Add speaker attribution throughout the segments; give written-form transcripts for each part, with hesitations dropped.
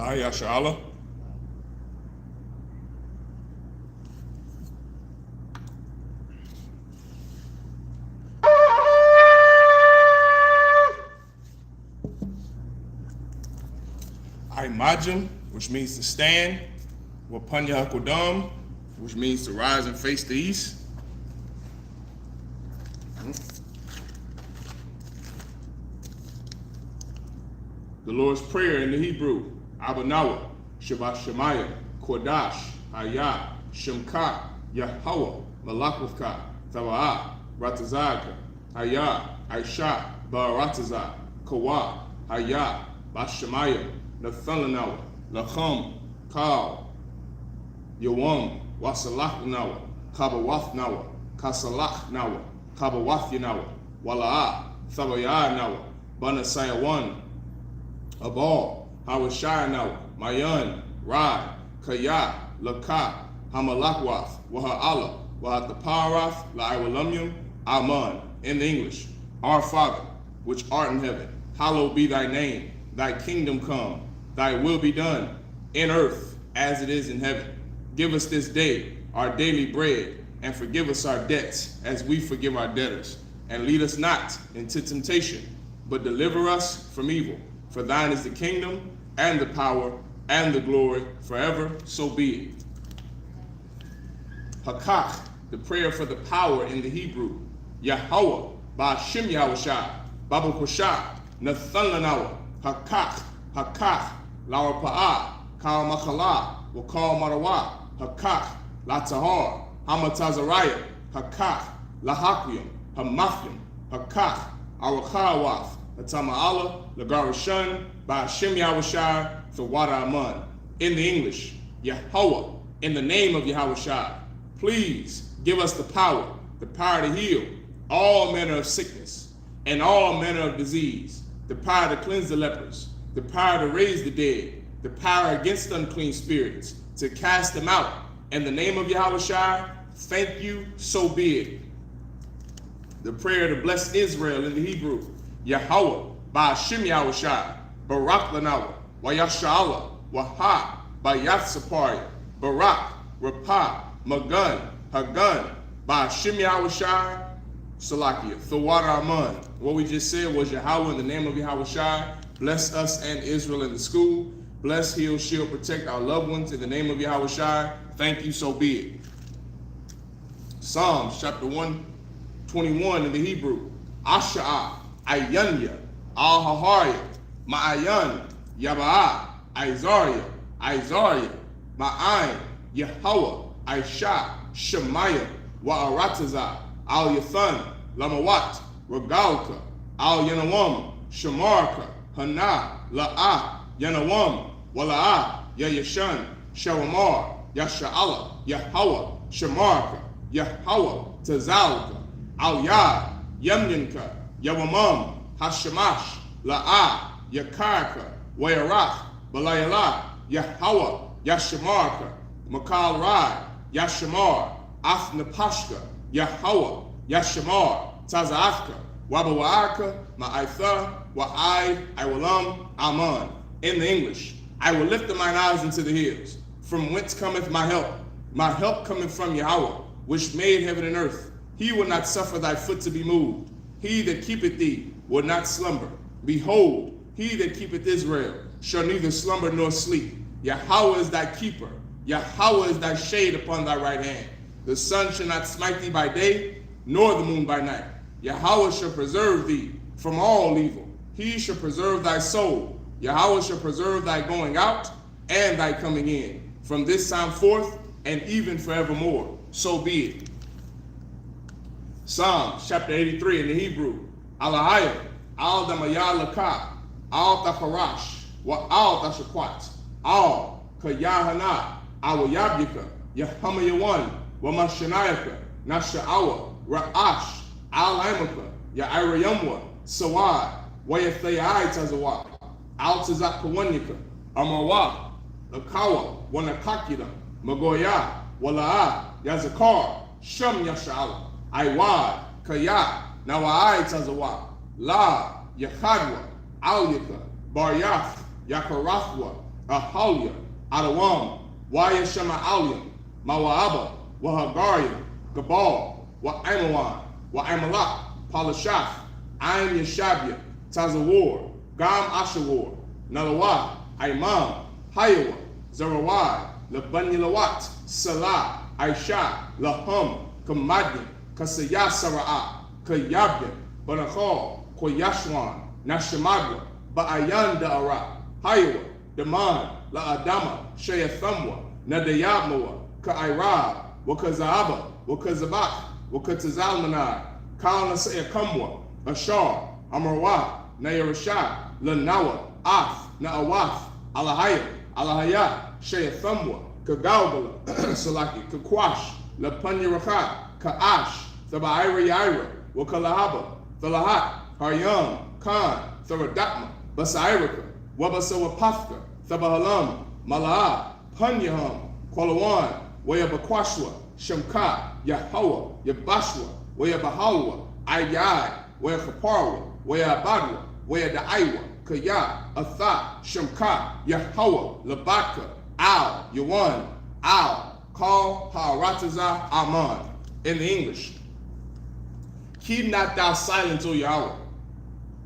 Speaker 1: Allah, Yasha Allah. Majum, which means to stand. Wapanya Hakodam, which means to rise and face the east. The Lord's Prayer in the Hebrew, Abanawa, Shabbat Shemaya, Kodash, Hayah, Shemka, Yahweh, Malakwavka, Tawa'ah, Ratazaka, Hayah, Aisha, Baratazah, Kawa, Hayah, Bashemaya, Nathalanawa, Lacham, Kal, Yawam, Wasalachnawa, Kabawathnawa, Kasalachnawa, Kabawathinawa, Wala'ah, Thabayanawa, Banasayawan, Abal, Hawashayanawa, Mayan, Rai, Kaya, Laka, Hamalakwath, Waha'ala, Wahataparath, La'iwalamyum, Aman, in the English, Our Father, which art in heaven, hallowed be thy name, thy kingdom come, thy will be done, in earth as it is in heaven. Give us this day our daily bread, and forgive us our debts as we forgive our debtors. And lead us not into temptation, but deliver us from evil. For thine is the kingdom, and the power, and the glory, forever, so be it. Hakach, the prayer for the power in the Hebrew. Yahweh, Ba'ashim Yahushai, Babu Koshai, Nathalanawa, Hakach, Hakach, Laura Pa'ah, Kal Machala, Wakal Marawa, Hakach, Latahar, Hamatazariah, Hakach, Lahakium, Hamafim, Hakach, Arakawath, Hatama'ala, Lagarushan, Ba'ashim Yahushai, Thawada Aman. In the English, Yahweh, in the name of Yahushai, please give us the power to heal all manner of sickness and all manner of disease, the power to cleanse the lepers, the power to raise the dead, the power against unclean spirits, to cast them out. In the name of Yahushai, thank you, so be it. The prayer to bless Israel in the Hebrew, Yahweh, Ba'ashim Yahushai, Barak Lanawa, Wayasha'Allah, Waha, Bayatsapari, Barak, Rapah, Magun, Hagun, Ba'ashim Yahushai, Salakia, Thawada Aman. What we just said was Yahweh in the name of Yahushai. Bless us and Israel in the school. Bless, heal, shield, protect our loved ones in the name of Yahushai. Thank you, so be it. Psalms chapter 121 in the Hebrew. Asha'ah, Ayanya, Al-Hahariya, Ma'ayan, Yaba'ah, Isaiah, Ma'ayin, Yahweh, Aisha, Shemaya, Wa'aratazah, Al-Yathan, Lamawat, Regalka, Al-Yanawam, Shemarka, Hana, La'ah, Yanawam, Wala'ah, Yayashan, Shawamar, Yasha'Allah, Yahweh, Shemarka, Yahweh, Tazalka, Al-Yad, Yamninka, Yawamam, Hashemash, La'ah, Yakarka, Wayarach, Balayala, Yahweh, Yashemarka, Makal Rai, Yashamar, Afnapashka, Yahweh, Yashamar, Taza'afka, Wabawa'aka, Ma'aitha, Wa'ai, Iwalam, Aman. In the English, I will lift up mine eyes into the hills. From whence cometh my help? My help cometh from Yahweh, which made heaven and earth. He will not suffer thy foot to be moved. He that keepeth thee will not slumber. Behold, he that keepeth Israel shall neither slumber nor sleep. Yahweh is thy keeper. Yahweh is thy shade upon thy right hand. The sun shall not smite thee by day, nor the moon by night. Yahweh shall preserve thee from all evil. He shall preserve thy soul. Yahweh shall preserve thy going out and thy coming in, from this time forth and even forevermore. So be it. Psalms chapter 83 in the Hebrew. Alahayah, al damaya laka, al tacharash, wa al tashakwat, al kayahana, awayabyika, yahamayawan, wa mashanayaka, nasha'awa, ra'ash, al imaka, ya'irayamwa, sawad, wa yathayai tazawad, al tazakawanyika, amawa, lakawa, wa nakakida, magoya, wala'ah, yazakar, sham yasha'ala, Aiwad, Kaya, Nawa'ai Tazawa, La, Yakhadwa, Alyaka, Baryath, Yakarathwa, Ahalia, Adawam, Waya Shama'alim, Mawa'aba, Wahagaria, Gabal, Wa'aimawan, Wa'aimalak, Palashaf, Ain Yeshabia, Tazawar, Gam Ashawar, Nalawah, Aimam, Hayawa, Zarawai, Labanyalawat, Salah, Aisha, Lahum, Kamadyan, Kasaya Sara'a, Kayabyan, Banachal, Koyashwan, Nashamagwa, Ba'ayan Da'ara, Hayawa, Daman, La'adama, Shayathamwa, Nadayabmawa, Ka'irab, Wakazaaba, Wakazabak, Wakatazalmanai, Kalnasayakamwa, Ashar, Amarwa, Nayarashah, Lanawa, Af, Na'awath, Alahaya, Alahaya, Shayathamwa, Kagalbala, Salaki, Kakwash, Lapanyaraka, Ka'ash, Thabaira Yaira, Wakalahaba, Thalahat, Haryam, Khan, Tharadakma, Basairaka, Wabasawapafka, Thabahalam, Malaa, Panyaham, Kwalawan, Wayabakwashwa, Shamka, Yahawa, Yabashwa, Wayabahalwa, Ayai, Wayakaparwa, Wayabadwa, Wayadaiwa, Kaya, Atha, Shamka, Yahawa, Labaka, Al, Yawan, Al, Kal, Ha'arataza, Aman. In the English, keep not thou silent, O Yahweh.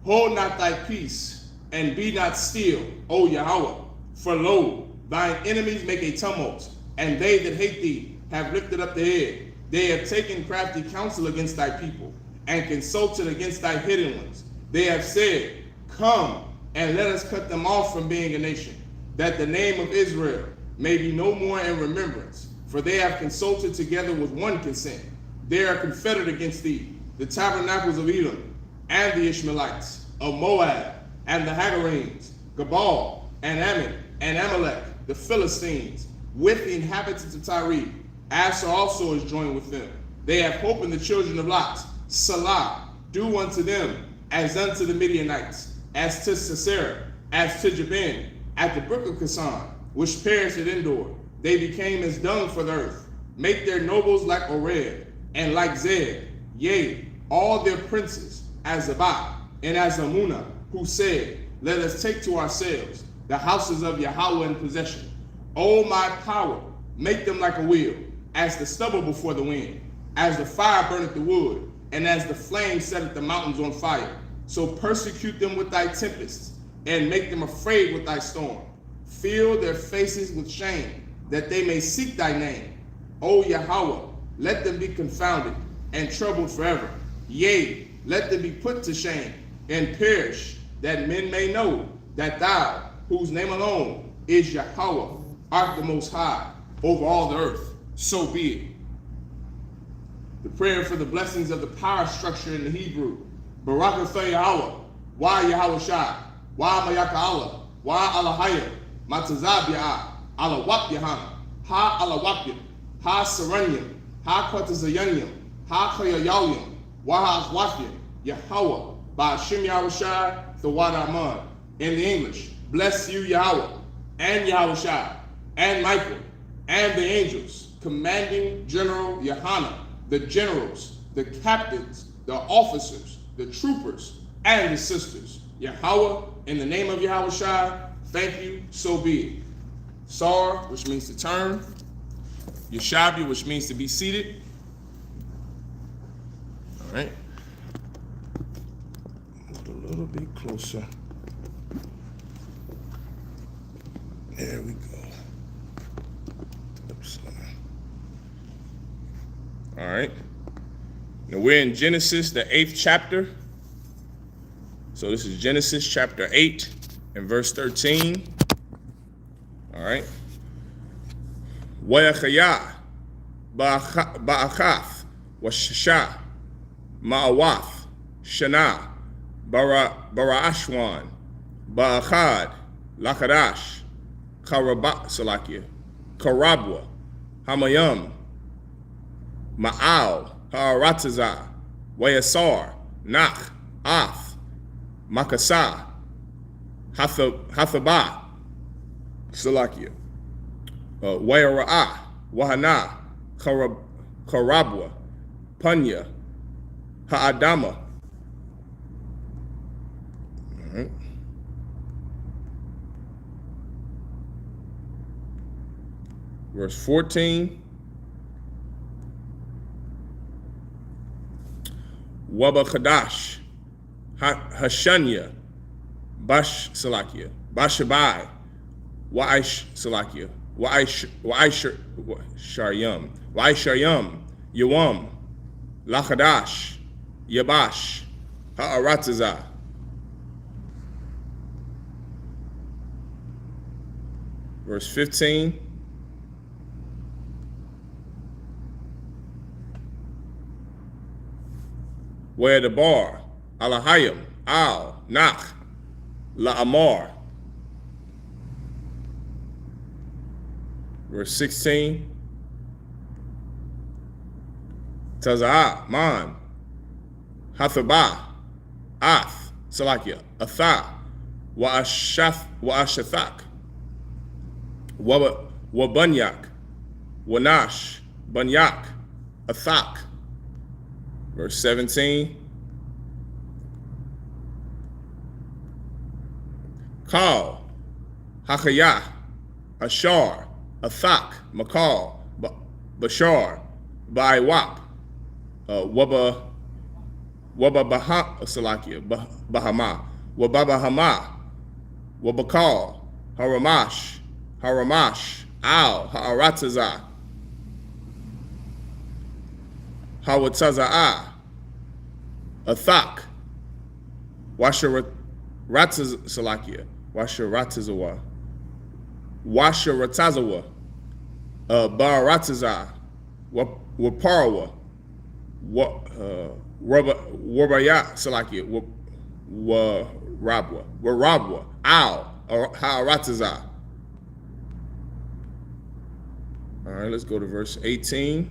Speaker 1: Hold not thy peace, and be not still, O Yahweh. For lo, thine enemies make a tumult, and they that hate thee have lifted up the head. They have taken crafty counsel against thy people, and consulted against thy hidden ones. They have said, come, and let us cut them off from being a nation, that the name of Israel may be no more in remembrance. For they have consulted together with one consent. They are confederate against thee, the tabernacles of Edom, and the Ishmaelites, of Moab, and the Hagarenes, Gabal, and Ammon, and Amalek, the Philistines, with the inhabitants of Tyre. Asher also is joined with them. They have hope in the children of Lot. Salah, do unto them as unto the Midianites, as to Sisera, as to Jabin, at the brook of Kasan, which perished at Endor. They became as dung for the earth. Make their nobles like Oreb, and like Zeb, yea, all their princes, as Zabak, and as Amunah, who said, let us take to ourselves the houses of Yahweh in possession. O my power, make them like a wheel, as the stubble before the wind, as the fire burneth the wood, and as the flame setteth the mountains on fire. So persecute them with thy tempests, and make them afraid with thy storm. Fill their faces with shame, that they may seek thy name. O Yahweh, let them be confounded and troubled forever. Yea, let them be put to shame and perish, that men may know that thou, whose name alone is Yahweh, art the most high over all the earth. So be it. The prayer for the blessings of the power structure in the Hebrew. Barak atah Yahweh, Wa Yahweh Shai, Wa Mayaka Allah, Wa Alahaya, Matazabia, Alawak Yahana, Ha Alawakya, Ha Saranyam, Ha Kwatazayanyam, Ha Kayayalyam, Wa Hawakya, Yahweh, Ba'ashim Yahweh Shai, the Wadaman. In the English, bless you Yahweh, and Yahweh Shai, and Michael, and the angels, commanding General Yahana, the generals, the captains, the officers, the troopers, and the sisters. Yahweh, in the name of Yahweh Shai, thank you, so be it. Sar, which means to turn. Yeshabi, which means to be seated. All right. A little bit closer. There we go. All right. Now we're in Genesis, the 8th chapter. So this is Genesis chapter 8 and verse 13. All right. Wayachaya, Ba'achaf, Washasha, Ma'awath, Shana, Bara'ashwan, Ba'achad, Lakadash, Salakia, Karabwa, Hamayam, Ma'al, Ha'arataza, Wayasar, Nach, Af, Makasa, Hathabah, Salakia, Wayara'ah, Wahana, Karabwa, Panya, Ha'adama. All right. Verse 14. Waba Kadash, Hashanya, Bash Salakia, Bashabai, Waish Salakia, Sharyam, Yawam, Lachadash, Yabash, Ha'aratazah. Verse 15. Where the bar, Alahayim, Al, Nach, La'amar. Verse 16. Taza'ah, Man, Hathabah, Ath, Salakia, Atha, Wa'ashathak, Wabanyak, Wanash, Banyak, Athak. Verse 17. Kal, Hakayah, Ashar, Athak, Makal, Bashar, Baiwap, Waba Baha, Salakia, Bahama, Wababahama, Wabakal, Haramash, Al, Ha'aratazah, Hawataza'ah, Athak, Washaratazawa, Baratazah, Waparawa, Wabaya, Salakia, Warabwa, Al, Ha'aratazah. All right, let's go to verse 18.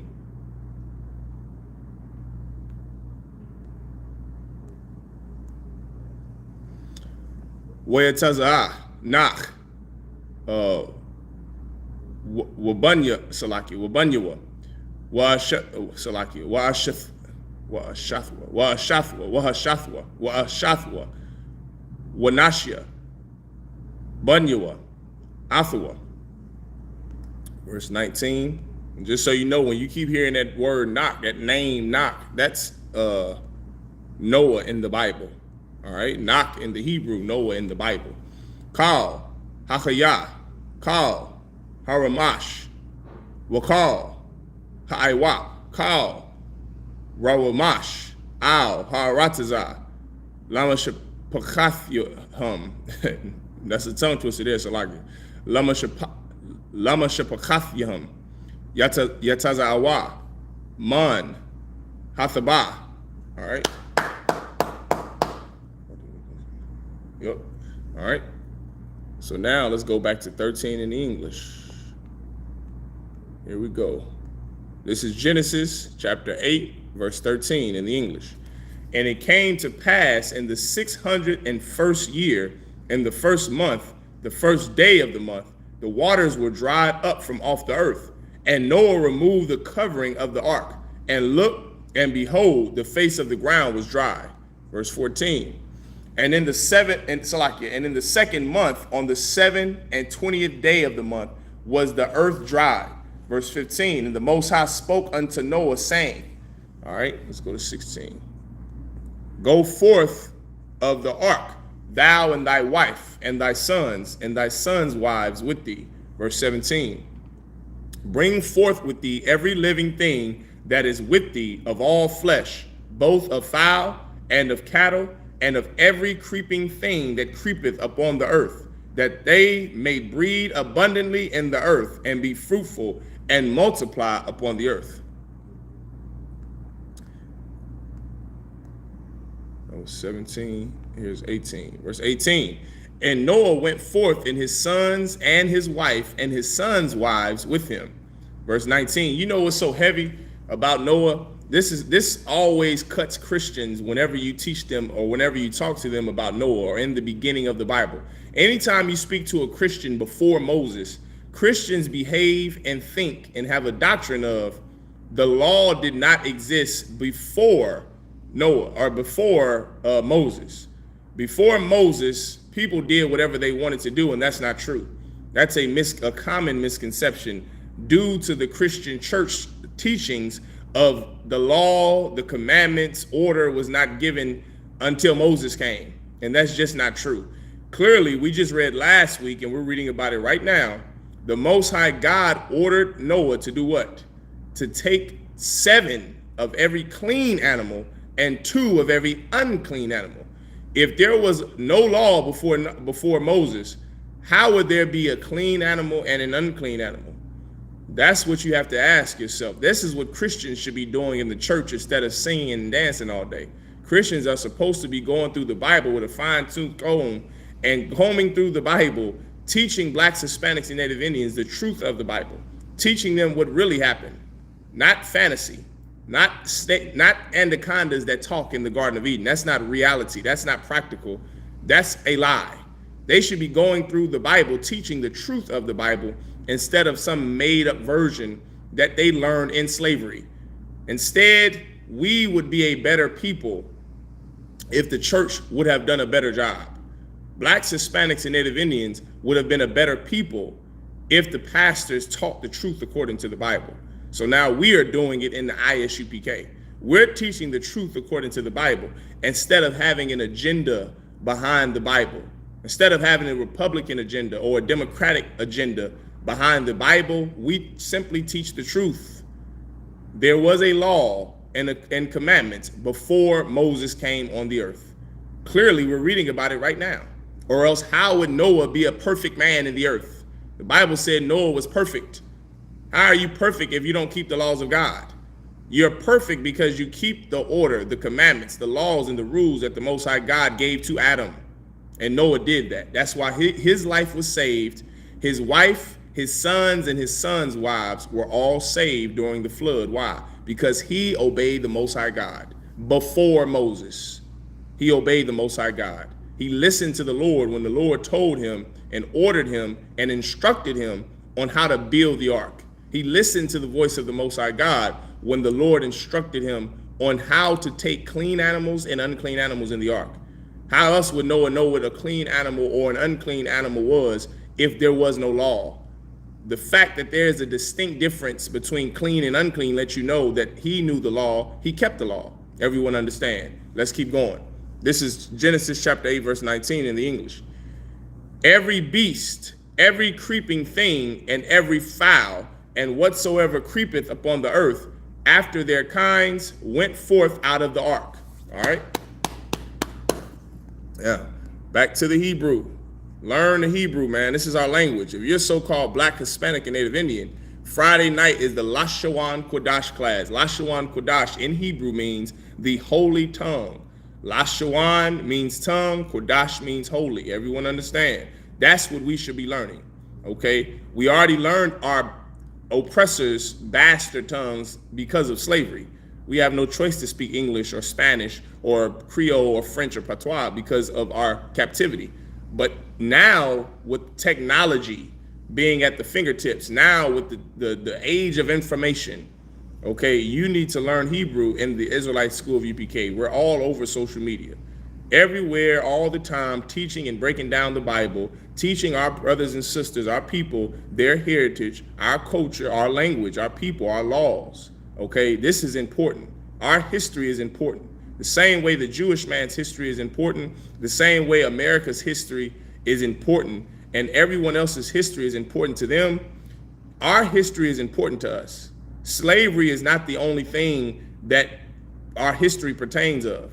Speaker 1: Wayatazah, Nach, Wabanya, Salaki, Wabanyawa, Salaki, Wahashathwa, Wanashia, Banyawa, Athawa. Verse 19. And just so you know, when you keep hearing that word knock, that name knock, that's Noah in the Bible. All right, knock in the Hebrew, Noah in the Bible. Kal, Hakayah, Kal, Haramash, Wakal, Ha'aiwap, Kal, Rawamash, Al, Ha'aratazah, Lamashapakathum. That's a tongue twister there, so like it. Lamashapakathum, Yataza'awa, Man, Hathabah. All right. Yep. All right. So now let's go back to 13 in the English. Here we go. This is Genesis chapter 8, verse 13 in the English. And it came to pass in the 601st year, in the first month, the first day of the month, the waters were dried up from off the earth. And Noah removed the covering of the ark, and looked, and behold, the face of the ground was dry. Verse 14. And in the second month, on the 27th day of the month, was the earth dry. Verse 15. And the Most High spoke unto Noah, saying, all right, let's go to 16. Go forth of the ark, thou and thy wife, and thy sons wives with thee. Verse 17. Bring forth with thee every living thing that is with thee of all flesh, both of fowl and of cattle, and of every creeping thing that creepeth upon the earth, that they may breed abundantly in the earth, and be fruitful, and multiply upon the earth. That was 17. Here's 18. Verse 18. And Noah went forth, and his sons and his wife and his sons' wives with him. Verse 19. You know what's so heavy about Noah? This always cuts Christians whenever you teach them or whenever you talk to them about Noah or in the beginning of the Bible. Anytime you speak to a Christian before Moses, Christians behave and think and have a doctrine of the law did not exist before Noah or before Moses. Before Moses, people did whatever they wanted to do, and that's not true. That's a common misconception due to the Christian church teachings of the law, the commandments, order was not given until Moses came. And that's just not true. Clearly, we just read last week, and we're reading about it right now. The Most High God ordered Noah to do what? To take 7 of every clean animal and 2 of every unclean animal. If there was no law before Moses, how would there be a clean animal and an unclean animal? That's what you have to ask yourself. This is what Christians should be doing in the church instead of singing and dancing all day. Christians are supposed to be going through the Bible with a fine-tooth comb and combing through the Bible, teaching blacks, Hispanics, and Native Indians the truth of the Bible, teaching them what really happened, not fantasy, not anacondas that talk in the Garden of Eden. That's not reality. That's not practical. That's a lie. They should be going through the Bible, teaching the truth of the Bible instead of some made-up version that they learned in slavery. Instead, we would be a better people if the church would have done a better job. Blacks, Hispanics, and Native Indians would have been a better people if the pastors taught the truth according to the Bible. So now we are doing it in the Isupk. We're teaching the truth according to the Bible instead of having an agenda behind the Bible. Instead of having a Republican agenda or a Democratic agenda behind the Bible, we simply teach the truth. There was a law and commandments before Moses came on the earth. Clearly, we're reading about it right now. Or else how would Noah be a perfect man in the earth? The Bible said Noah was perfect. How are you perfect if you don't keep the laws of God? You're perfect because you keep the order, the commandments, the laws, and the rules that the Most High God gave to Adam. And Noah did that. That's why his life was saved. His wife, his sons, and his sons' wives were all saved during the flood. Why? Because he obeyed the Most High God before Moses. He obeyed the Most High God. He listened to the Lord when the Lord told him and ordered him and instructed him on how to build the ark. He listened to the voice of the Most High God when the Lord instructed him on how to take clean animals and unclean animals in the ark. How else would Noah know what a clean animal or an unclean animal was if there was no law? The fact that there is a distinct difference between clean and unclean lets you know that he knew the law, he kept the law. Everyone understand? Let's keep going. This is Genesis chapter 8, verse 19 in the English. Every beast, every creeping thing, and every fowl, and whatsoever creepeth upon the earth, after their kinds, went forth out of the ark. All right? Yeah. Back to the Hebrew. Learn the Hebrew, man. This is our language. If you're so-called Black, Hispanic, and Native Indian, Friday night is the Lashawan Kodash class. Lashawan Kodash in Hebrew means the holy tongue. Lashawan means tongue, Kodash means holy. Everyone understand? That's what we should be learning, okay? We already learned our oppressors' bastard tongues because of slavery. We have no choice to speak English or Spanish or Creole or French or Patois because of our captivity. But now with technology being at the fingertips, now with the age of information, okay, you need to learn Hebrew in the Israelite School of UPK. We're all over social media, everywhere, all the time, teaching and breaking down the Bible, teaching our brothers and sisters, our people, their heritage, our culture, our language, our people, our laws. Okay, this is important. Our history is important. The same way the Jewish man's history is important, the same way America's history is important, and everyone else's history is important to them, our history is important to us. Slavery is not the only thing that our history pertains of.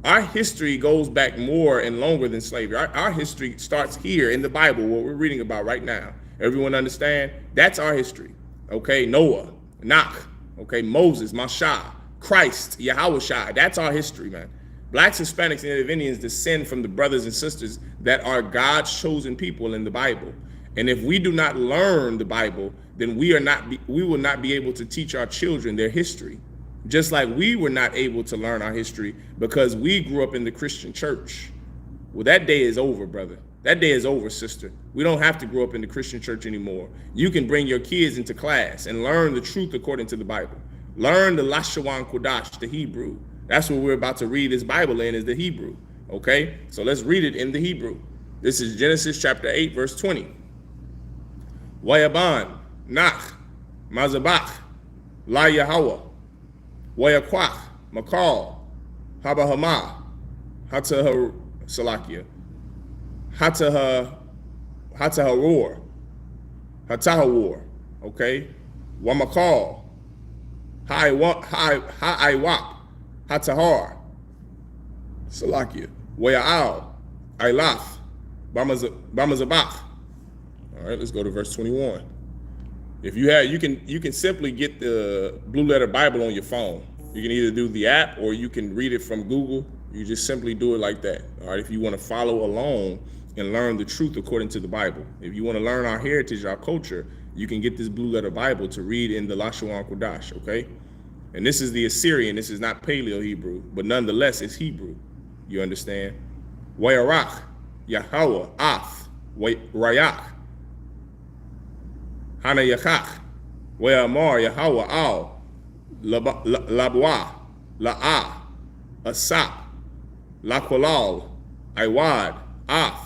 Speaker 1: Our history goes back more and longer than slavery. Our history starts here in the Bible, what we're reading about right now. Everyone understand? That's our history. Okay, Noah, Enoch, okay, Moses, Mashah, Christ, Yahushua. That's our history, man. Blacks, Hispanics, and Native Indians descend from the brothers and sisters that are God's chosen people in the Bible. And if we do not learn the Bible, then we will not be able to teach our children their history. Just like we were not able to learn our history because we grew up in the Christian church. Well, that day is over, brother. That day is over, sister. We don't have to grow up in the Christian church anymore. You can bring your kids into class and learn the truth according to the Bible. Learn the Lashawan Kodash, the Hebrew. That's what we're about to read this Bible in, is the Hebrew. Okay? So let's read it in the Hebrew. This is Genesis chapter 8, verse 20. Wayaban, Nach, Mazabach, La Yahweh, Wayakwach, Makal, Habahama, Hatah Salakia, Hatah Hatahawar, Hatahawar, okay? Wamakal, Ha'aiwap, Hatahar, Salakia, Waya'al, Ailaf, Bamazabach. All right, let's go to verse 21. If you have, you can simply get the Blue Letter Bible on your phone. You can either do the app or you can read it from Google. You just simply do it like that. All right, if you want to follow along and learn the truth according to the Bible. If you want to learn our heritage, our culture, you can get this Blue Letter Bible to read in the Lashon Kodash, okay? And this is the Assyrian. This is not Paleo Hebrew, but nonetheless, it's Hebrew. You understand? Wayarach, Yahweh, Af, Rayak, Hana Yakach, Wayamar, Yahweh, Al, Labwa, La'ah, Asap, Lakolal, Iwad, Af,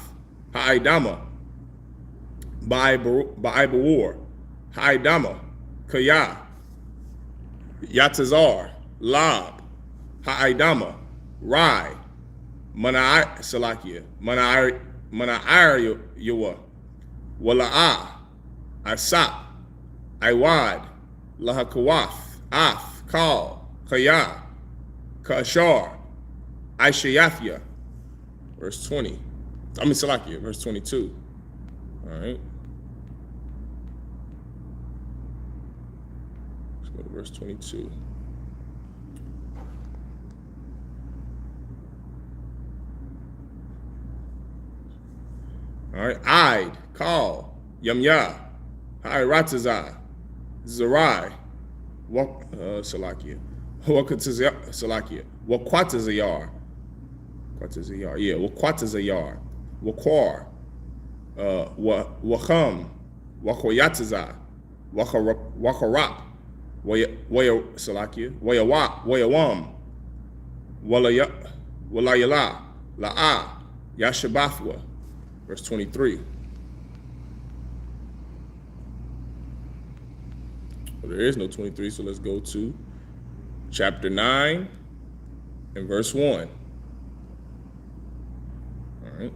Speaker 1: Ha'idama, Ba'ibawar, Ha'idama, Kaya, Yatazar, Lab, Ha'idama, Rai, Mana'ir Salakia, Mana'ir Yawa, Wala'ah, Asap, Iwad, Lahakawaf, Af, Kal, Kaya, Kashar, Aishayafia, verse 20. Salakia, verse 22. All right. Let's go to verse 22. All right. Id, Kal, Yamya, Hairatazah, Zerai, Salakia, Salakia, Wakwatazayar, Wakwatazayar, Wakwar, Wacham, Wakoyataza, Wakarap, Salakia, Wayawam, Walayala, La'a, Yashabathwa, verse 23. Well, there is no 23, so let's go to chapter 9 and verse 1. All right.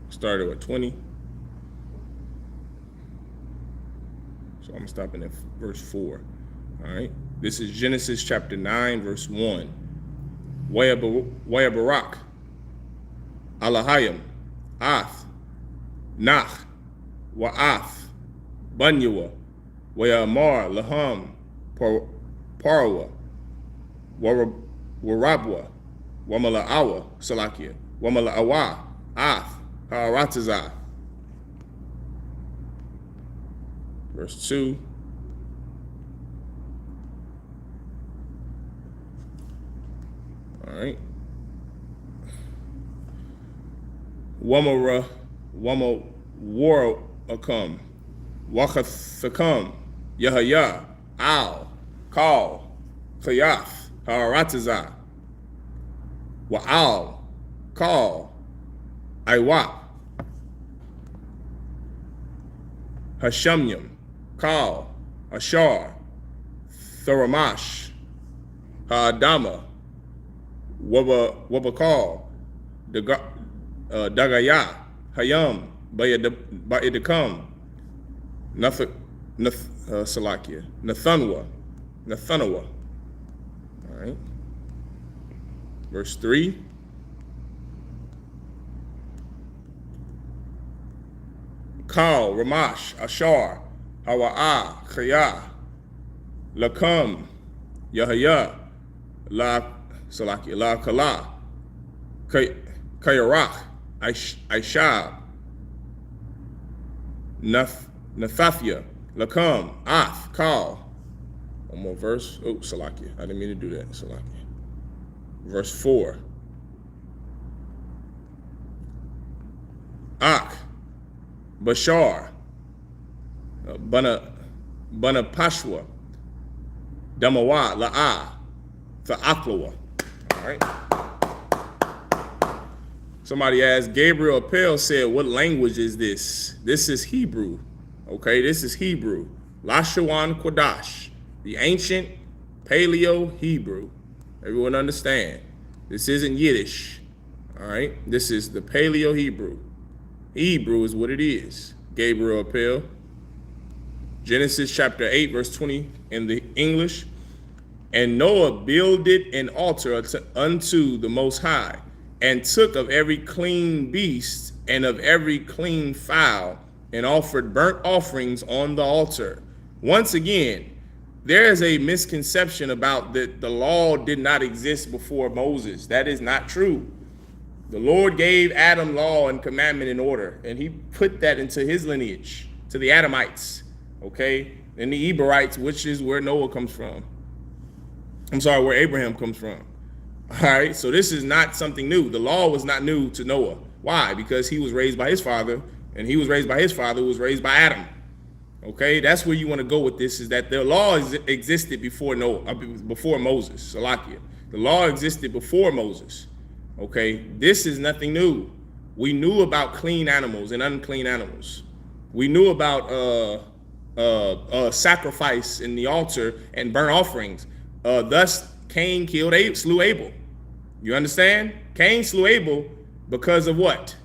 Speaker 1: Started with 20. So I'm stopping at verse 4. All right. This is Genesis chapter 9, verse 1. Wayabarak, Alahayim, Ath, Nach, Wa'af, Banyua, Wayamar, Laham, Parwa, Warabwa, Wamala'awa, Salakia, Wamala'awa, Af, Ha'aratazah. Verse 2. All right. Wama war akam, Wachathakam, Yahaya, Al, Kal, Khayaf, Ha'aratazah, Wa'al, Kal, Iwap, Hashamyam, Kal, Ashar, Tharamash, Ha'adama, Wabakal, Dagaya, Hayam, Ba'idakam, Salakia, Nathanawa. All right. Verse 3. Kal, Ramash, Ashar, Hawa'ah, Khaya, Lakam, Yahaya, La Salakia, La Kala, Kayarach, Aishab, Nathafia, Lakam, Ath, Kal. One more verse. Oh, Salakia. I didn't mean to do that. Salakia. Verse 4. Ak, Bashar, Bana Pashwa, Damawa, La'ah, Fa'aklawa. All right. Somebody asked, Gabriel Appel said, what language is this? This is Hebrew. Okay, this is Hebrew. Lashawan Kodash, the ancient Paleo Hebrew. Everyone understand? This isn't Yiddish. All right, this is the Paleo Hebrew. Hebrew is what it is. Gabriel Appel. Genesis chapter 8, verse 20 in the English. And Noah builded an altar unto the Most High, and took of every clean beast and of every clean fowl, and offered burnt offerings on the altar. Once again, there is a misconception about that the law did not exist before Moses. That is not true. The Lord gave Adam law and commandment in order, and he put that into his lineage, to the Adamites, okay, and the Eberites, which is where Noah comes from. I'm sorry, where Abraham comes from. All right, so this is not something new. The law was not new to Noah. Why? Because he was raised by his father, and he was raised by his father who was raised by Adam. Okay, that's where you want to go with this, is that the law existed before Noah, before Moses, Salakia. The law existed before Moses. Okay, this is nothing new. We knew about clean animals and unclean animals. We knew about sacrifice in the altar and burnt offerings. Thus, Cain slew Abel. You understand? Cain slew Abel because of what?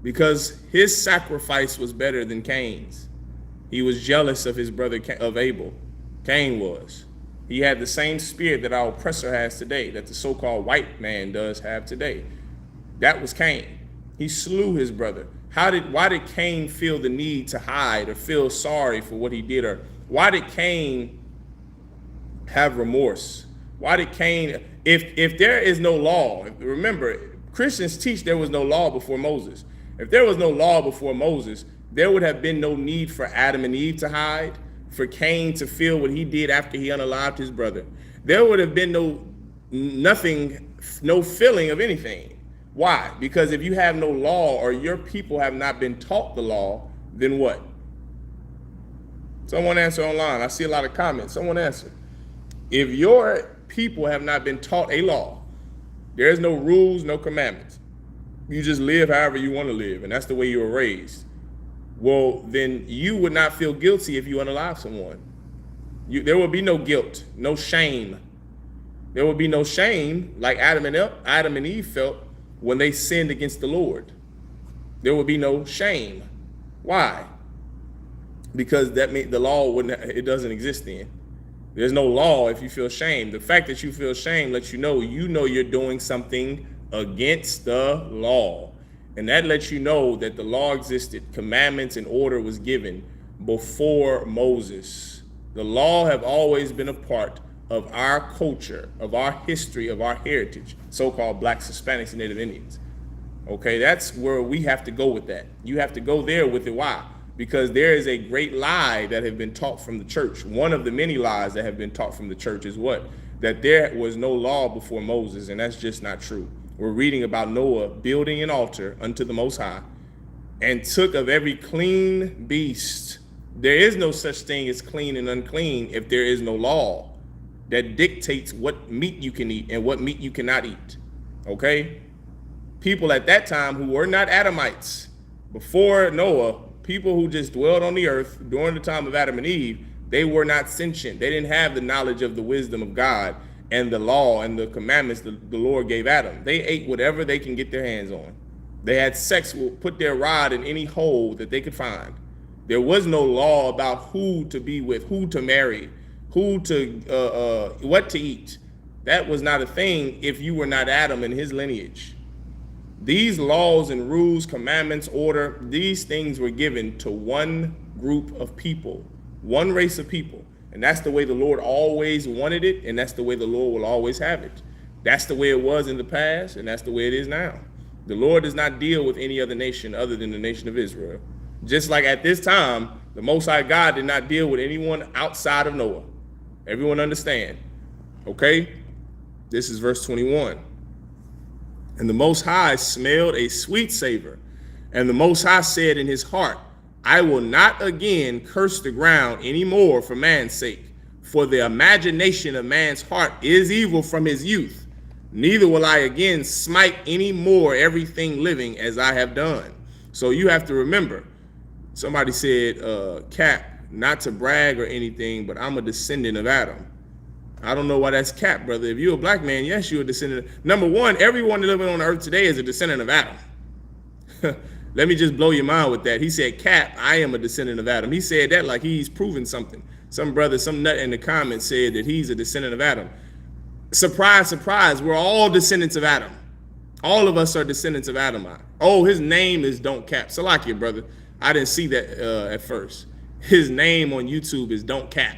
Speaker 1: Because his sacrifice was better than Cain's. He was jealous of his brother of Abel. Cain was. He had the same spirit that our oppressor has today, that the so-called white man does have today. That was Cain. He slew his brother. Why did Cain feel the need to hide or feel sorry for what he did? Or why did Cain have remorse? Why did Cain, if there is no law, remember, Christians teach there was no law before Moses. If there was no law before Moses, there would have been no need for Adam and Eve to hide, for Cain to feel what he did after he unalived his brother. There would have been no feeling of anything. Why? Because if you have no law, or your people have not been taught the law, then what? Someone answer online. I see a lot of comments. Someone answer. If your people have not been taught a law, there's no rules, no commandments. You just live however you want to live, and that's the way you were raised. Well, then you would not feel guilty if you unalive someone. There would be no guilt, no shame. There would be no shame like Adam and Eve felt when they sinned against the Lord. There would be no shame. Why? Because that means the law it doesn't exist then. There's no law if you feel shame. The fact that you feel shame lets you know you're doing something against the law. And that lets you know that the law existed. Commandments and order was given before Moses. The law have always been a part of our culture, of our history, of our heritage, so-called Blacks, Hispanics, and Native Indians. Okay, that's where we have to go with that. You have to go there with it. Why? Because there is a great lie that have been taught from the church. One of the many lies that have been taught from the church is what? That there was no law before Moses, and that's just not true. We're reading about Noah building an altar unto the Most High, and took of every clean beast. There is no such thing as clean and unclean if there is no law that dictates what meat you can eat and what meat you cannot eat. Okay? People at that time who were not Adamites, before Noah, people who just dwelled on the earth during the time of Adam and Eve, they were not sentient. They didn't have the knowledge of the wisdom of God and the law and the commandments the Lord gave Adam. They ate whatever they can get their hands on. They had sex, put their rod in any hole that they could find. There was no law about who to be with, who to marry, what to eat. That was not a thing if you were not Adam and his lineage. These laws and rules, commandments, order, these things were given to one group of people, one race of people. And that's the way the Lord always wanted it, and that's the way the Lord will always have it. That's the way it was in the past, and that's the way it is now. The Lord does not deal with any other nation other than the nation of Israel. Just like at this time, the Most High God did not deal with anyone outside of Noah. Everyone understand? Okay? This is verse 21. And the Most High smelled a sweet savor, and the Most High said in his heart, I will not again curse the ground any more for man's sake, for the imagination of man's heart is evil from his youth. Neither will I again smite any more everything living as I have done. So you have to remember, somebody said, Cap, not to brag or anything, but I'm a descendant of Adam. I don't know why that's cap, brother. If you're a black man, yes, you're a descendant. Number one, everyone living on earth today is a descendant of Adam. Let me just blow your mind with that. He said, Cap, I am a descendant of Adam. He said that like he's proven something. Some brother, some nut in the comments said that he's a descendant of Adam. Surprise, surprise, we're all descendants of Adam. All of us are descendants of Adam. Oh, his name is Don't Cap. Salakia, brother. I didn't see that at first. His name on YouTube is Don't Cap.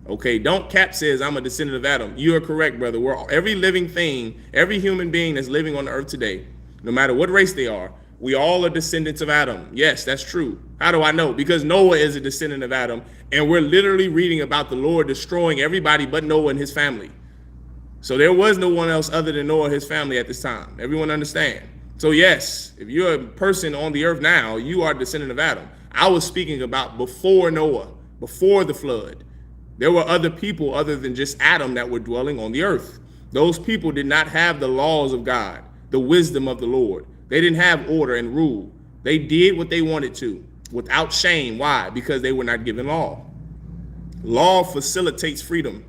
Speaker 1: Okay, Don't Cap says I'm a descendant of Adam. You are correct, brother. Every living thing, every human being that's living on the earth today, no matter what race they are, we all are descendants of Adam. Yes, that's true. How do I know? Because Noah is a descendant of Adam, and we're literally reading about the Lord destroying everybody but Noah and his family. So there was no one else other than Noah and his family at this time. Everyone understand? So yes, if you're a person on the earth now, you are a descendant of Adam. I was speaking about before Noah, before the flood. There were other people other than just Adam that were dwelling on the earth. Those people did not have the laws of God, the wisdom of the Lord. They didn't have order and rule. They did what they wanted to without shame. Why? Because they were not given law. Law facilitates freedom.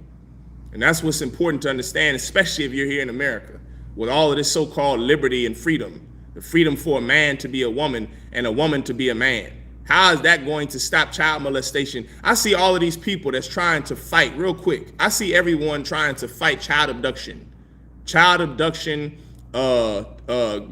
Speaker 1: And that's what's important to understand, especially if you're here in America, with all of this so-called liberty and freedom, the freedom for a man to be a woman and a woman to be a man. How is that going to stop child molestation? I see all of these people that's trying to fight real quick. I see everyone trying to fight child abduction,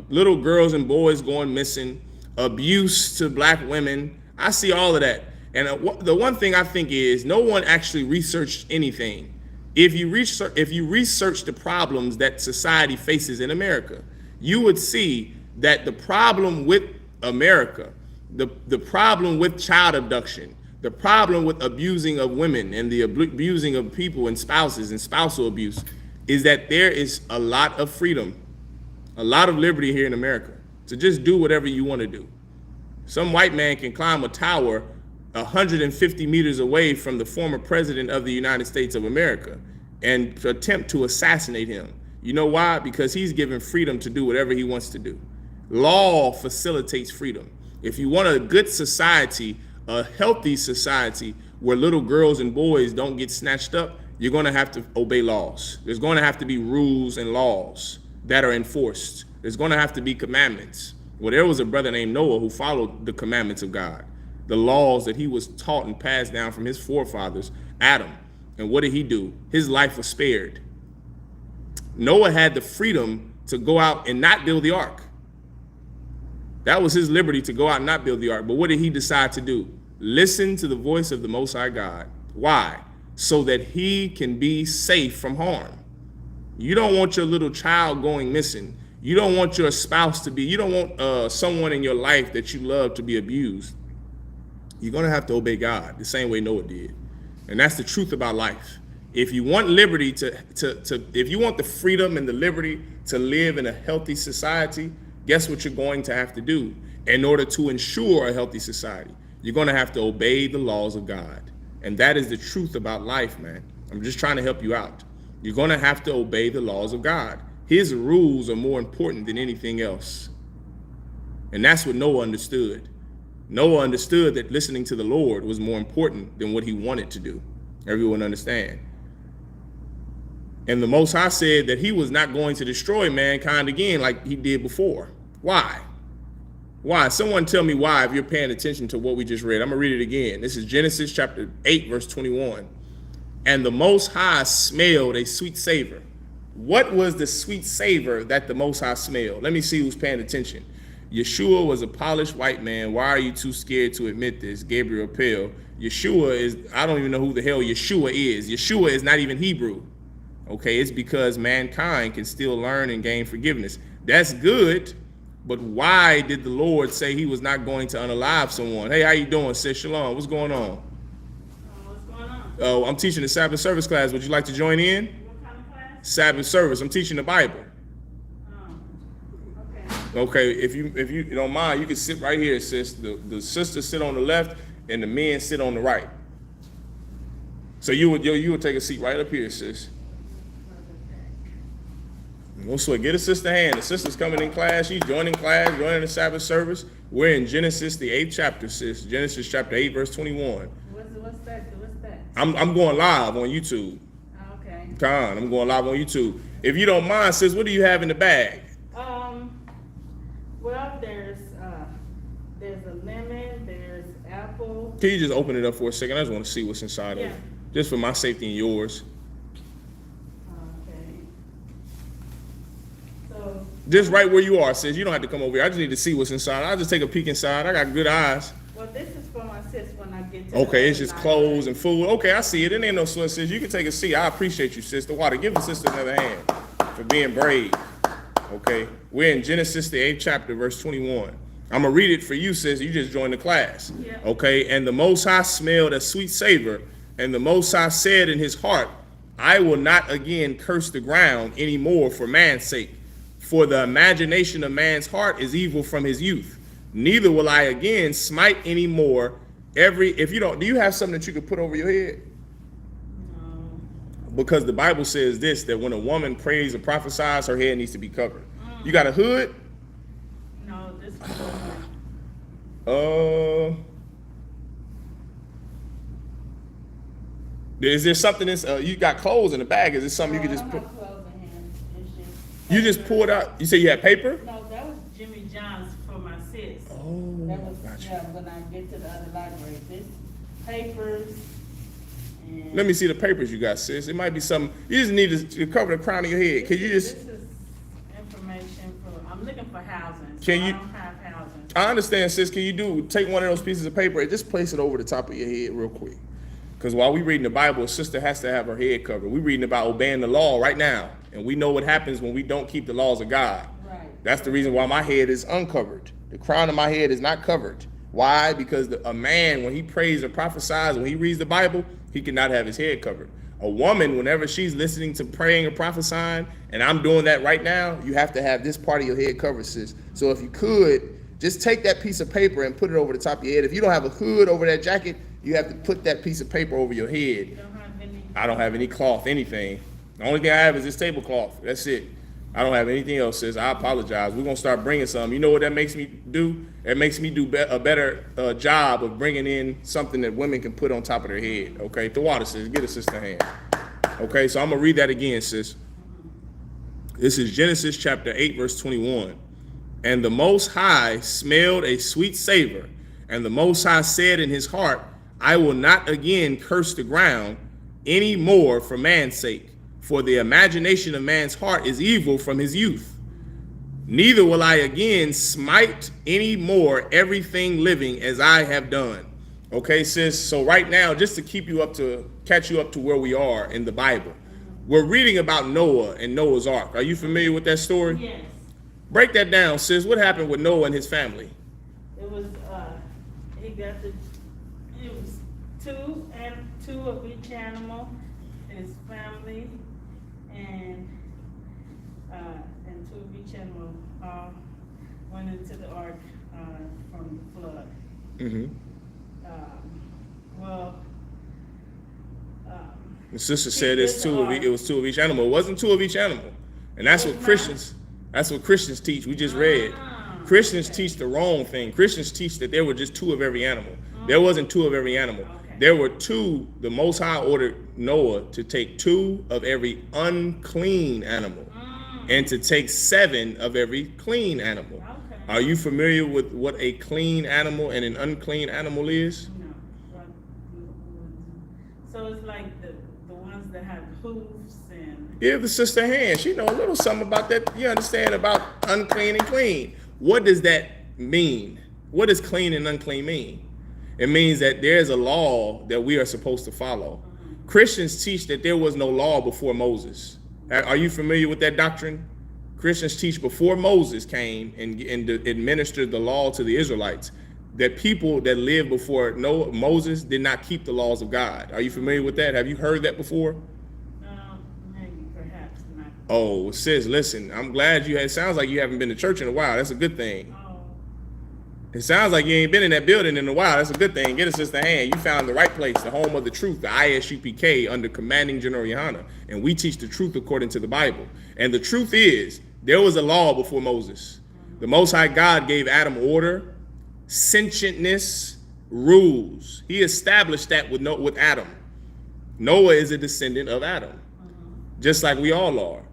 Speaker 1: little girls and boys going missing, abuse to black women. I see all of that. And the one thing I think is no one actually researched anything. If you research the problems that society faces in America, you would see that the problem with America, the problem with child abduction, the problem with abusing of women and the abusing of people and spouses and spousal abuse is that there is a lot of freedom, a lot of liberty here in America to just do whatever you want to do. Some white man can climb a tower 150 meters away from the former president of the United States of America and attempt to assassinate him. You know why? Because he's given freedom to do whatever he wants to do. Law facilitates freedom. If you want a good society, a healthy society where little girls and boys don't get snatched up, you're going to have to obey laws. There's going to have to be rules and laws that are enforced. There's going to have to be commandments. Well, there was a brother named Noah who followed the commandments of God, the laws that he was taught and passed down from his forefathers, Adam. And what did he do? His life was spared. Noah had the freedom to go out and not build the ark. That was his liberty to go out and not build the ark. But what did he decide to do? Listen to the voice of the Most High God. Why? So that he can be safe from harm. You don't want your little child going missing. You don't want your spouse to be, you don't want someone in your life that you love to be abused. You're going to have to obey God the same way Noah did. And that's the truth about life. If you want liberty if you want the freedom and the liberty to live in a healthy society, guess what you're going to have to do in order to ensure a healthy society? You're going to have to obey the laws of God. And that is the truth about life, man. I'm just trying to help you out. You're going to have to obey the laws of God. His rules are more important than anything else. And that's what Noah understood. Noah understood that listening to the Lord was more important than what he wanted to do. Everyone understand? And the Most High said that he was not going to destroy mankind again like he did before. Why? Why? Someone tell me why if you're paying attention to what we just read. I'm going to read it again. This is Genesis chapter 8, verse 21. And the Most High smelled a sweet savor. What was the sweet savor that the Most High smelled? Let me see who's paying attention. Yeshua was a polished white man. Why are you too scared to admit this? Gabriel Pale. Yeshua is, I don't even know who the hell Yeshua is. Yeshua is not even Hebrew. Okay, it's because mankind can still learn and gain forgiveness. That's good, but why did the Lord say he was not going to unalive someone? Hey, how you doing, sis? Shalom. What's going on?
Speaker 2: What's going on?
Speaker 1: Oh, I'm teaching the Sabbath service class. Would you like to join in?
Speaker 2: What kind of class?
Speaker 1: Sabbath service. I'm teaching the Bible. Okay, if you don't mind, you can sit right here, sis. The sisters sit on the left and the men sit on the right. So you would take a seat right up here, sis. We'll sweat. Get a sister hand. The sister's coming in class. She's joining class, joining the Sabbath service. We're in Genesis, the 8th chapter, sis. Genesis chapter 8, verse 21.
Speaker 2: What's that?
Speaker 1: I'm going live on YouTube.
Speaker 2: Okay.
Speaker 1: Con, I'm going live on YouTube. If you don't mind, sis, what do you have in the bag?
Speaker 2: Well, there's a lemon, there's apple.
Speaker 1: Can you just open it up for a second? I just want to see what's inside of it. Just for my safety and yours.
Speaker 2: Okay. So.
Speaker 1: Just right where you are, sis. You don't have to come over here. I just need to see what's inside. I'll just take a peek inside. I got good eyes.
Speaker 2: Well, this is for my sis when I get to.
Speaker 1: Okay, it's just clothes and food. Okay, I see it. It ain't no sweat, sis. You can take a seat. I appreciate you, sis. The water. Give the sister another hand for being brave. Okay, we're in Genesis, the 8th chapter, verse 21. I'm going to read it for you, sis. You just joined the class.
Speaker 2: Yeah.
Speaker 1: Okay, and the Most High smelled a sweet savor, and the Most High said in his heart, I will not again curse the ground anymore for man's sake, for the imagination of man's heart is evil from his youth. Neither will I again smite anymore if you don't, do you have something that you could put over your head? Because the Bible says this, that when a woman prays or prophesies, her head needs to be covered. You got a hood?
Speaker 2: No, this
Speaker 1: is there something that's, you got clothes in the bag? Is there something you could just put? You just pulled out, you say you had paper?
Speaker 2: No, that was Jimmy John's for my sis.
Speaker 1: Oh,
Speaker 2: That was,
Speaker 1: gotcha.
Speaker 2: when I get to the other library. This papers and.
Speaker 1: Let me see the papers you got, sis. It might be something, you just need to cover the crown of your head. Can you just?
Speaker 2: This is information for, I'm looking for housing.
Speaker 1: Can
Speaker 2: so
Speaker 1: you-
Speaker 2: I don't have housing.
Speaker 1: I understand, sis. Can you take one of those pieces of paper and just place it over the top of your head real quick? Because while we reading the Bible, a sister has to have her head covered. We're reading about obeying the law right now. And we know what happens when we don't keep the laws of God.
Speaker 2: Right.
Speaker 1: That's the reason why my head is uncovered. The crown of my head is not covered. Why? Because a man, when he prays or prophesies, when he reads the Bible, he cannot have his head covered. A woman, whenever she's listening to praying or prophesying, and I'm doing that right now, you have to have this part of your head covered, sis. So if you could, just take that piece of paper and put it over the top of your head. If you don't have a hood over that jacket, you have to put that piece of paper over your head.
Speaker 2: You don't have any.
Speaker 1: I don't have any cloth, anything. The only thing I have is this tablecloth. That's it. I don't have anything else, sis. I apologize. We're going to start bringing some. You know what that makes me do? It makes me do a better job of bringing in something that women can put on top of their head. Okay? The water, sis. Get a sister hand. Okay? So I'm going to read that again, sis. This is Genesis chapter 8, verse 21. And the Most High smelled a sweet savor, and the Most High said in his heart, I will not again curse the ground any more for man's sake, for the imagination of man's heart is evil from his youth. Neither will I again smite any more everything living as I have done. Okay, sis, so right now, just to catch you up to where we are in the Bible, we're reading about Noah and Noah's Ark. Are you familiar with that story?
Speaker 2: Yes.
Speaker 1: Break that down, sis. What happened with Noah and his family?
Speaker 2: It was, it was two of each animal, his family, and two of each animal went into the ark from the flood.
Speaker 1: Mm-hmm. The sister said it was two of each animal. It wasn't two of each animal, and that's what Christians teach. We just read. Christians teach the wrong thing. Christians teach that there were just two of every animal. There wasn't two of every animal. There were two. The Most High ordered Noah to take two of every unclean animal and to take 7 of every clean animal.
Speaker 2: Okay.
Speaker 1: Are you familiar with what a clean animal and an unclean animal is?
Speaker 2: No. So it's like the ones that have hooves and.
Speaker 1: Give the sister a hand. She know a little something about that. You understand about unclean and clean. What does that mean? What does clean and unclean mean? It means that there's a law that we are supposed to follow. Christians teach that there was no law before Moses. Are you familiar with that doctrine? Christians teach before Moses came and administered the law to the Israelites, that people that lived before Moses did not keep the laws of God. Are you familiar with that? Have you heard that before?
Speaker 2: Maybe, perhaps not.
Speaker 1: Oh, sis, listen, I'm glad it sounds like you haven't been to church in a while. That's a good thing.
Speaker 2: Oh.
Speaker 1: It sounds like you ain't been in that building in a while. That's a good thing. Get a sister hand. You found the right place, the home of the truth, the Isupk, under commanding General Yohana. And we teach the truth according to the Bible. And the truth is, there was a law before Moses. The Most High God gave Adam order, sentientness, rules. He established that with Adam. Noah is a descendant of Adam, just like we all are.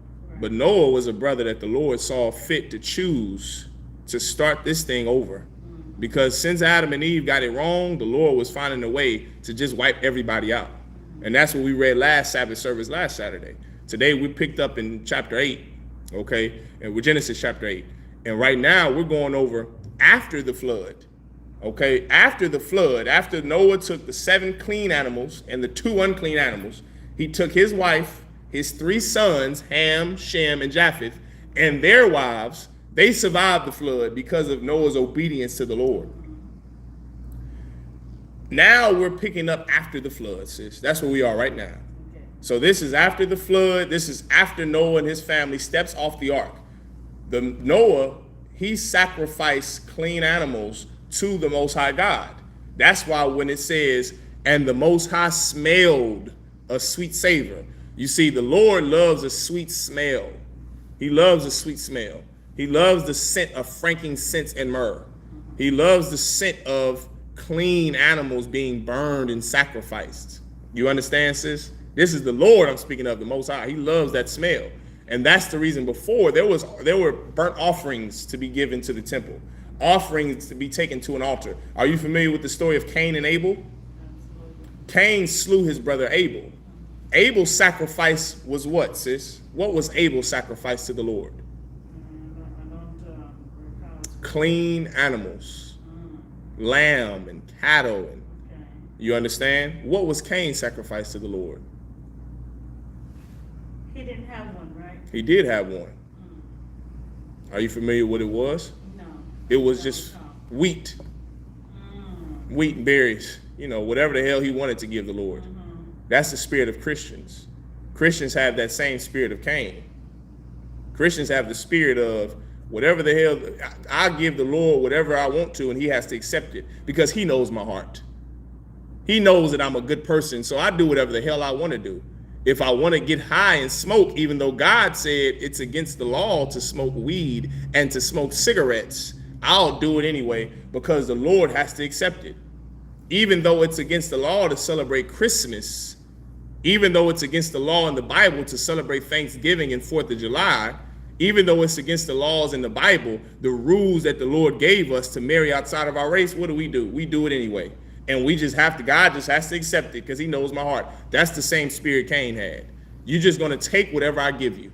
Speaker 1: But Noah was a brother that the Lord saw fit to choose to start this thing over. Because since Adam and Eve got it wrong, the Lord was finding a way to just wipe everybody out. And that's what we read last Sabbath service last Saturday. Today we picked up in chapter 8, okay? And we're Genesis chapter 8. And right now we're going over after the flood, okay? After the flood, after Noah took the 7 clean animals and the 2 unclean animals, he took his wife, his 3 sons, Ham, Shem, and Japheth, and their wives. They survived the flood because of Noah's obedience to the Lord. Now we're picking up after the flood, sis. That's where we are right now. Okay. So this is after the flood. This is after Noah and his family steps off the ark. Noah, he sacrificed clean animals to the Most High God. That's why when it says, and the Most High smelled a sweet savor. You see, the Lord loves a sweet smell. He loves a sweet smell. He loves the scent of frankincense and myrrh. He loves the scent of clean animals being burned and sacrificed. You understand, sis? This is the Lord I'm speaking of, the Most High. He loves that smell. And that's the reason before there were burnt offerings to be given to the temple, offerings to be taken to an altar. Are you familiar with the story of Cain and Abel? Cain slew his brother Abel. Abel's sacrifice was what, sis? What was Abel's sacrifice to the Lord? Clean animals, lamb and cattle. And you understand? What was Cain's sacrifice to the Lord?
Speaker 2: He didn't have one, right?
Speaker 1: He did have one. Are you familiar with what it was?
Speaker 2: No.
Speaker 1: It was just wheat. Wheat and berries. You know, whatever the hell he wanted to give the Lord. That's the spirit of Christians. Christians have that same spirit of Cain. Christians have the spirit of whatever the hell, I give the Lord whatever I want to, and he has to accept it because he knows my heart. He knows that I'm a good person, so I do whatever the hell I want to do. If I want to get high and smoke, even though God said it's against the law to smoke weed and to smoke cigarettes, I'll do it anyway because the Lord has to accept it. Even though it's against the law to celebrate Christmas, even though it's against the law in the Bible to celebrate Thanksgiving and 4th of July, even though it's against the laws in the Bible, the rules that the Lord gave us to marry outside of our race, what do? We do it anyway. And we just have to, God just has to accept it because he knows my heart. That's the same spirit Cain had. You're just going to take whatever I give you.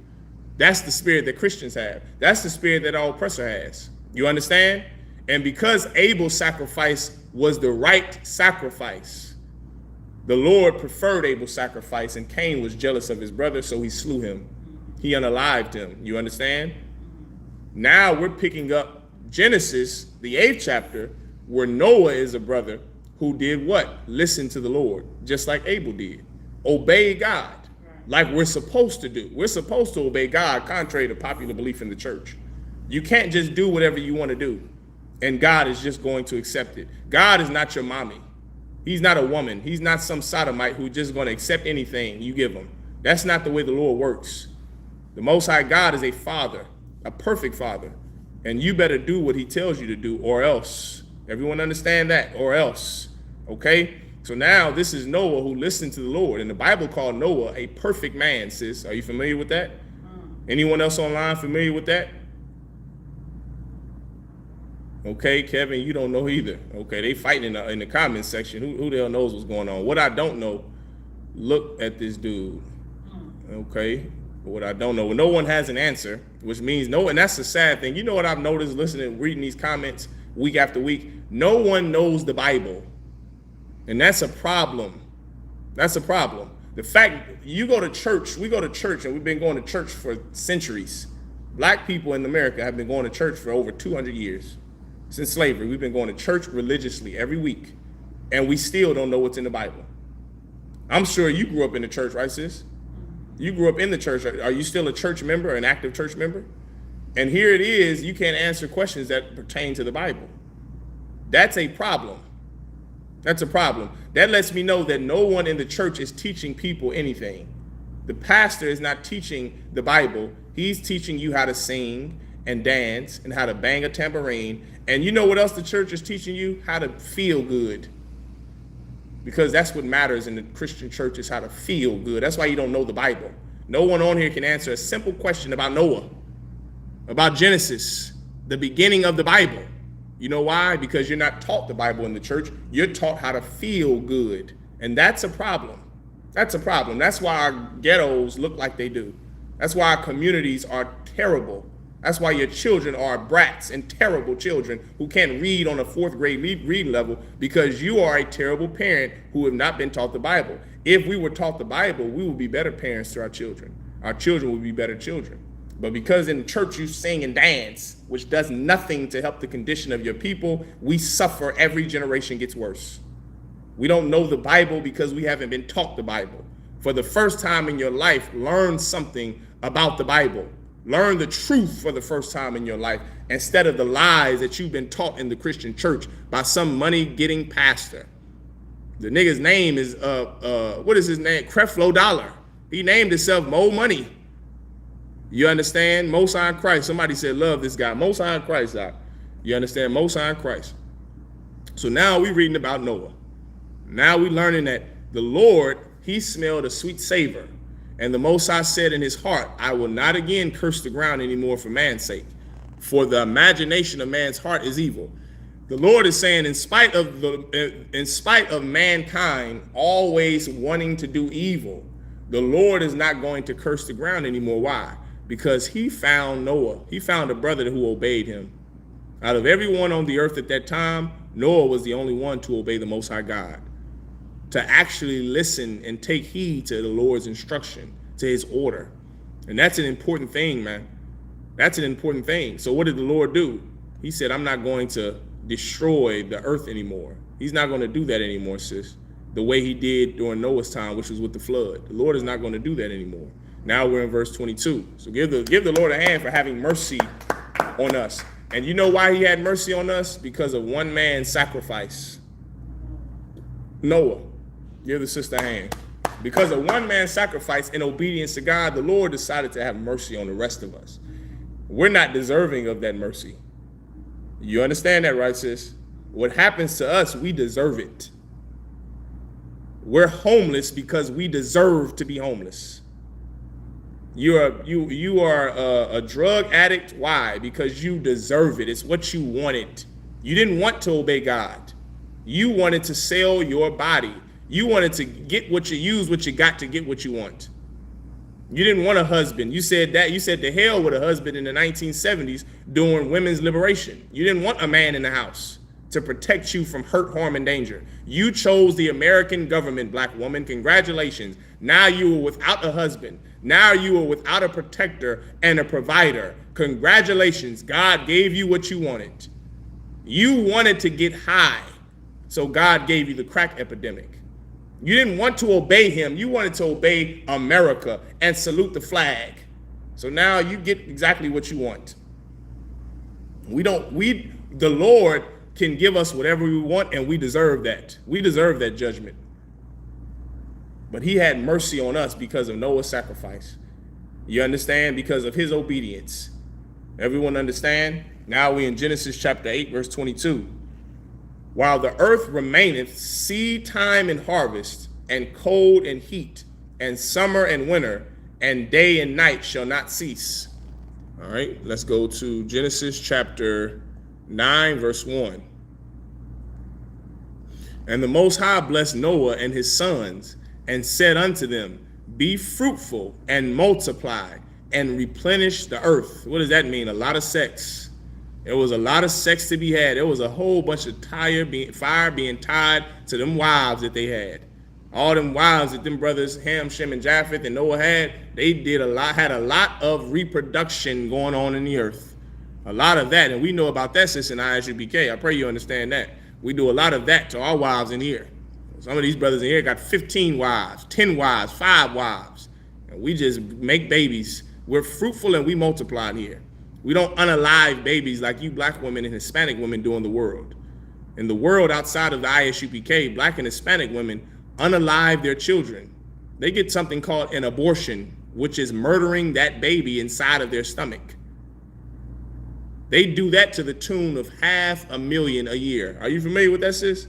Speaker 1: That's the spirit that Christians have. That's the spirit that our oppressor has. You understand? And because Abel's sacrifice was the right sacrifice, the Lord preferred Abel's sacrifice, and Cain was jealous of his brother, so he slew him. He unalived him. You understand? Now we're picking up Genesis, the 8th chapter, where Noah is a brother who did what? Listen to the Lord, just like Abel did. Obey God, like we're supposed to do. We're supposed to obey God, contrary to popular belief in the church. You can't just do whatever you want to do, and God is just going to accept it. God is not your mommy. He's not a woman. He's not some sodomite who's just going to accept anything you give him. That's not the way the Lord works. The Most High God is a father, a perfect father, and you better do what he tells you to do or else. Everyone understand that? Or else. Okay? So now this is Noah who listened to the Lord, and the Bible called Noah a perfect man, sis. Are you familiar with that? Anyone else online familiar with that? Okay, Kevin, you don't know either. Okay, they fighting in the comments section. Who the hell knows what's going on? What I don't know, look at this dude. Okay, what I don't know. Well, no one has an answer, which means no, and that's the sad thing. You know what I've noticed listening, reading these comments week after week? No one knows the Bible. And that's a problem. That's a problem. The fact you go to church, we go to church, and we've been going to church for centuries. Black people in America have been going to church for over 200 years. Since slavery, we've been going to church religiously every week, and we still don't know what's in the Bible. I'm sure you grew up in the church, right, sis? You grew up in the church. Are you still a church member, an active church member? And here it is, you can't answer questions that pertain to the Bible. That's a problem. That's a problem. That lets me know that no one in the church is teaching people anything. The pastor is not teaching the Bible. He's teaching you how to sing and dance and how to bang a tambourine. And you know what else the church is teaching you? How to feel good. Because that's what matters in the Christian church, is how to feel good. That's why you don't know the Bible. No one on here can answer a simple question about Noah, about Genesis, the beginning of the Bible. You know why? Because you're not taught the Bible in the church. You're taught how to feel good. And that's a problem. That's a problem. That's why our ghettos look like they do. That's why our communities are terrible. That's why your children are brats and terrible children who can't read on a 4th grade reading level, because you are a terrible parent who have not been taught the Bible. If we were taught the Bible, we would be better parents to our children. Our children would be better children. But because in church you sing and dance, which does nothing to help the condition of your people, we suffer. Every generation gets worse. We don't know the Bible because we haven't been taught the Bible. For the first time in your life, learn something about the Bible. Learn the truth for the first time in your life, instead of the lies that you've been taught in the Christian church by some money-getting pastor. The nigga's name is, what is his name? Creflo Dollar. He named himself Mo Money. You understand? Most High in Christ. Somebody said, love this guy. Most High in Christ, Doc. You understand? Most High in Christ. So now we're reading about Noah. Now we're learning that the Lord, he smelled a sweet savor. And the Most High said in his heart, I will not again curse the ground anymore for man's sake. For the imagination of man's heart is evil. The Lord is saying, in spite of mankind always wanting to do evil, the Lord is not going to curse the ground anymore. Why? Because he found Noah. He found a brother who obeyed him. Out of everyone on the earth at that time, Noah was the only one to obey the Most High God, to actually listen and take heed to the Lord's instruction, to his order. And that's an important thing, man. That's an important thing. So what did the Lord do? He said, I'm not going to destroy the earth anymore. He's not going to do that anymore, sis. The way he did during Noah's time, which was with the flood. The Lord is not going to do that anymore. Now we're in verse 22. So give the Lord a hand for having mercy on us. And you know why he had mercy on us? Because of one man's sacrifice. Noah. Give the sister a hand. Because of one man's sacrifice in obedience to God, the Lord decided to have mercy on the rest of us. We're not deserving of that mercy. You understand that, right, sis? What happens to us, we deserve it. We're homeless because we deserve to be homeless. You are a drug addict. Why? Because you deserve it. It's what you wanted. You didn't want to obey God. You wanted to sell your body. You wanted to get what you use, what you got to get what you want. You didn't want a husband. You said that. You said to hell with a husband in the 1970s during women's liberation. You didn't want a man in the house to protect you from hurt, harm, and danger. You chose the American government, black woman. Congratulations. Now you are without a husband. Now you are without a protector and a provider. Congratulations. God gave you what you wanted. You wanted to get high, so God gave you the crack epidemic. You didn't want to obey him. You wanted to obey America and salute the flag. So now you get exactly what you want. The Lord can give us whatever we want, and we deserve that. We deserve that judgment. But he had mercy on us because of Noah's sacrifice. You understand? Because of his obedience. Everyone understand? Now we in Genesis chapter 8, verse 22. While the earth remaineth, seed time and harvest, and cold and heat, and summer and winter, and day and night shall not cease. All right, let's go to Genesis chapter 9, verse 1. And the Most High blessed Noah and his sons, and said unto them, be fruitful and multiply, and replenish the earth. What does that mean? A lot of sex. There was a lot of sex to be had. There was a whole bunch of fire being tied to them wives that they had. All them wives that them brothers, Ham, Shem, and Japheth and Noah had, had a lot of reproduction going on in the earth. A lot of that, and we know about that, sis, in Isupk. I pray you understand that. We do a lot of that to our wives in here. Some of these brothers in here got 15 wives, 10 wives, 5 wives, and we just make babies. We're fruitful and we multiply in here. We don't unalive babies like you black women and Hispanic women do in the world. In the world outside of the ISUPK, black and Hispanic women unalive their children. They get something called an abortion, which is murdering that baby inside of their stomach. They do that to the tune of $500,000 a year. Are you familiar with that, sis?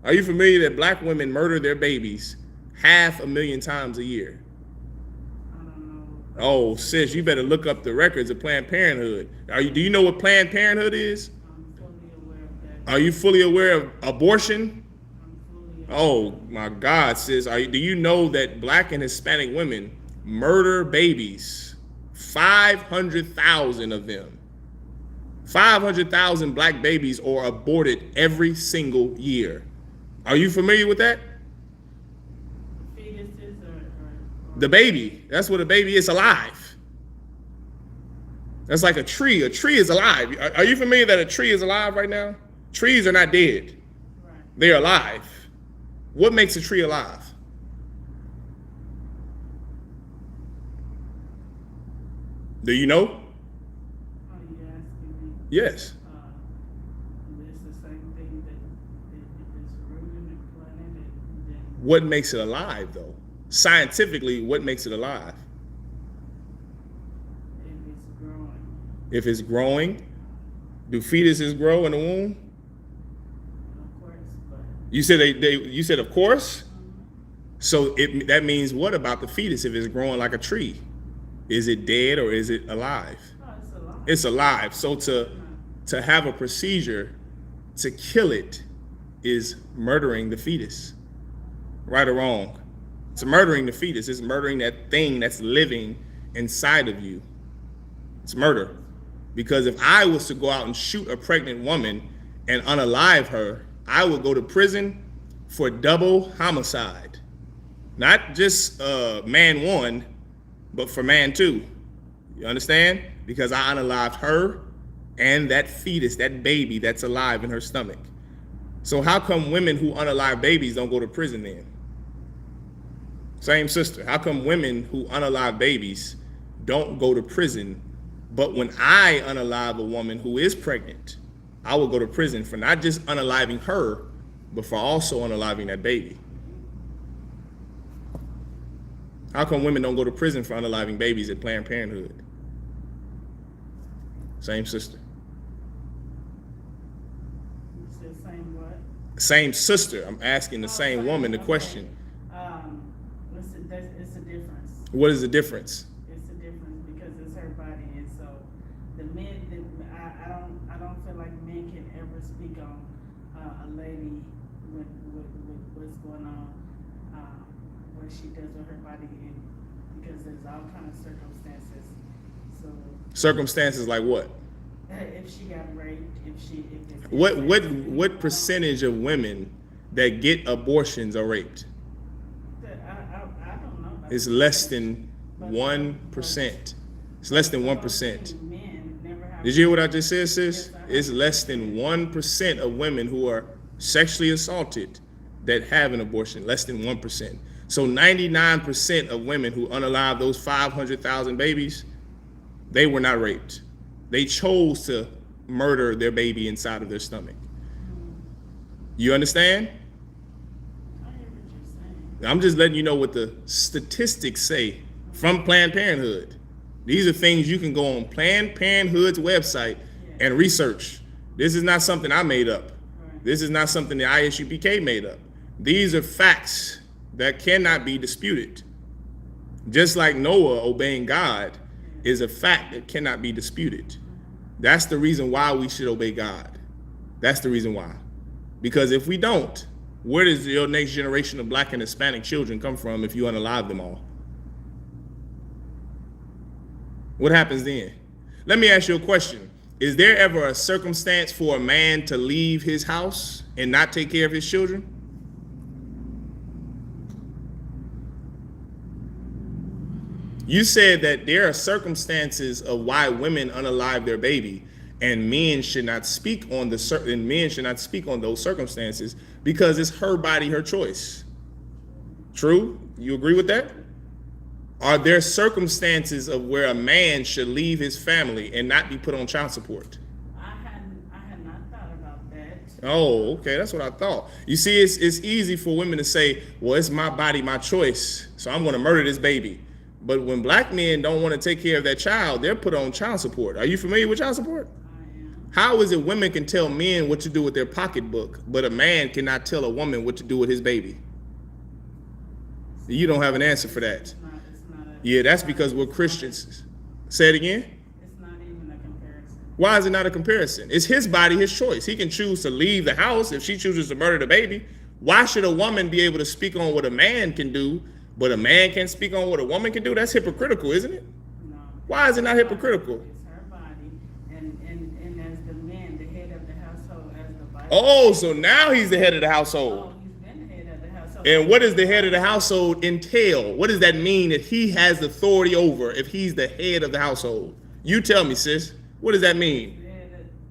Speaker 1: Are you familiar that black women murder their babies 500,000 times a year?
Speaker 2: I don't know.
Speaker 1: Oh, sis, you better look up the records of Planned Parenthood. Do you know what Planned Parenthood is?
Speaker 2: I'm fully aware of that.
Speaker 1: Are you fully aware of abortion?
Speaker 2: I'm fully aware.
Speaker 1: Oh my God, sis. Do you know that black and Hispanic women murder babies? 500,000 of them. 500,000 black babies are aborted every single year. Are you familiar with that?
Speaker 2: Fetuses or
Speaker 1: The baby. That's what a baby is, alive. That's like a tree. A tree is alive. Are you familiar that a tree is alive right now? Trees are not dead.
Speaker 2: right.
Speaker 1: They're alive. What makes a tree alive? Do you know?
Speaker 2: Are you asking me?
Speaker 1: Yes.
Speaker 2: It's the same thing that if it's rooted and planted, then
Speaker 1: What makes it alive, though? Scientifically, what makes it alive?
Speaker 2: if it's growing.
Speaker 1: If it's growing, do fetuses grow in the womb?
Speaker 2: Of course, but
Speaker 1: You said you said of course. So that means what about the fetus if it's growing like a tree? Is it dead or is it alive?
Speaker 2: oh, it's alive.
Speaker 1: It's alive. So to have a procedure to kill it is murdering the fetus. Right or wrong? It's murdering the fetus. It's murdering that thing that's living inside of you. It's murder. Because if I was to go out and shoot a pregnant woman and unalive her, I would go to prison for double homicide. Not just man one, but for man two. You understand? Because I unalived her and that fetus, that baby that's alive in her stomach. So how come women who unalive babies don't go to prison then? Same sister. How come women who unalive babies don't go to prison, but when I unalive a woman who is pregnant, I will go to prison for not just unaliving her, but for also unaliving that baby? How come women don't go to prison for unaliving babies at Planned Parenthood? Same sister.
Speaker 2: You said same what?
Speaker 1: Same sister. I'm asking the same woman the question.
Speaker 2: It's a difference.
Speaker 1: What is the difference?
Speaker 2: It's a difference because it's her body, and so the men. I don't feel like men can ever speak on a lady with what's going on, what she does with her body, and because there's all kind of circumstances. So
Speaker 1: Circumstances like what?
Speaker 2: if she got raped, if
Speaker 1: What percentage of women that get abortions are raped?
Speaker 2: I don't know.
Speaker 1: It's less than 1%. It's less than 1%.
Speaker 2: Men never have.
Speaker 1: Did you hear what I just said, sis?
Speaker 2: Yes, I heard.
Speaker 1: It's less than 1% of women who are sexually assaulted that have an abortion. Less than 1%. So 99% of women who unalive those 500,000 babies, they were not raped. They chose to murder their baby inside of their stomach. You understand?
Speaker 2: I hear what you're saying.
Speaker 1: I'm just letting you know what the statistics say from Planned Parenthood. These are things you can go on Planned Parenthood's website and research. This is not something I made up.
Speaker 2: Right.
Speaker 1: This is not something the ISUPK made up. These are facts that cannot be disputed. Just like Noah obeying God is a fact that cannot be disputed. That's the reason why we should obey God. That's the reason why. Because if we don't, where does your next generation of black and Hispanic children come from if you unalive them all? What happens then? Let me ask you a question. Is there ever a circumstance for a man to leave his house and not take care of his children? You said that there are circumstances of why women unalive their baby, and men should not speak on those circumstances because it's her body, her choice. True? You agree with that? Are there circumstances of where a man should leave his family and not be put on child support?
Speaker 2: I had not thought about that.
Speaker 1: Oh, okay, that's what I thought. You see, it's easy for women to say, well, it's my body, my choice, so I'm going to murder this baby. But when black men don't want to take care of that child, they're put on child support. Are you familiar with child support?
Speaker 2: I am.
Speaker 1: How is it women can tell men what to do with their pocketbook, but a man cannot tell a woman what to do with his baby? You don't have an answer for that.
Speaker 2: It's not
Speaker 1: Yeah, that's because we're Christians. Say it again.
Speaker 2: It's not even a comparison.
Speaker 1: Why is it not a comparison? It's his body, his choice. He can choose to leave the house if she chooses to murder the baby. Why should a woman be able to speak on what a man can do, but a man can't speak on what a woman can do? That's hypocritical, isn't it?
Speaker 2: No.
Speaker 1: Why is it not hypocritical?
Speaker 2: It's her body, and as the man, the head of the household, as the Bible.
Speaker 1: Oh, so now he's the head of the household.
Speaker 2: Oh, he's been the head of the household.
Speaker 1: And what does the head of the household entail? What does that mean that he has authority over if he's the head of the household? You tell me, sis. What does that mean?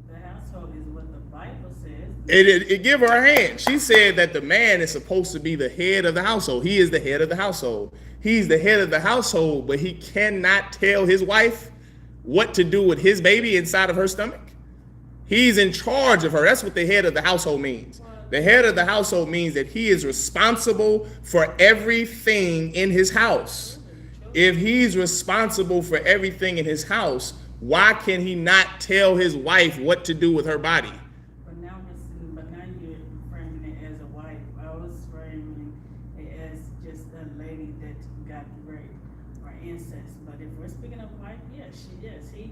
Speaker 2: The household is what the Bible says.
Speaker 1: It give her a hand. She said that the man is supposed to be the head of the household. He is the head of the household. He's the head of the household, but he cannot tell his wife what to do with his baby inside of her stomach. He's in charge of her. That's what the head of the household means. The head of the household means that he is responsible for everything in his house. If he's responsible for everything in his house, why can he not tell his wife what to do with her body?
Speaker 2: But now you're framing it as a wife. I was framing it as just a lady that got raped or incest. But if we're speaking of wife, yes, he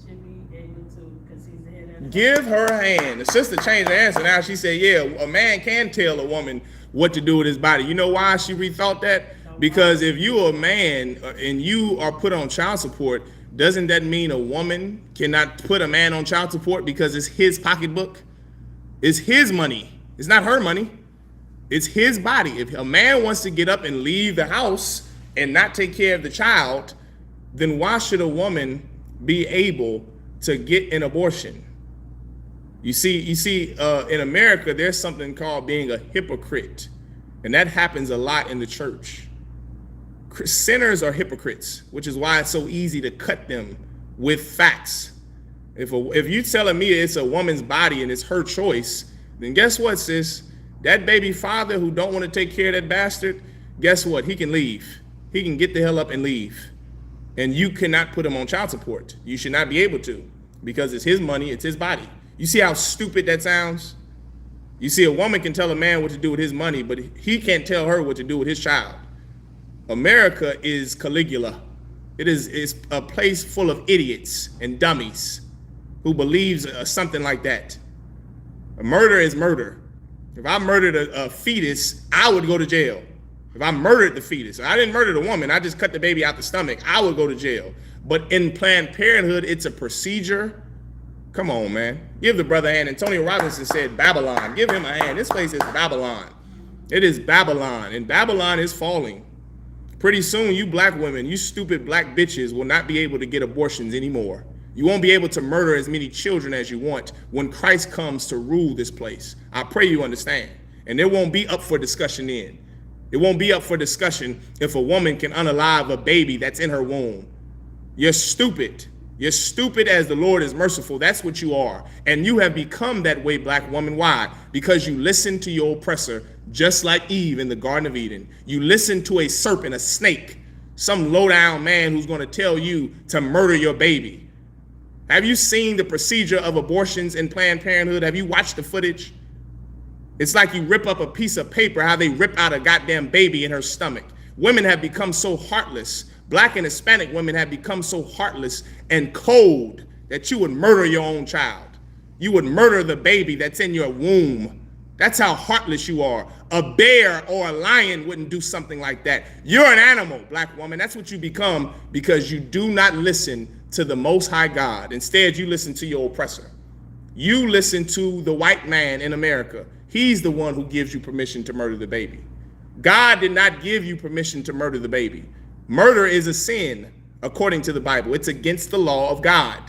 Speaker 2: should be able to, because he's the head of the
Speaker 1: Give her a hand. The sister changed her answer. Now she said, yeah, a man can tell a woman what to do with his body. You know why she rethought that? Because if you're a man and you are put on child support, doesn't that mean a woman cannot put a man on child support because it's his pocketbook? It's his money. It's not her money. It's his body. If a man wants to get up and leave the house and not take care of the child, then why should a woman be able to get an abortion? You see, in America, there's something called being a hypocrite, and that happens a lot in the church. Sinners are hypocrites, which is why it's so easy to cut them with facts. If you telling me it's a woman's body and it's her choice, then guess what, sis? That baby father who don't want to take care of that bastard, guess what? He can leave. He can get the hell up and leave. And you cannot put him on child support. You should not be able to, because it's his money, it's his body. You see how stupid that sounds? You see, a woman can tell a man what to do with his money, but he can't tell her what to do with his child. America is Caligula. It's a place full of idiots and dummies who believes something like that. A murder is murder. If I murdered a fetus, I would go to jail. If I murdered the fetus, I didn't murder the woman, I just cut the baby out the stomach, I would go to jail. But in Planned Parenthood, it's a procedure. Come on, man. Give the brother a hand. Antonio Robinson said Babylon. Give him a hand. This place is Babylon. It is Babylon, and Babylon is falling. Pretty soon, you black women, you stupid black bitches will not be able to get abortions anymore. You won't be able to murder as many children as you want when Christ comes to rule this place. I pray you understand. And it won't be up for discussion then. It won't be up for discussion if a woman can unalive a baby that's in her womb. You're stupid. You're stupid as the Lord is merciful. That's what you are. And you have become that way, black woman. Why? Because you listen to your oppressor, just like Eve in the Garden of Eden. You listen to a serpent, a snake, some low-down man who's going to tell you to murder your baby. Have you seen the procedure of abortions in Planned Parenthood? Have you watched the footage? It's like you rip up a piece of paper, how they rip out a goddamn baby in her stomach. Women have become so heartless. Black and Hispanic women have become so heartless and cold that you would murder your own child. You would murder the baby that's in your womb. That's how heartless you are. A bear or a lion wouldn't do something like that. You're an animal, black woman. That's what you become because you do not listen to the Most High God. Instead, you listen to your oppressor. You listen to the white man in America. He's the one who gives you permission to murder the baby. God did not give you permission to murder the baby. Murder is a sin, according to the Bible. It's against the law of God.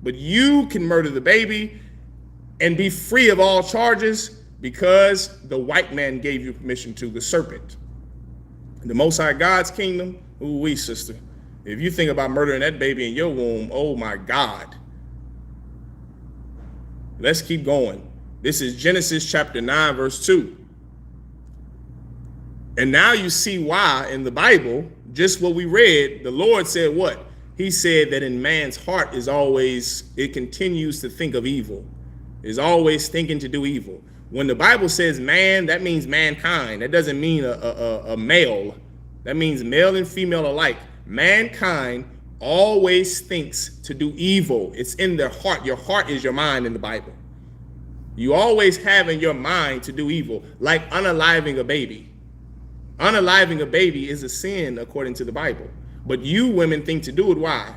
Speaker 1: But you can murder the baby and be free of all charges because the white man gave you permission to, the serpent. The Most High God's kingdom, ooh-wee, sister. If you think about murdering that baby in your womb, oh my God. Let's keep going. This is Genesis chapter 9, verse 2. And now you see why in the Bible, just what we read, the Lord said what? He said that in man's heart is always, it continues to think of evil, is always thinking to do evil. When the Bible says man, that means mankind. That doesn't mean a male. That means male and female alike. Mankind always thinks to do evil. It's in their heart. Your heart is your mind in the Bible. You always have in your mind to do evil, like unaliving a baby. Unaliving a baby is a sin according to the Bible. But you women think to do it. Why?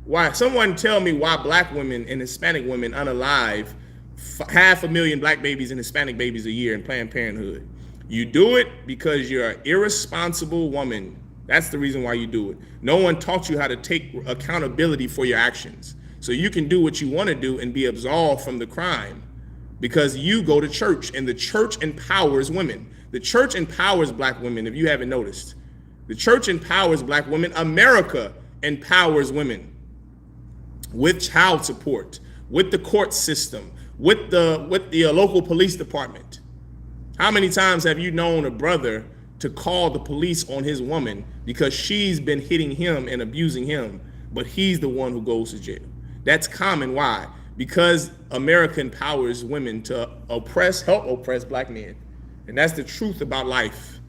Speaker 1: Why? Someone tell me why black women and Hispanic women unalive 500,000 black babies and Hispanic babies a year in Planned Parenthood. You do it because you're an irresponsible woman. That's the reason why you do it. No one taught you how to take accountability for your actions. So you can do what you want to do and be absolved from the crime because you go to church and the church empowers women. The church empowers black women, if you haven't noticed. The church empowers black women. America empowers women with child support, with the court system, with the local police department. How many times have you known a brother to call the police on his woman because she's been hitting him and abusing him, but he's the one who goes to jail? That's common. Why? Because America empowers women to help oppress black men. And that's the truth about life.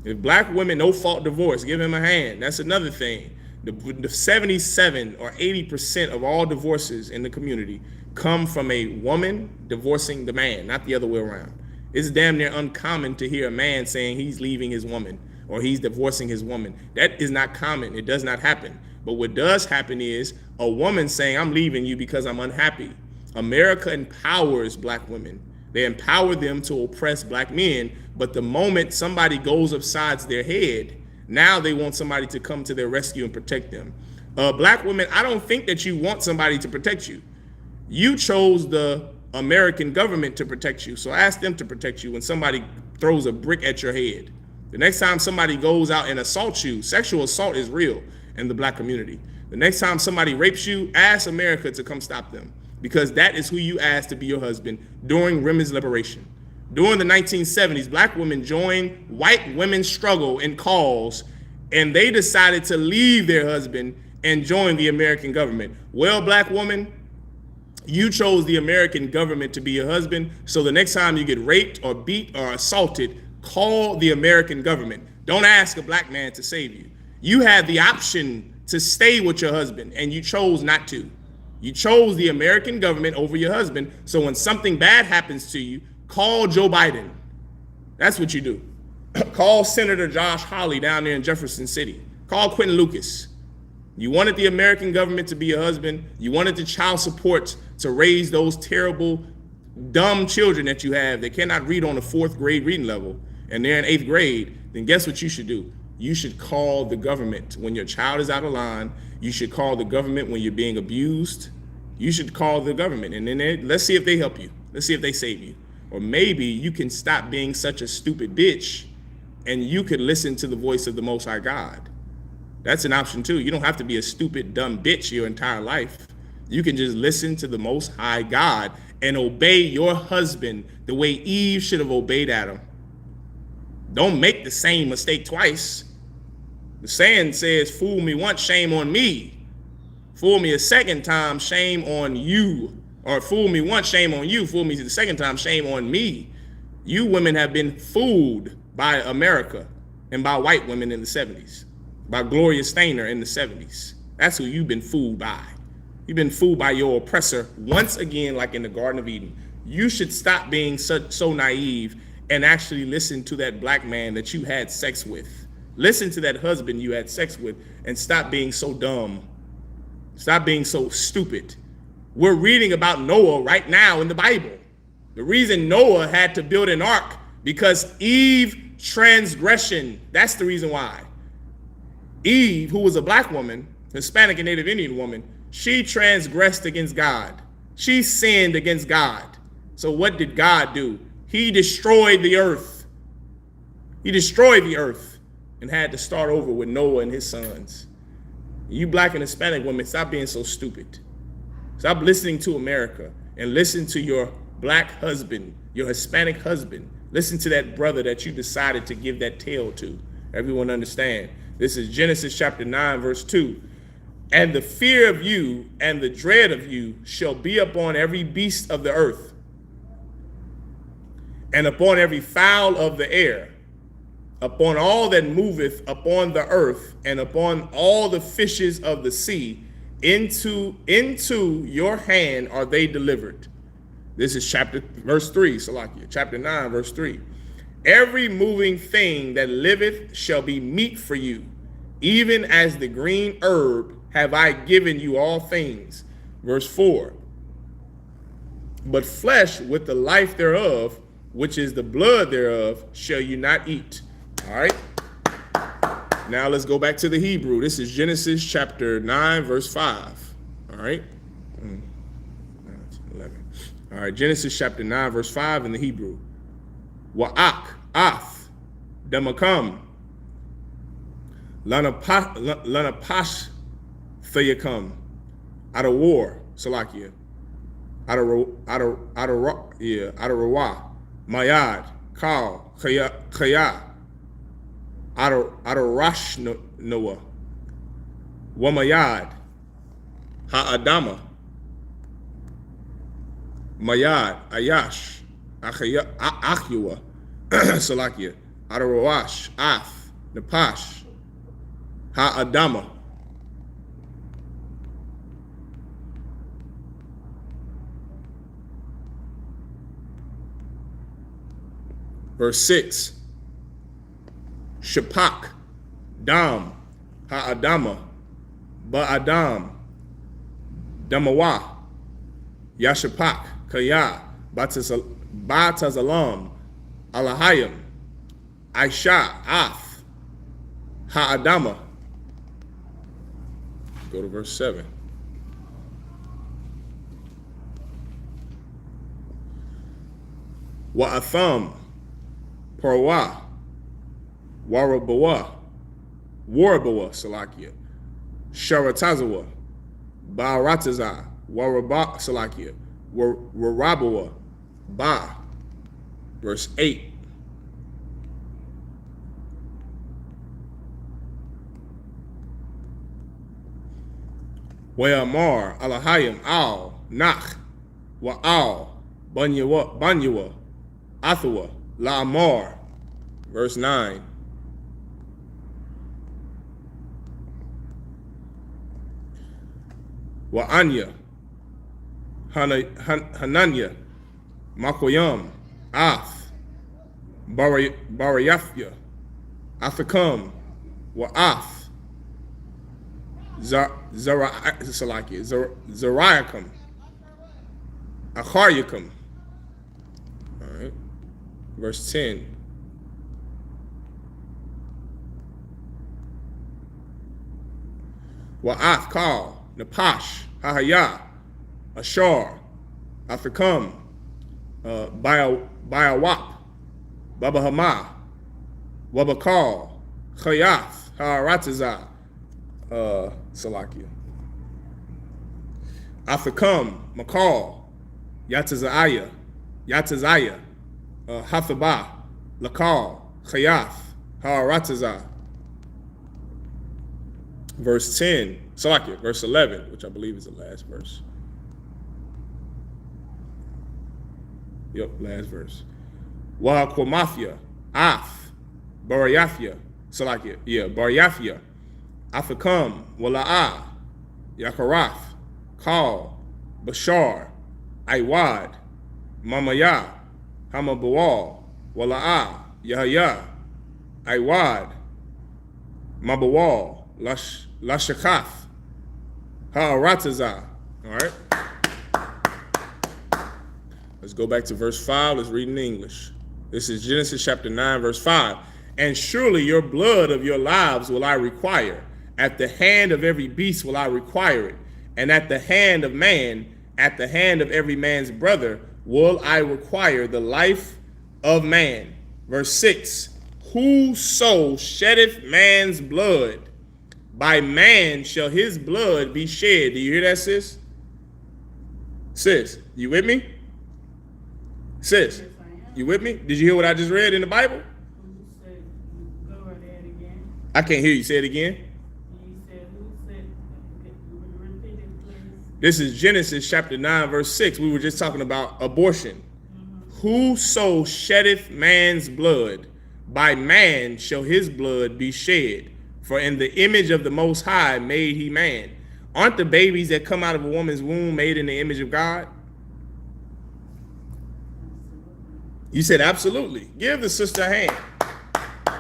Speaker 1: If black women no-fault divorce, give him a hand. That's another thing. The 77 or 80% of all divorces in the community come from a woman divorcing the man, not the other way around. It's damn near uncommon to hear a man saying he's leaving his woman or he's divorcing his woman. That is not common. It does not happen. But what does happen is a woman saying, I'm leaving you because I'm unhappy. America empowers black women. They empower them to oppress black men, but the moment somebody goes upside their head, now they want somebody to come to their rescue and protect them. Black women, I don't think that you want somebody to protect you. You chose the American government to protect you, so ask them to protect you when somebody throws a brick at your head. The next time somebody goes out and assaults you, sexual assault is real in the black community. The next time somebody rapes you, ask America to come stop them, because that is who you asked to be your husband during women's liberation. During the 1970s, black women joined white women's struggle in cause, and they decided to leave their husband and join the American government. Well, black woman, you chose the American government to be your husband, so the next time you get raped or beat or assaulted, call the American government. Don't ask a black man to save you. You had the option to stay with your husband, and you chose not to. You chose the American government over your husband, so when something bad happens to you, call Joe Biden. That's what you do. Call Senator Josh Hawley down there in Jefferson City. Call Quentin Lucas. You wanted the American government to be your husband. You wanted the child support to raise those terrible, dumb children that you have that cannot read on the 4th grade reading level, and they're in 8th grade. Then guess what you should do? You should call the government when your child is out of line. You should call the government when you're being abused. You should call the government, and then let's see if they help you. Let's see if they save you. Or maybe you can stop being such a stupid bitch and you could listen to the voice of the Most High God. That's an option too. You don't have to be a stupid, dumb bitch your entire life. You can just listen to the Most High God and obey your husband the way Eve should have obeyed Adam. Don't make the same mistake twice. The saying says, fool me once, shame on me. Fool me a second time, shame on you. Or fool me once, shame on you. Fool me the second time, shame on me. You women have been fooled by America and by white women in the 70s, by Gloria Steiner in the 70s. That's who you've been fooled by. You've been fooled by your oppressor once again, like in the Garden of Eden. You should stop being so naive and actually listen to that black man that you had sex with. Listen to that husband you had sex with and stop being so dumb. Stop being so stupid. We're reading about Noah right now in the Bible. The reason Noah had to build an ark because Eve transgression. That's the reason why. Eve, who was a black woman, Hispanic and Native Indian woman, she transgressed against God. She sinned against God. So what did God do? He destroyed the earth. He destroyed the earth and had to start over with Noah and his sons. You black and Hispanic women, stop being so stupid. Stop listening to America and listen to your black husband, your Hispanic husband. Listen to that brother that you decided to give that tail to. Everyone understand. This is Genesis chapter 9, verse 2. And the fear of you and the dread of you shall be upon every beast of the earth, and upon every fowl of the air, upon all that moveth upon the earth, and upon all the fishes of the sea. Into your hand are they delivered. This is verse 3, Salakia, chapter 9, verse 3. Every moving thing that liveth shall be meat for you, even as the green herb have I given you all things. Verse 4. But flesh with the life thereof, which is the blood thereof, shall you not eat. All right. Now let's go back to the Hebrew. This is Genesis chapter 9, verse 5. All right. 11. All right. Genesis chapter 9, verse 5 in the Hebrew. Wa'ak, ath, demakam, lanapash, thayakam, out of war, Salakia, out of rawa, mayad, kal, kaya, out of rash noah, wamayad, ha'adama, mayad, ayash, Achyua, Salakia, Adarawash, Ath, Napash, Ha'adama. Verse 6, Shapak, Dam, Ha'adama, Ba'adam, Damawa, Yashapak, Kaya, Batazalam, Alahayim, Aisha, Ath, Ha'adama. Go to verse 7. Wa'atham, Parwa, Warabawa, Salakia, Sharatazawa, Ba'arataza, Waraba, Salakia, Warabawa, Ba, verse 8. Wa'amar, Alahayim, Al, Nach, Wa'al, Banyawa, Athawa, La'amar, verse 9. Wa'anya, Hananya, Makoyam, Ath, Barayafya, Athakam, Wa'ath, Zariakam, Acharyakum. All right, verse 10. Wa'ath Kal, Napash, Hahaya, Ashar, Athakam, Bayawap, Baba Hama, Wabakal, Chayath, Ha'arataza, Salakia. Athakam, Makal, Yatazaya, Hathaba, Lakal, Chayath, Ha'arataza. Verse 10, Salakia, verse 11, which I believe is the last verse. Yep, last verse. Wa'akwamafia, Ath, Barayafia, Salakia, Barayafia, Athakam, Wala'ah, Yakarath, Kal, Bashar, Aiwad, Mamaya, Hamabawal, Wala'ah, Yahya, Aiwad, Mabawal, Lashakath, Ha'arataza. All right. Let's go back to verse 5. Let's read in English. This is Genesis chapter 9, verse 5. And surely your blood of your lives will I require. At the hand of every beast will I require it. And at the hand of man, at the hand of every man's brother, will I require the life of man. Verse 6. Whoso sheddeth man's blood, by man shall his blood be shed. Do you hear that, sis? Sis, you with me? Sis,
Speaker 2: Yes, I am.
Speaker 1: you with me? Did you hear what I just read in the Bible?
Speaker 2: Who said, go right ahead again?
Speaker 1: I can't hear you. Say it again.
Speaker 2: You said, who said, repeat it, please.
Speaker 1: This is Genesis chapter 9, verse 6. We were just talking about abortion. Whoso sheddeth man's blood, by man shall his blood be shed. For in the image of the Most High made he man. Aren't the babies that come out of a woman's womb made in the image of God? You said absolutely. Give the sister a hand.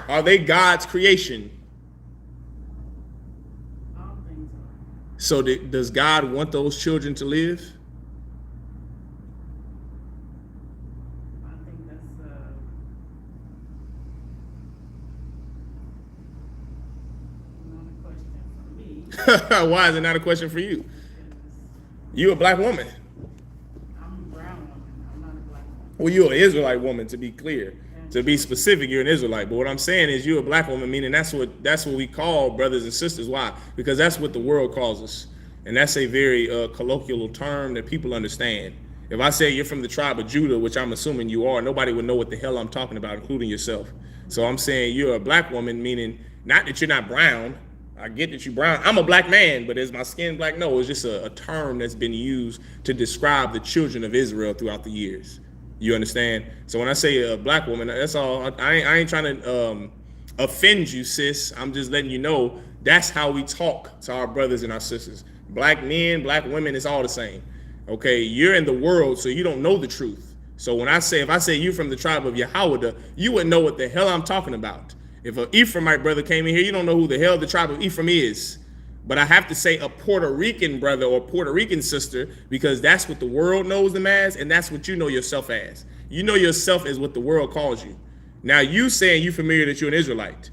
Speaker 1: Are they God's creation?
Speaker 2: All things are.
Speaker 1: So does God want those children to live?
Speaker 2: I think that's not a question for me.
Speaker 1: Why is it not a question for you?
Speaker 2: Because
Speaker 1: You a black woman.
Speaker 2: I'm a brown woman. I'm not a black woman.
Speaker 1: Well, you're an Israelite woman, to be clear. To be specific, you're an Israelite. But what I'm saying is you're a black woman, meaning that's what we call brothers and sisters. Why? Because that's what the world calls us. And that's a very colloquial term that people understand. If I say you're from the tribe of Judah, which I'm assuming you are, nobody would know what the hell I'm talking about, including yourself. So I'm saying you're a black woman, meaning not that you're not brown. I get that you're brown. I'm a black man, but is my skin black? No, it's just a term that's been used to describe the children of Israel throughout the years. You understand? So when I say a black woman, that's all. I ain't trying to offend you, sis. I'm just letting you know that's how we talk to our brothers and our sisters. Black men, black women, it's all the same. Okay, you're in the world, so you don't know the truth. So when if I say you're from the tribe of Yahweh, you wouldn't know what the hell I'm talking about. If an Ephraimite brother came in here, you don't know who the hell the tribe of Ephraim is. But I have to say a Puerto Rican brother or Puerto Rican sister, because that's what the world knows them as, and that's what you know yourself as. You know yourself as what the world calls you. Now you saying you familiar that you're an Israelite.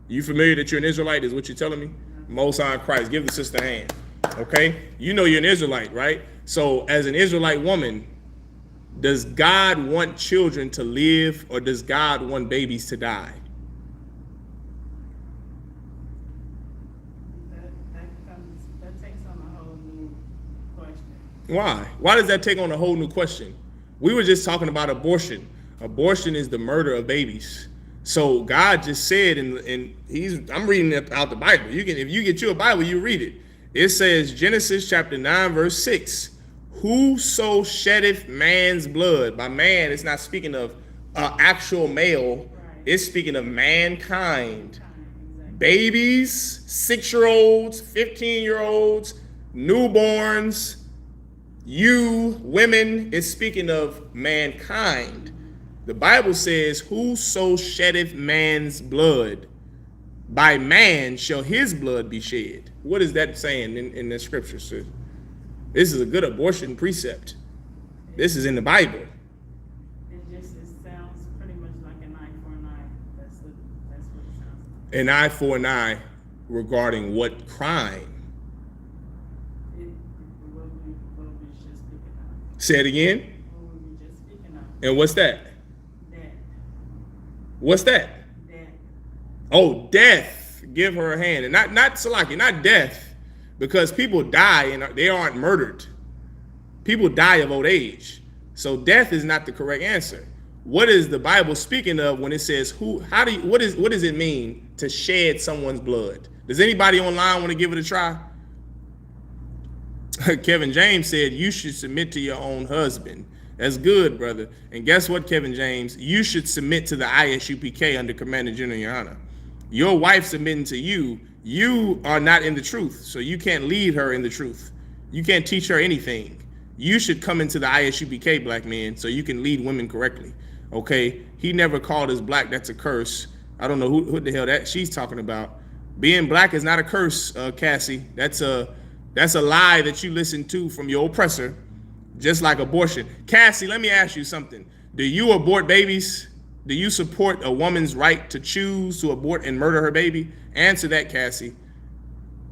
Speaker 1: You familiar that you're an Israelite is what you're telling me? Most High in Christ. Give the sister a hand. Okay? You know you're an Israelite, right? So as an Israelite woman, does God want children to live, or does God want babies to die?
Speaker 2: That takes on a whole new question.
Speaker 1: Why? Why does that take on a whole new question? We were just talking about abortion. Abortion is the murder of babies. So God just said, I'm reading it out the Bible. If you get you a Bible, you read it. It says, Genesis chapter 9, verse 6, whoso sheddeth man's blood. By man, it's not speaking of actual male.
Speaker 2: Right.
Speaker 1: It's speaking of mankind.
Speaker 2: Exactly.
Speaker 1: Babies, 6-year-olds, 15-year-olds, newborns, you, women, is speaking of mankind. The Bible says, whoso sheddeth man's blood, by man shall his blood be shed. What is that saying in the scripture, sir? This is a good abortion precept. This is in the Bible.
Speaker 2: It sounds pretty much like an eye for an eye. That's what it sounds like.
Speaker 1: An eye for an eye regarding what crime?
Speaker 2: What we just speaking of.
Speaker 1: Say it again.
Speaker 2: What we were just speaking of.
Speaker 1: And what's that?
Speaker 2: That.
Speaker 1: What's that?
Speaker 2: That.
Speaker 1: Oh, death. Give her a hand. And not Salaki, not death. Because people die and they aren't murdered. People die of old age. So death is not the correct answer. What is the Bible speaking of when it says what does it mean to shed someone's blood? Does anybody online want to give it a try? Kevin James said you should submit to your own husband. That's good, brother. And guess what, Kevin James? You should submit to the ISUPK under Commander General Your Honor. Your wife submitting to you, you are not in the truth, so you can't lead her in the truth. You can't teach her anything. You should come into the ISUPK, black men, so you can lead women correctly. Okay? He never called us black. That's a curse. I don't know who the hell that she's talking about. Being black is not a curse, Cassie. That's a lie that you listen to from your oppressor, just like abortion. Cassie, let me ask you something. Do you abort babies? Do you support a woman's right to choose to abort and murder her baby? Answer that, Cassie.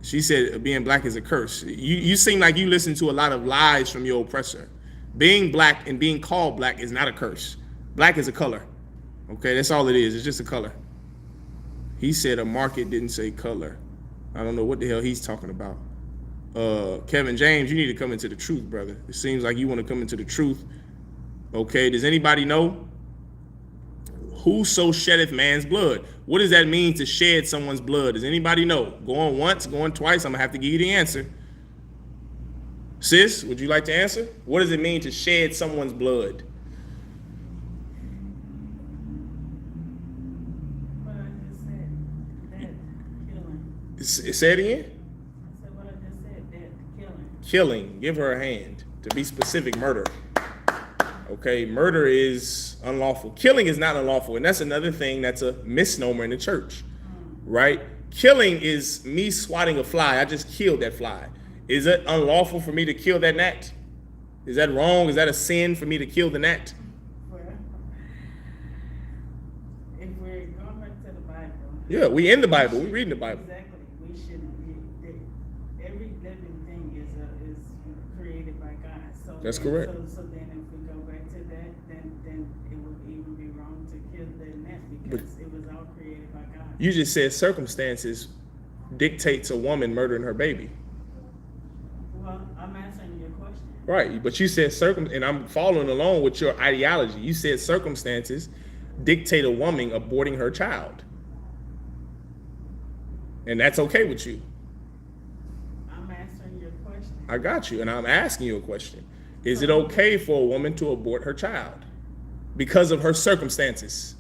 Speaker 1: She said being black is a curse. You seem like you listen to a lot of lies from your oppressor. Being black and being called black is not a curse. Black is a color. Okay, that's all it is. It's just a color. He said a market didn't say color. I don't know what the hell he's talking about. Kevin James, you need to come into the truth, brother. It seems like you want to come into the truth. Okay, does anybody know? Whoso sheddeth man's blood. What does that mean to shed someone's blood? Does anybody know? Going once, going twice, I'm gonna have to give you the answer. Sis, would you like to answer? What does it mean to shed someone's blood?
Speaker 2: What I just said, that killing.
Speaker 1: Say it again.
Speaker 2: I said what I just said, that killing.
Speaker 1: Killing. Give her a hand. To be specific, murder. Okay, murder is unlawful. Killing is not unlawful, and that's another thing that's a misnomer in the church, right? Killing is me swatting a fly. I just killed that fly. Is it unlawful for me to kill that gnat? Is that wrong? Is that a sin for me to kill the gnat?
Speaker 2: Well, if we're going back to the Bible.
Speaker 1: Yeah, we in the Bible. We reading the Bible.
Speaker 2: Exactly. We shouldn't be. Every living thing is created by God. So
Speaker 1: That's correct.
Speaker 2: So then, if we go back to that, then it would even be wrong to kill the gnat because it was all created by God.
Speaker 1: You just said circumstances dictates a woman murdering her baby.
Speaker 2: Well, I'm answering your question.
Speaker 1: Right, but you said and I'm following along with your ideology. You said circumstances dictate a woman aborting her child. And that's okay with you.
Speaker 2: I'm answering your question.
Speaker 1: I got you, and I'm asking you a question. Is it okay for a woman to abort her child because of her circumstances?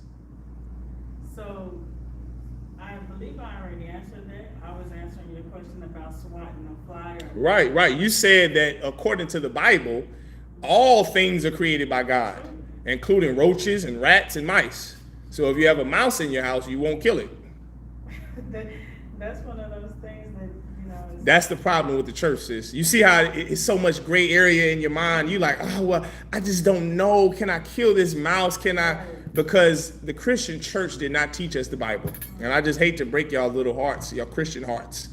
Speaker 2: So, I believe I already answered that. I was answering your question about swatting a fly.
Speaker 1: Right. You said that according to the Bible, all things are created by God, including roaches and rats and mice. So if you have a mouse in your house, you won't kill it.
Speaker 2: That's one of those things that, you know.
Speaker 1: That's the problem with the church, sis. You see how it's so much gray area in your mind. You like, oh, well, I just don't know. Can I kill this mouse? Can I? Because the Christian church did not teach us the Bible. And I just hate to break y'all little hearts, y'all Christian hearts.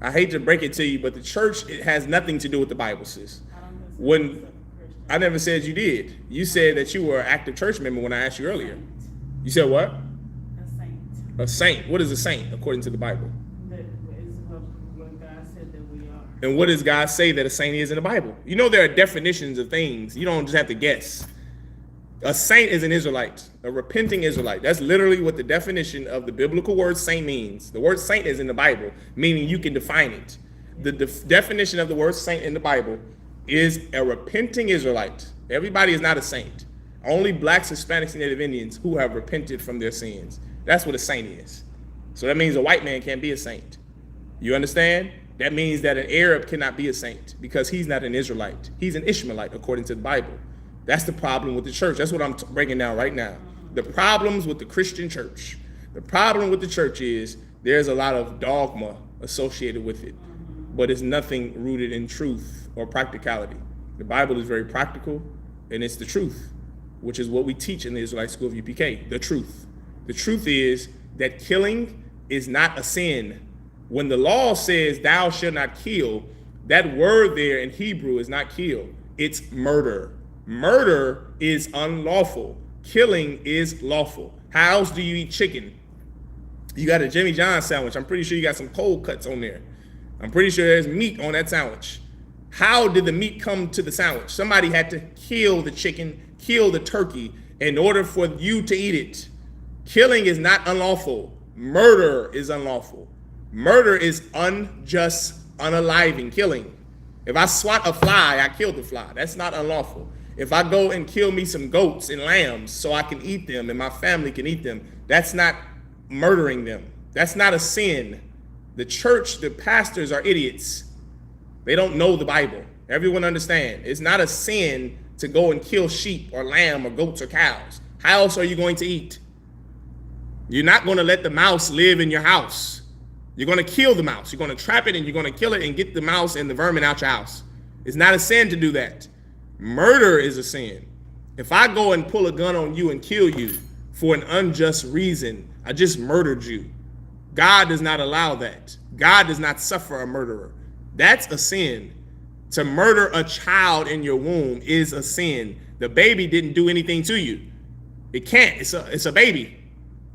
Speaker 1: I hate to break it to you, but the church, it has nothing to do with the Bible, sis. When I never said you did. You said that you were an active church member when I asked you earlier. You said what?
Speaker 2: A saint.
Speaker 1: A saint. What is a saint according to the Bible?
Speaker 2: That is what God said that we are.
Speaker 1: And what does God say that a saint is in the Bible? You know there are definitions of things. You don't just have to guess. A saint is an Israelite, a repenting Israelite. That's literally what the definition of the biblical word saint means. The word saint is in the Bible, meaning you can define it. The definition of the word saint in the Bible is a repenting Israelite. Everybody is not a saint. Only blacks, Hispanics, and Native Indians who have repented from their sins. That's what a saint is. So that means a white man can't be a saint. You understand? That means that an Arab cannot be a saint because he's not an Israelite. He's an Ishmaelite according to the Bible. That's the problem with the church. That's what I'm breaking down right now. The problems with the Christian church. The problem with the church is there's a lot of dogma associated with it, but it's nothing rooted in truth or practicality. The Bible is very practical, and it's the truth, which is what we teach in the Israelite School of UPK, the truth. The truth is that killing is not a sin. When the law says thou shalt not kill, that word there in Hebrew is not kill, it's murder. Murder is unlawful. Killing is lawful. How else do you eat chicken? You got a Jimmy John's sandwich. I'm pretty sure you got some cold cuts on there. I'm pretty sure there's meat on that sandwich. How did the meat come to the sandwich? Somebody had to kill the chicken, kill the turkey in order for you to eat it. Killing is not unlawful. Murder is unlawful. Murder is unjust, unaliving killing. If I swat a fly, I killed the fly. That's not unlawful. If I go and kill me some goats and lambs so I can eat them and my family can eat them, that's not murdering them. That's not a sin. The church, the pastors are idiots. They don't know the Bible. Everyone understand. It's not a sin to go and kill sheep or lamb or goats or cows. How else are you going to eat? You're not going to let the mouse live in your house. You're going to kill the mouse. You're going to trap it and you're going to kill it and get the mouse and the vermin out your house. It's not a sin to do that. Murder is a sin. If I go and pull a gun on you and kill you for an unjust reason, I just murdered you. God does not allow that. God does not suffer a murderer. That's a sin. To murder a child in your womb is a sin. The baby didn't do anything to you. It can't. It's a baby.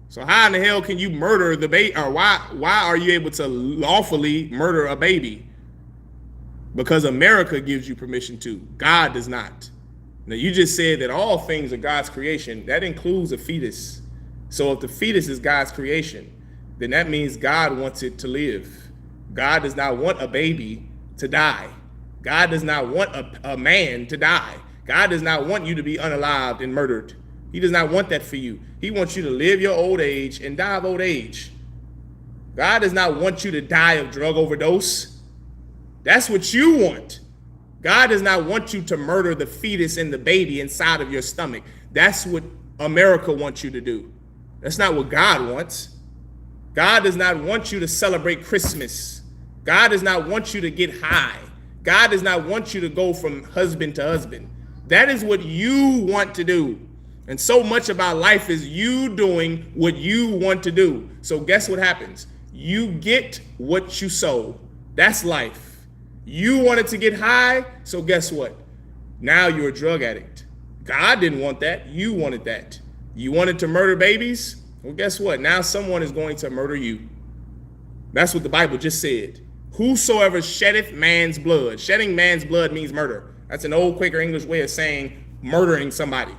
Speaker 1: So how in the hell can you murder the baby? Or why are you able to lawfully murder a baby? Because America gives you permission to. God does not. Now, you just said that all things are God's creation. That includes a fetus. So if the fetus is God's creation, then that means God wants it to live. God does not want a baby to die. God does not want a man to die. God does not want you to be unalived and murdered. He does not want that for you. He wants you to live your old age and die of old age. God does not want you to die of drug overdose. That's what you want. God does not want you to murder the fetus and the baby inside of your stomach. That's what America wants you to do. That's not what God wants. God does not want you to celebrate Christmas. God does not want you to get high. God does not want you to go from husband to husband. That is what you want to do. And so much about life is you doing what you want to do. So guess what happens? You get what you sow. That's life. You wanted to get high, so guess what? Now you're a drug addict. God didn't want that. You wanted that. You wanted to murder babies? Well, guess what? Now someone is going to murder you. That's what the Bible just said. Whosoever sheddeth man's blood. Shedding man's blood means murder. That's an old Quaker English way of saying murdering somebody.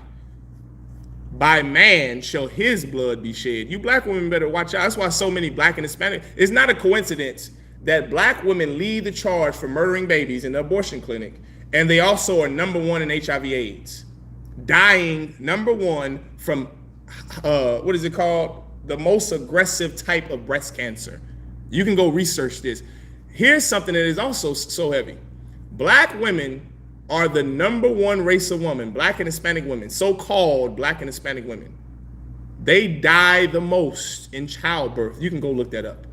Speaker 1: By man shall his blood be shed. You black women better watch out. That's why so many black and Hispanic. It's not a coincidence that black women lead the charge for murdering babies in the abortion clinic. And they also are number one in HIV/AIDS. Dying number one from, what is it called? The most aggressive type of breast cancer. You can go research this. Here's something that is also so heavy. Black women are the number one race of women, black and Hispanic women, so-called black and Hispanic women. They die the most in childbirth. You can go look that up.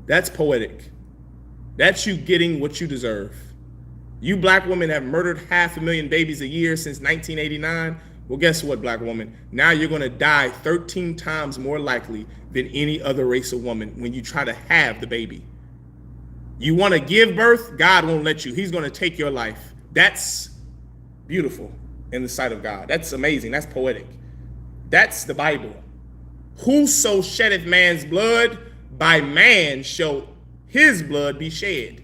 Speaker 1: That's poetic. That's you getting what you deserve. You black women have murdered 500,000 babies a year since 1989. Well, guess what, black woman? Now you're going to die 13 times more likely than any other race of woman when you try to have the baby. You want to give birth? God won't let you. He's going to take your life. That's beautiful in the sight of God. That's amazing. That's poetic. That's the Bible. Whoso sheddeth man's blood, by man shall his blood be shed.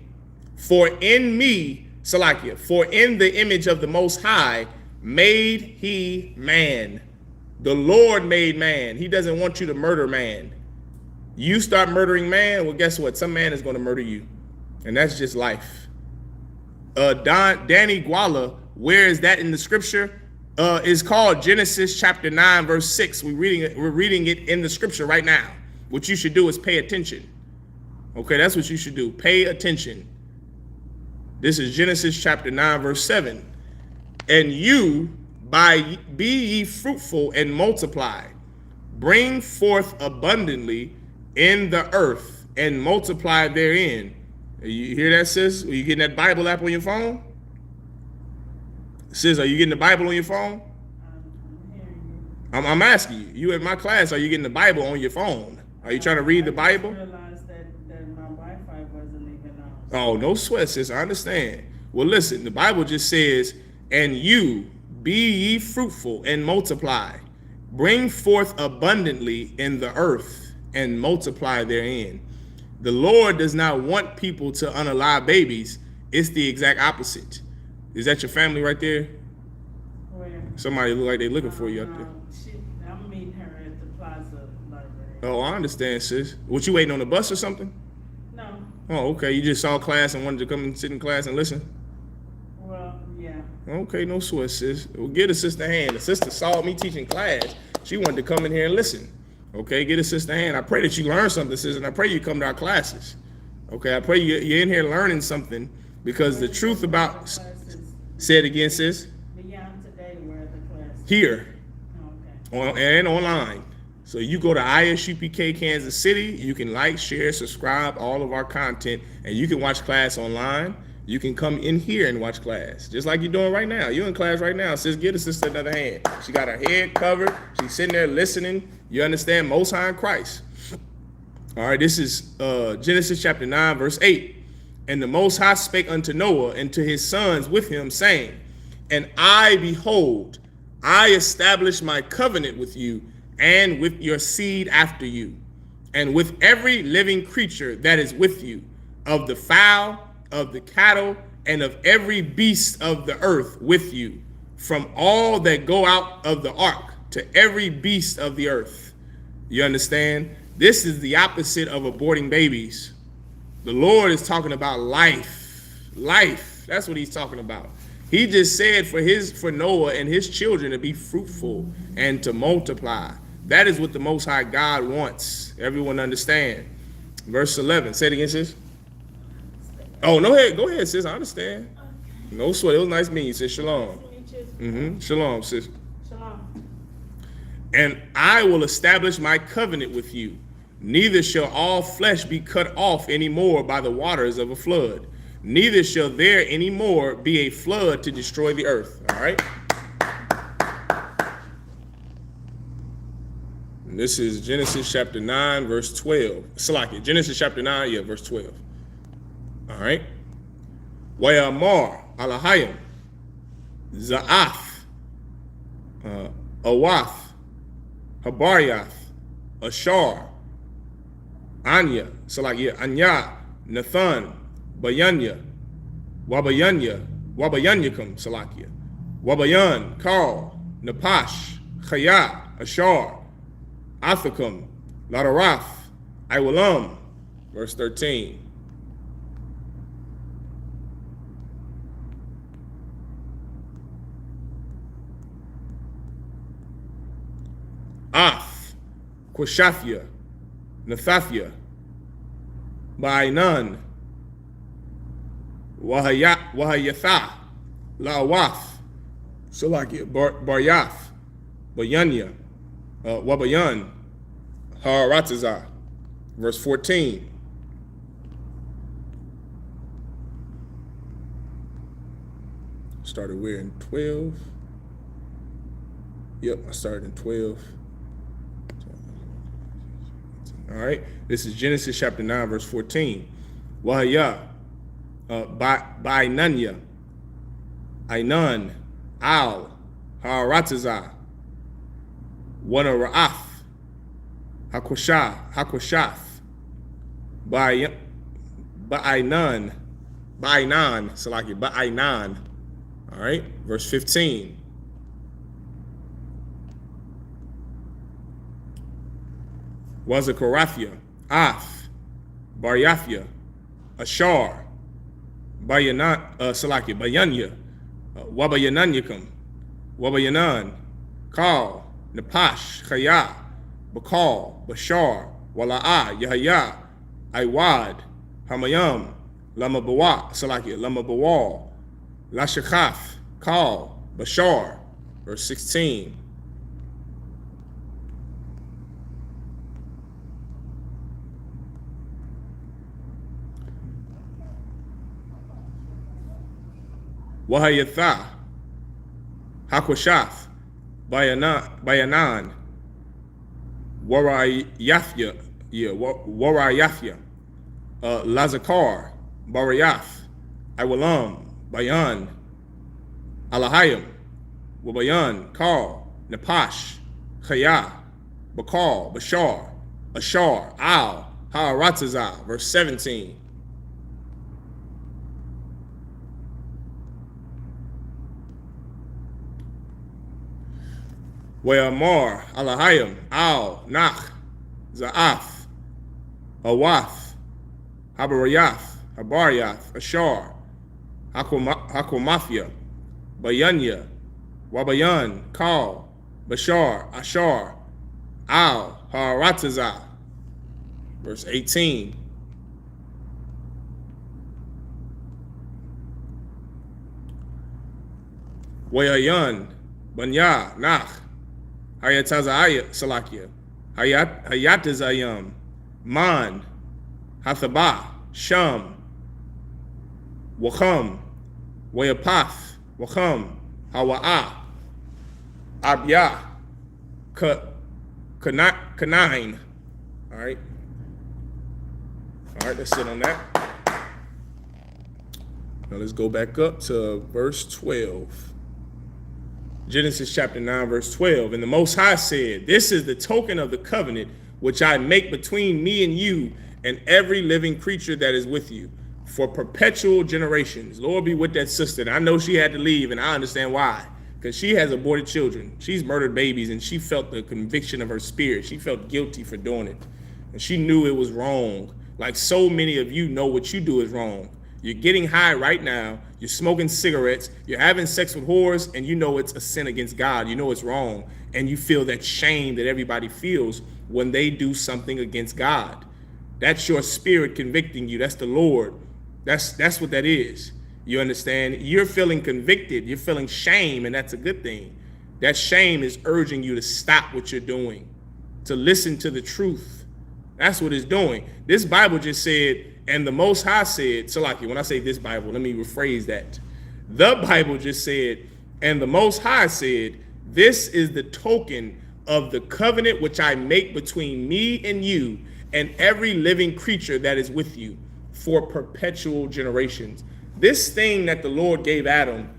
Speaker 1: For in me, Salakia, for in the image of the Most High made he man. The Lord made man. He doesn't want you to murder man. You start murdering man, well, guess what? Some man is going to murder you. And that's just life. Danny Guala, where is that in the scripture? Is called Genesis chapter 9, verse 6. We're reading it in the scripture right now. What you should do is pay attention. Okay, that's what you should do. Pay attention. This is Genesis chapter 9, verse 7. And you, be ye fruitful and multiply, bring forth abundantly in the earth and multiply therein. You hear that, sis? Are you getting that Bible app on your phone? Sis, are you getting the Bible on your phone?
Speaker 2: I'm hearing you.
Speaker 1: I'm asking you. You in my class, are you getting the Bible on your phone? Are you trying to read the Bible?
Speaker 2: I realized that my Wi-Fi wasn't even on.
Speaker 1: Oh, no sweat, sis. I understand. Well, listen, the Bible just says, and you, be ye fruitful and multiply, bring forth abundantly in the earth and multiply therein. The Lord does not want people to unalive babies. It's the exact opposite. Is that your family right there?
Speaker 2: Where?
Speaker 1: Somebody look like they're looking for you up there.
Speaker 2: I'm meeting her at the Plaza Library.
Speaker 1: Oh, I understand, sis. What, you waiting on the bus or something?
Speaker 2: No.
Speaker 1: Oh, okay. You just saw class and wanted to come and sit in class and listen?
Speaker 2: Well, yeah.
Speaker 1: Okay, no sweat, sis. Well, get a sister a hand. The sister saw me teaching class. She wanted to come in here and listen. Okay, get a sister a hand. I pray that you learn something, sis, and I pray you come to our classes. Okay, I pray you're in here learning something, because the truth about... Say it again, sis.
Speaker 2: Beyond today, where the class?
Speaker 1: Here.
Speaker 2: Okay.
Speaker 1: And online. So you go to ISUPK Kansas City, you can like, share, subscribe, all of our content, and you can watch class online. You can come in here and watch class, just like you're doing right now. You're in class right now. Sis, get a sister another hand. She got her head covered. She's sitting there listening. You understand? Most High in Christ. All right, this is Genesis chapter 9, verse 8. And the Most High spake unto Noah and to his sons with him, saying, and I, behold, I establish my covenant with you and with your seed after you, and with every living creature that is with you, of the fowl, of the cattle, and of every beast of the earth with you, from all that go out of the ark to every beast of the earth. You understand? This is the opposite of aborting babies. The Lord is talking about life. Life. That's what he's talking about. He just said for Noah and his children to be fruitful and to multiply. That is what the Most High God wants. Everyone understand? Verse 11. Say it again, sis. Oh, no, go ahead, sis. I understand. No sweat. It was nice meeting you, sis. Shalom. Shalom, sis.
Speaker 2: Shalom.
Speaker 1: And I will establish my covenant with you. Neither shall all flesh be cut off anymore by the waters of a flood. Neither shall there anymore be a flood to destroy the earth. All right. And this is Genesis chapter 9, verse 12. Salaki, Genesis chapter 9, verse 12. All right. Wayamar alahayim za'af awath habaryath ashar anya salaki anya nathan bayanya wabayanyakum salakia wabayan kal napash chaya ashar athakum ladarath iwalam. Verse 13. Af, Qushafia, Nathafia, Bainan, Wahayatha, Lawaf, Salakia, Baryath, Bayanya, Wabayan, Haratazah. Verse 14. Started where in 12? Yep, I started in 12. All right, this is Genesis chapter 9, verse 14. Wahaya, Bainanya, Ainan, Al, Haratazah, Wanara'af, Hakoshaf, Bainan, Salaki, Bainan. All right, verse 15. Wazakarathia, Af, Baryafia, Ashar, Bayanya, Wabayananyakam, Wabayanan, Kal, Napash, Chaya, Bakal, Bashar, Wala'ah, Yahya, Iwad, Hamayam, Lama Bawa, Lama Bawal, Lashakaf, Kal, Bashar. Verse 16. Wahayatha, Hakoshaf, Bayanan, Warayafya, Lazakar, Barayath, Iwalam, Bayan, Alahayim, Wabayan, Kal, Napash, Chaya, Bakal, Bashar, Ashar, Al, Haaratazah. Verse 17. Wayamar, Alahayim, Al, Nach, Za'af, Awath, Habaryath, Ashar, Hakomafia, Bayanya, Wabayan, Kal, Bashar, Ashar, Al, Haratazah. Verse 18. Wayayan, Banya, Nach, Hayatazaya, Salakia, Hayatazayam, Man, Hathabah, Sham, Wacham, Wayapath, Wacham, Hawa'ah, Abya, Kanain. All right. All right, let's sit on that. Now let's go back up to verse 12. Genesis chapter 9, verse 12. And the Most High said, "This is the token of the covenant which I make between me and you and every living creature that is with you. for perpetual generations. Lord be with that sister. And I know she had to leave, and I understand why. Because she has aborted children. She's murdered babies, and she felt the conviction of her spirit. She felt guilty for doing it. And she knew it was wrong. Like so many of you know what you do is wrong. You're getting high right now. You're smoking cigarettes. You're having sex with whores, and you know it's a sin against God. You know it's wrong. And you feel that shame that everybody feels when they do something against God. That's your spirit convicting you. That's the Lord. That's what that is. You understand? You're feeling convicted. You're feeling shame, and that's a good thing. That shame is urging you to stop what you're doing, to listen to the truth. That's what it's doing. This Bible just said, and the Most High said, Salaki, when I say this Bible, let me rephrase that. The Bible just said, and the Most High said, this is the token of the covenant which I make between me and you and every living creature that is with you for perpetual generations. This thing that the Lord gave Adam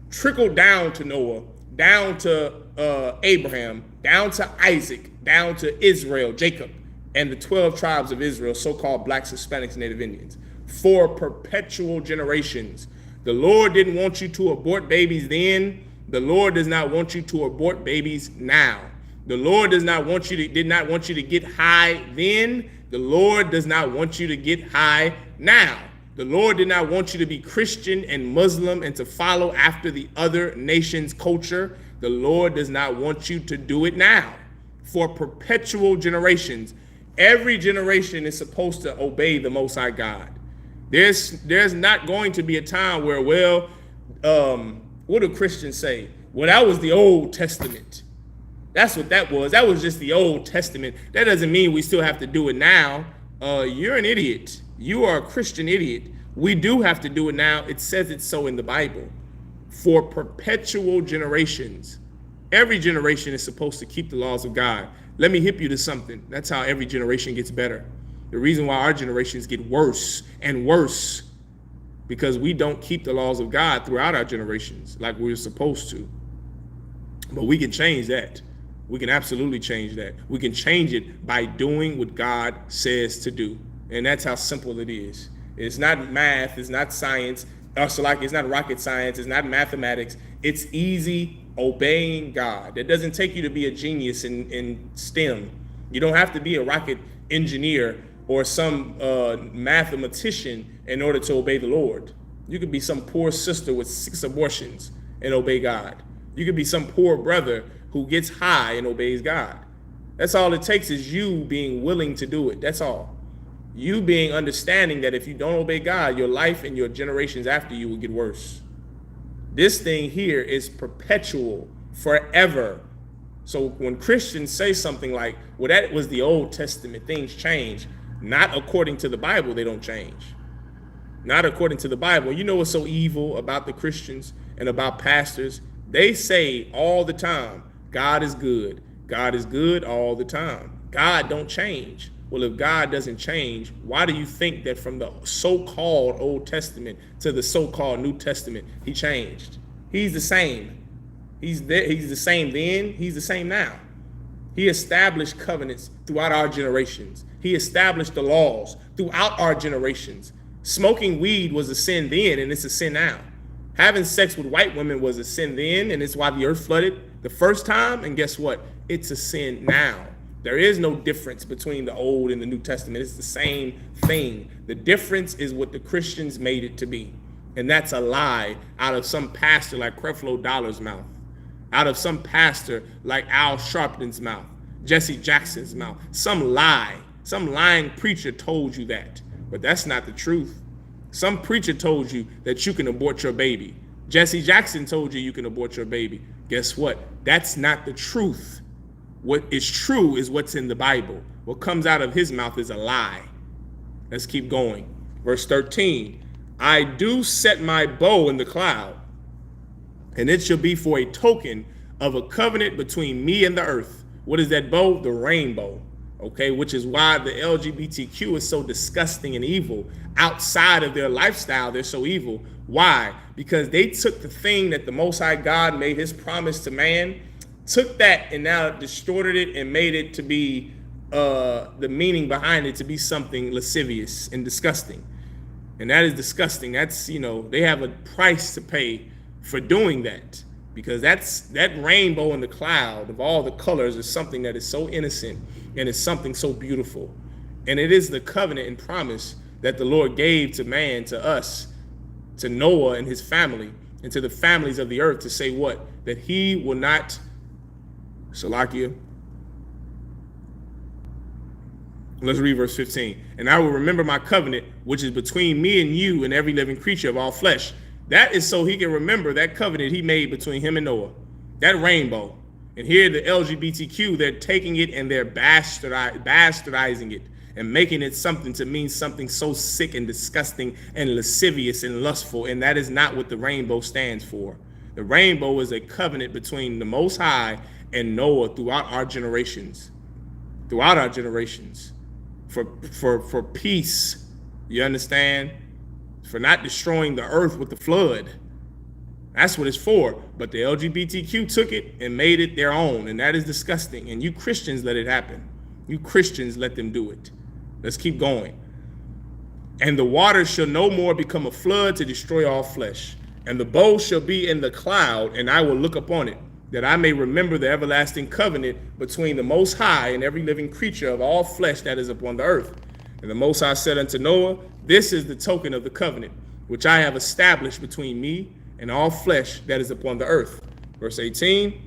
Speaker 1: trickled down to Noah, down to Abraham, down to Isaac, down to Israel, Jacob, and the 12 tribes of Israel, so-called blacks, Hispanics, Native Indians, for perpetual generations. The Lord didn't want you to abort babies then. The Lord does not want you to abort babies now. The Lord did not want you to get high then. The Lord does not want you to get high now. The Lord did not want you to be Christian and Muslim and to follow after the other nation's culture. The Lord does not want you to do it now. For perpetual generations, every generation is supposed to obey the Most High God. There's not going to be a time where, what do Christians say? Well, that was the Old Testament. That's what that was. That was just the Old Testament. That doesn't mean we still have to do it now. You're an idiot. You are a Christian idiot. We do have to do it now. It says it so in the Bible. For perpetual generations. Every generation is supposed to keep the laws of God. Let me hip you to something. That's how every generation gets better. The reason why our generations get worse and worse, because we don't keep the laws of God throughout our generations like we're supposed to. But we can change that. We can absolutely change that. We can change it by doing what God says to do. And that's how simple it is. It's not math, it's not science, it's not rocket science, it's not mathematics. It's easy obeying God. That doesn't take you to be a genius in STEM. You don't have to be a rocket engineer or some mathematician in order to obey the Lord. You could be some poor sister with 6 abortions and obey God. You could be some poor brother who gets high and obeys God. That's all it takes, is you being willing to do it. That's all. You being understanding that if you don't obey God, your life and your generations after you will get worse. This thing here is perpetual, forever. So when Christians say something like, well, that was the Old Testament, things change. Not according to the Bible, they don't change. Not according to the Bible. You know what's so evil about the Christians and about pastors? They say all the time, God is good. God is good all the time. God don't change. Well, if God doesn't change, why do you think that from the so-called Old Testament to the so-called New Testament, he changed? He's the same. He's the same then, he's the same now. He established covenants throughout our generations. He established the laws throughout our generations. Smoking weed was a sin then, and it's a sin now. Having sex with white women was a sin then, and it's why the earth flooded the first time, and guess what? It's a sin now. There is no difference between the Old and the New Testament. It's the same thing. The difference is what the Christians made it to be. And that's a lie out of some pastor like Creflo Dollar's mouth, out of some pastor like Al Sharpton's mouth, Jesse Jackson's mouth. Some lying preacher told you that, but that's not the truth. Some preacher told you that you can abort your baby. Jesse Jackson told you can abort your baby. Guess what? That's not the truth. What is true is what's in the Bible. What comes out of his mouth is a lie. Let's keep going. Verse 13, I do set my bow in the cloud, and it shall be for a token of a covenant between me and the earth. What is that bow? The rainbow. Okay, which is why the LGBTQ is so disgusting and evil. Outside of their lifestyle, they're so evil. Why? Because they took the thing that the Most High God made his promise to man, took that and now distorted it and made it to be the meaning behind it to be something lascivious and disgusting. And that is disgusting. That's, they have a price to pay for doing that, because that rainbow in the cloud of all the colors is something that is so innocent and is something so beautiful. And it is the covenant and promise that the Lord gave to man, to us, to Noah and his family, and to the families of the earth, to say what? That he will not, Salakia. Let's read verse 15. And I will remember my covenant, which is between me and you and every living creature of all flesh. That is so he can remember that covenant he made between him and Noah. That rainbow. And here the LGBTQ, they're taking it and they're bastardizing it and making it something to mean something so sick and disgusting and lascivious and lustful. And that is not what the rainbow stands for. The rainbow is a covenant between the Most High and Noah throughout our generations. Throughout our generations. For peace. You understand? For not destroying the earth with the flood. That's what it's for. But the LGBTQ took it and made it their own. And that is disgusting. And you Christians let it happen. You Christians let them do it. Let's keep going. And the waters shall no more become a flood to destroy all flesh. And the bow shall be in the cloud, and I will look upon it, that I may remember the everlasting covenant between the Most High and every living creature of all flesh that is upon the earth. And the Most High said unto Noah, this is the token of the covenant, which I have established between me and all flesh that is upon the earth. Verse 18,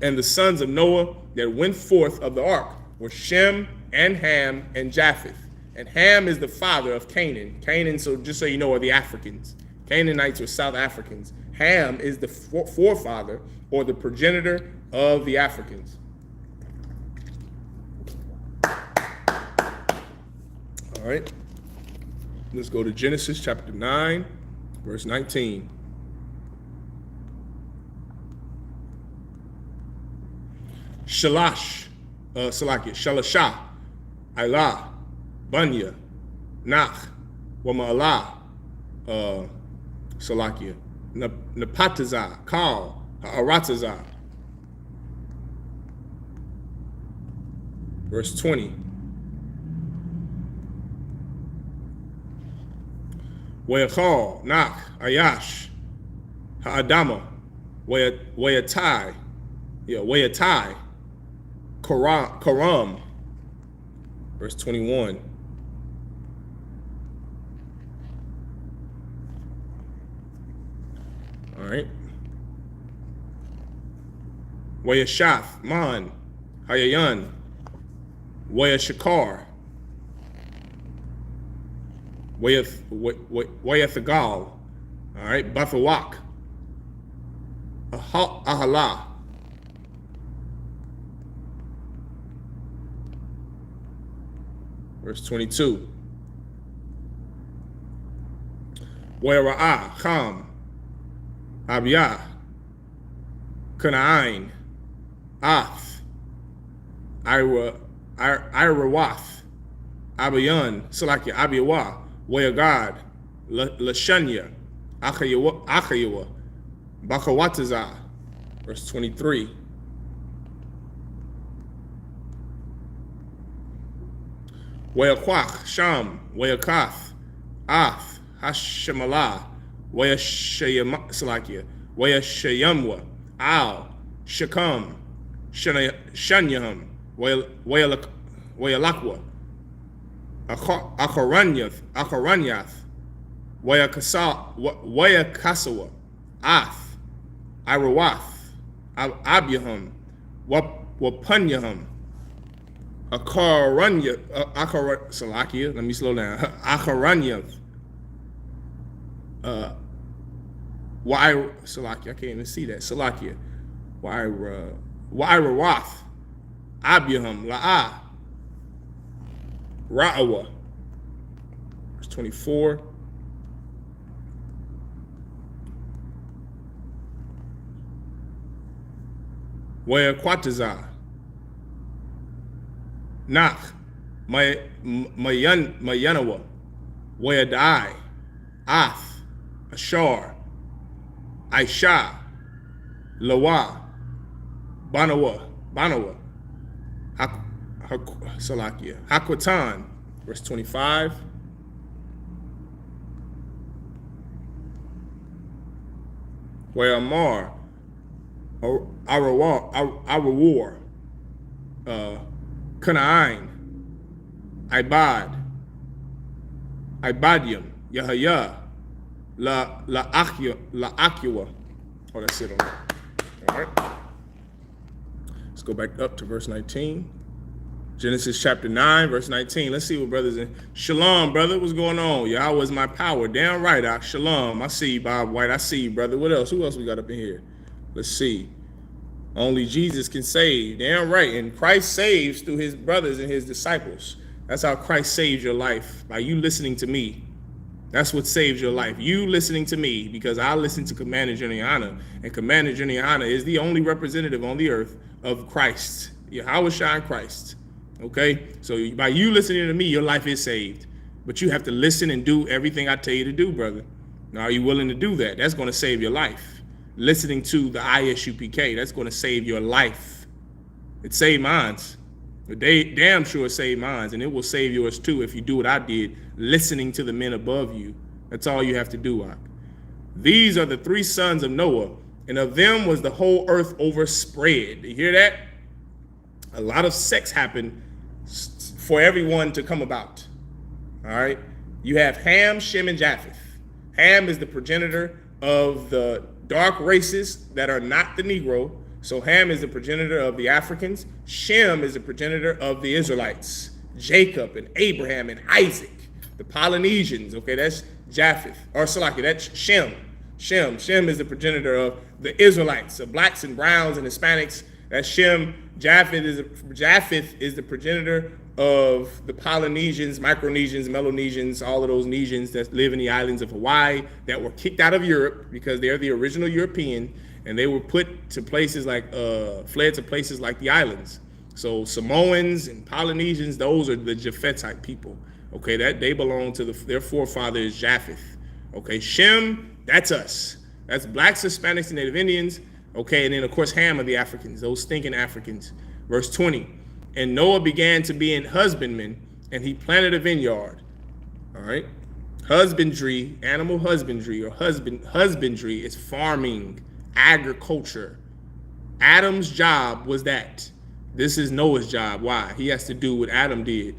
Speaker 1: and the sons of Noah that went forth of the ark were Shem and Ham and Japheth. And Ham is the father of Canaan. Canaan, so just so you know, are the Africans. Canaanites are South Africans. Ham is the forefather or the progenitor of the Africans. All right, let's go to Genesis chapter 9, verse 19. Shalashah, Ilah, Bunya, Nach, Wama'alah, Napatazah, Kal, Ha'aratazah. Verse 20. Wayachal, Nach, Ayash, Ha'adama, Wayatai, Karam. Verse 21. All right. Wayashath, Man, Hayayan, Wayashakar, Wayathagal, all right, Bathawak, Ahala, verse 22, Wayara'ah, Cham, Abiyah, Kana'ain, Ath, Irawath, Abayan, Salakia, Abiyawah, Wayagad, Lashanya, Achayawa, Bakawatazah, verse 23. Wayakwach, Sham, Wayakath, Ath, Hashemalah, Wayashayamwa, Al, Shakam, Shanyaham, Wayalakwa, Akaranyath, Wayakasawa, Ath, Irawath, Abiyaham, Wapanyaham, Salakia, let me slow down, Akaranyath, Salakia, I can't even see that. Salakia. Wairawath. Abiyaham. La'ah. Ra'awa. Verse 24. Wayakwatazah. Nach. Mayanawa. Wayadai. Ath. Ashar, Aisha, Lawa, Banawa, Salakia, Hakwatan, verse 25, where Amar, Arawar, Canaan, Ibadium, Yahaya, La Akua. Oh, that's it on that. All right. Let's go back up to verse 19. Genesis chapter 9, verse 19. Let's see what brothers in. Shalom, brother. What's going on? Yahweh is my power. Damn right, Ak. Shalom. I see you, Bob White. I see you, brother. What else? Who else we got up in here? Let's see. Only Jesus can save. Damn right. And Christ saves through his brothers and his disciples. That's how Christ saves your life, by you listening to me. That's what saves your life. You listening to me, because I listen to Commander Genealogies, and Commander Genealogies is the only representative on the earth of Christ. Yahweh Shai Christ. Okay? So by you listening to me, your life is saved. But you have to listen and do everything I tell you to do, brother. Now, are you willing to do that? That's going to save your life. Listening to the Isupk, that's going to save your life. It saved mine. But they damn sure saved mine, and it will save yours too if you do what I did, listening to the men above you. That's all you have to do, Ak. These are the 3 sons of Noah, and of them was the whole earth overspread. You hear that? A lot of sex happened for everyone to come about. All right? You have Ham, Shem, and Japheth. Ham is the progenitor of the dark races that are not the Negro. So Ham is the progenitor of the Africans. Shem is the progenitor of the Israelites. Jacob and Abraham and Isaac, the Polynesians. Okay, that's Japheth. Or Salaki, that's Shem. Shem is the progenitor of the Israelites, the blacks and browns and Hispanics. That's Shem. Japheth is the progenitor of the Polynesians, Micronesians, Melanesians, all of those Nesians that live in the islands of Hawaii that were kicked out of Europe because they're the original European, and they were put to places like, fled to places like the islands. So Samoans and Polynesians, those are the Japhethite people. Okay, that they belong to their forefather is Japheth. Okay, Shem, that's us. That's blacks, Hispanics, and Native Indians. Okay, and then of course Ham are the Africans, those stinking Africans. Verse 20, and Noah began to be an husbandman, and he planted a vineyard. All right, husbandry, animal husbandry, or husbandry is farming, agriculture. Adam's job was that. This is Noah's job. Why? He has to do what Adam did.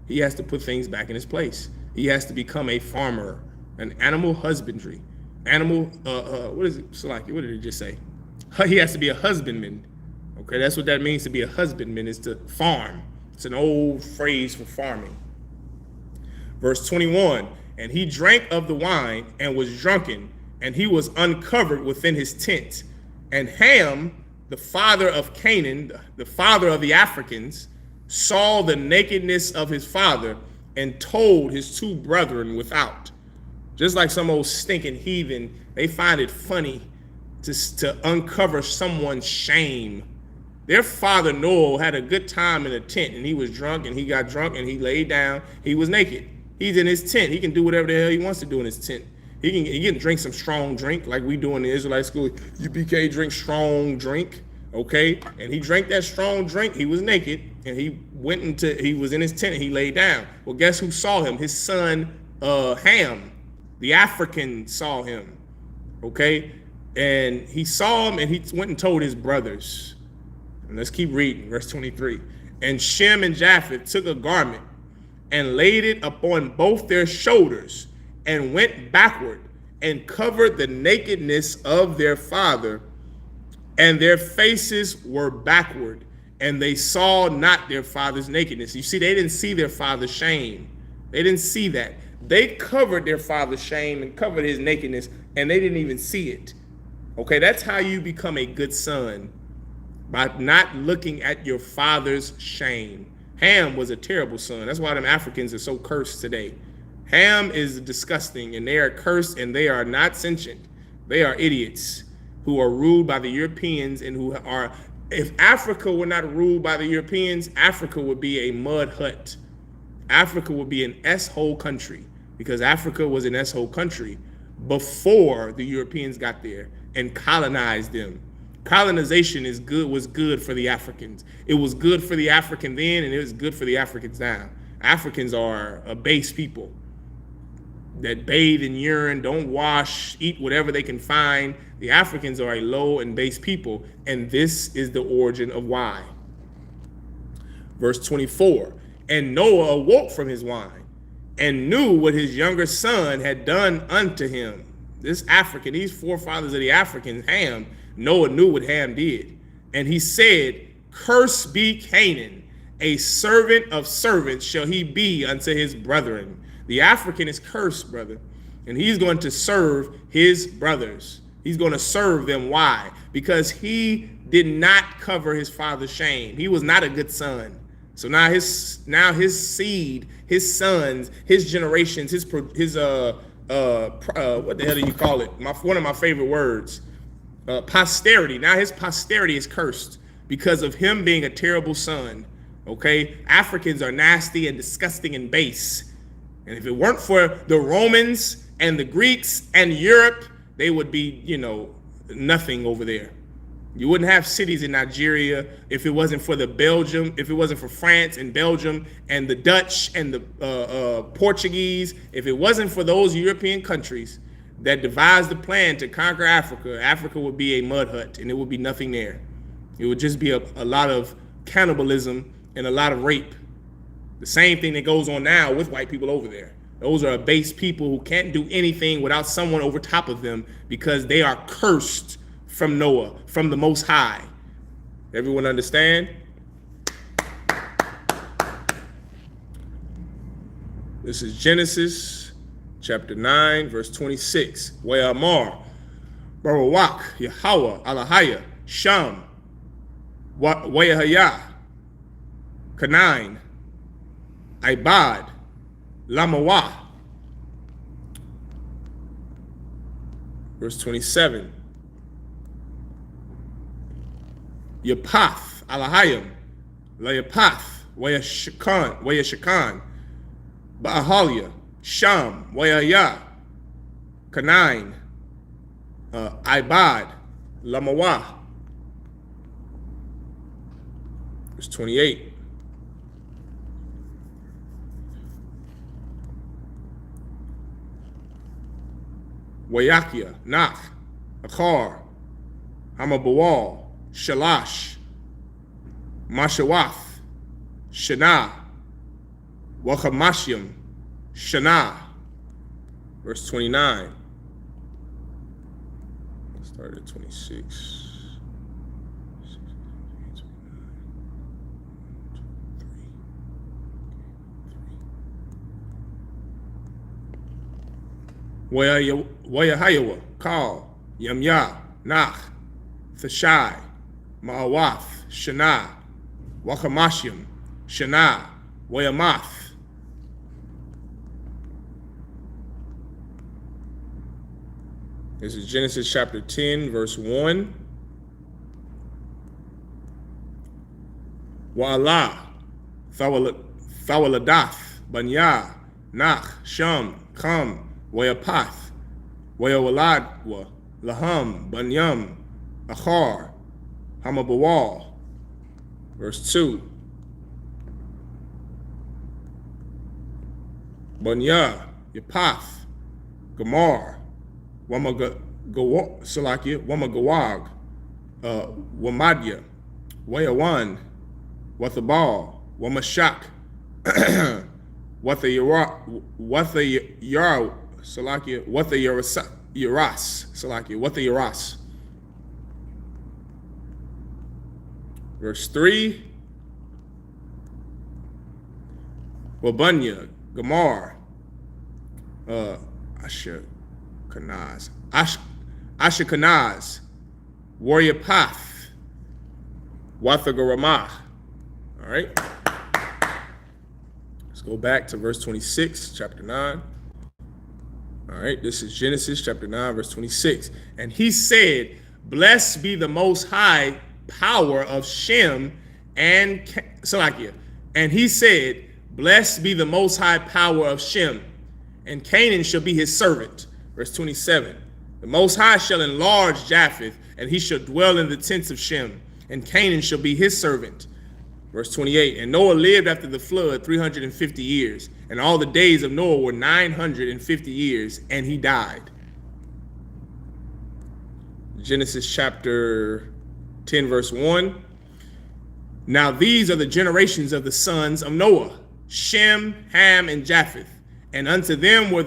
Speaker 1: He has to put things back in his place. He has to become a farmer, an animal husbandry. What is it? Salaki, what did it just say? He has to be a husbandman. Okay, that's what that means to be a husbandman, is to farm. It's an old phrase for farming. Verse 21, and he drank of the wine and was drunken, and he was uncovered within his tent. And Ham, the father of Canaan, the father of the Africans, saw the nakedness of his father and told his 2 brethren without. Just like some old stinking heathen, they find it funny to uncover someone's shame. Their father Noah had a good time in a tent, and he was drunk, and he got drunk, and he laid down. He was naked. He's in his tent. He can do whatever the hell he wants to do in his tent. He can drink some strong drink like we do in the Israelite school. UPK drink strong drink, okay? And he drank that strong drink. He was naked, and he was in his tent, and he laid down. Well, guess who saw him? His son Ham, the African, saw him, okay? And he saw him, and he went and told his brothers. And let's keep reading, verse 23. And Shem and Japheth took a garment and laid it upon both their shoulders and went backward and covered the nakedness of their father, and their faces were backward, and they saw not their father's nakedness. You see, they didn't see their father's shame. They didn't see that. They covered their father's shame and covered his nakedness, and they didn't even see it. Okay, that's how you become a good son, by not looking at your father's shame. Ham was a terrible son. That's why them Africans are so cursed today. Ham is disgusting, and they are cursed, and they are not sentient. They are idiots who are ruled by the Europeans, and who are, if Africa were not ruled by the Europeans, Africa would be a mud hut. Africa would be an S-hole country, because Africa was an S-hole country before the Europeans got there and colonized them. Colonization was good for the Africans. It was good for the African then, and it was good for the Africans now. Africans are a base people. that bathe in urine, don't wash, eat whatever they can find. The Africans are a low and base people, and this is the origin of why. Verse 24, and Noah awoke from his wine and knew what his younger son had done unto him. This African, these forefathers of the Africans, Ham, Noah knew what Ham did. And he said, cursed be Canaan, a servant of servants shall he be unto his brethren. The African is cursed, brother, and he's going to serve his brothers. He's going to serve them. Why? Because he did not cover his father's shame. He was not a good son. So now his seed, his sons, his generations, his what the hell do you call it? One of my favorite words, posterity. Now his posterity is cursed because of him being a terrible son. Okay, Africans are nasty and disgusting and base. And if it weren't for the Romans and the Greeks and Europe, they would be, nothing over there. You wouldn't have cities in Nigeria if it wasn't for if it wasn't for France and Belgium and the Dutch and the Portuguese. If it wasn't for those European countries that devised the plan to conquer Africa, Africa would be a mud hut and it would be nothing there. It would just be a lot of cannibalism and a lot of rape. The same thing that goes on now with white people over there. Those are base people who can't do anything without someone over top of them because they are cursed from Noah, from the Most High. Everyone understand? This is Genesis chapter 9, verse 26. We'amar, Barawak, Yahweh, Alahaya, Sham, We'ahaya, Canaan, Ibad, Lamawah. Verse 27. Yapath, Alahayim, Layapath, Wayashakan, Ba'ahalia, Sham, Wayaya, Canaan, Ibad, Lamawah. Verse 28. Wayakia, Nach, Achar, Hamabawal, Shalash, Mashawath, Shana, Wachamashyam, Shana. Verse 29. Let's start at 26. Wayahayawa, Kal, Yamya, Nach, Thashai, Ma'awath, Shana, Wachamashyam, Shana, Wayamath. This is Genesis chapter 10, verse 1. Wa'ala, Thawaladath, Banya, Nach, Sham, Kam, Wayapath, Wayawaladwa, Laham, Banyam, Achar, Hamabawal. Verse 2. Banya, Yapath, Gamar, Wamagawag, Wamadya, Wayawan, Wathabal, Wamashak, Yaras. Verse 3. Wabunya, Gamar, Ashakanaz, Warrior Path, Wathagaramah. All right. Let's go back to verse 26, chapter 9. All right, this is Genesis chapter 9, verse 26. And he said, blessed be the most high power of Shem and Salakia. And he said, blessed be the most high power of Shem, and Canaan shall be his servant. Verse 27. The Most High shall enlarge Japheth, and he shall dwell in the tents of Shem, and Canaan shall be his servant. Verse 28, and Noah lived after the flood 350 years, and all the days of Noah were 950 years, and he died. Genesis chapter 10, verse 1. Now these are the generations of the sons of Noah, Shem, Ham, and Japheth. And unto them were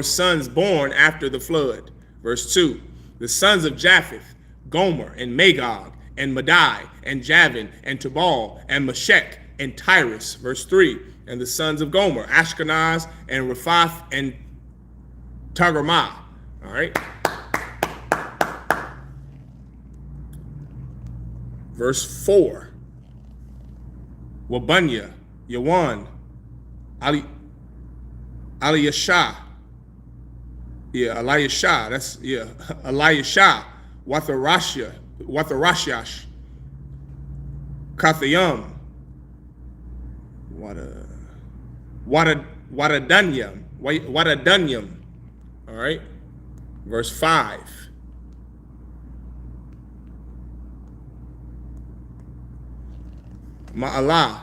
Speaker 1: sons born after the flood. Verse 2. The sons of Japheth, Gomer, and Magog, and Madai, and Javan, and Tubal, and Meshech, and Tyrus. Verse 3. And the sons of Gomer, Ashkenaz, and Rephath, and Togarmah. All right. Verse 4. Wabunya, Yawan, Eliashah. Eliashah. That's Eliashah. Watharashash. Kathayam. Wadadunyam. All right. Verse 5. Ma'alah.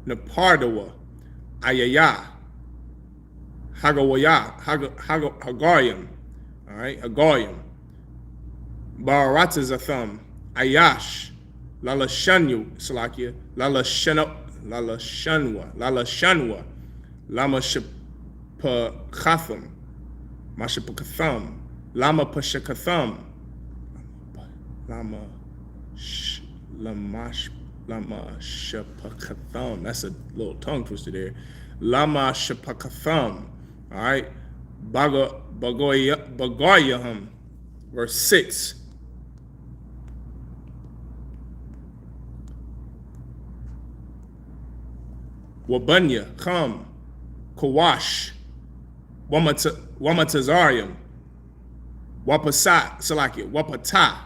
Speaker 1: Napardawa. Ayaya. Hagarium. All right, Hagarium. Baratazatham. Ayash. Lalashanyu. Salakia. Lalashanwa. Lamashapakatham. Mashapakatham. Lamapashakatham. Lamashapakatham. That's a little tongue twister there. Lamashapakatham. All right. Bagoyaham. Verse 6. Wabunya, Kham, Kawash, Wamatazarium, Wapasat, Salakia, Wapata.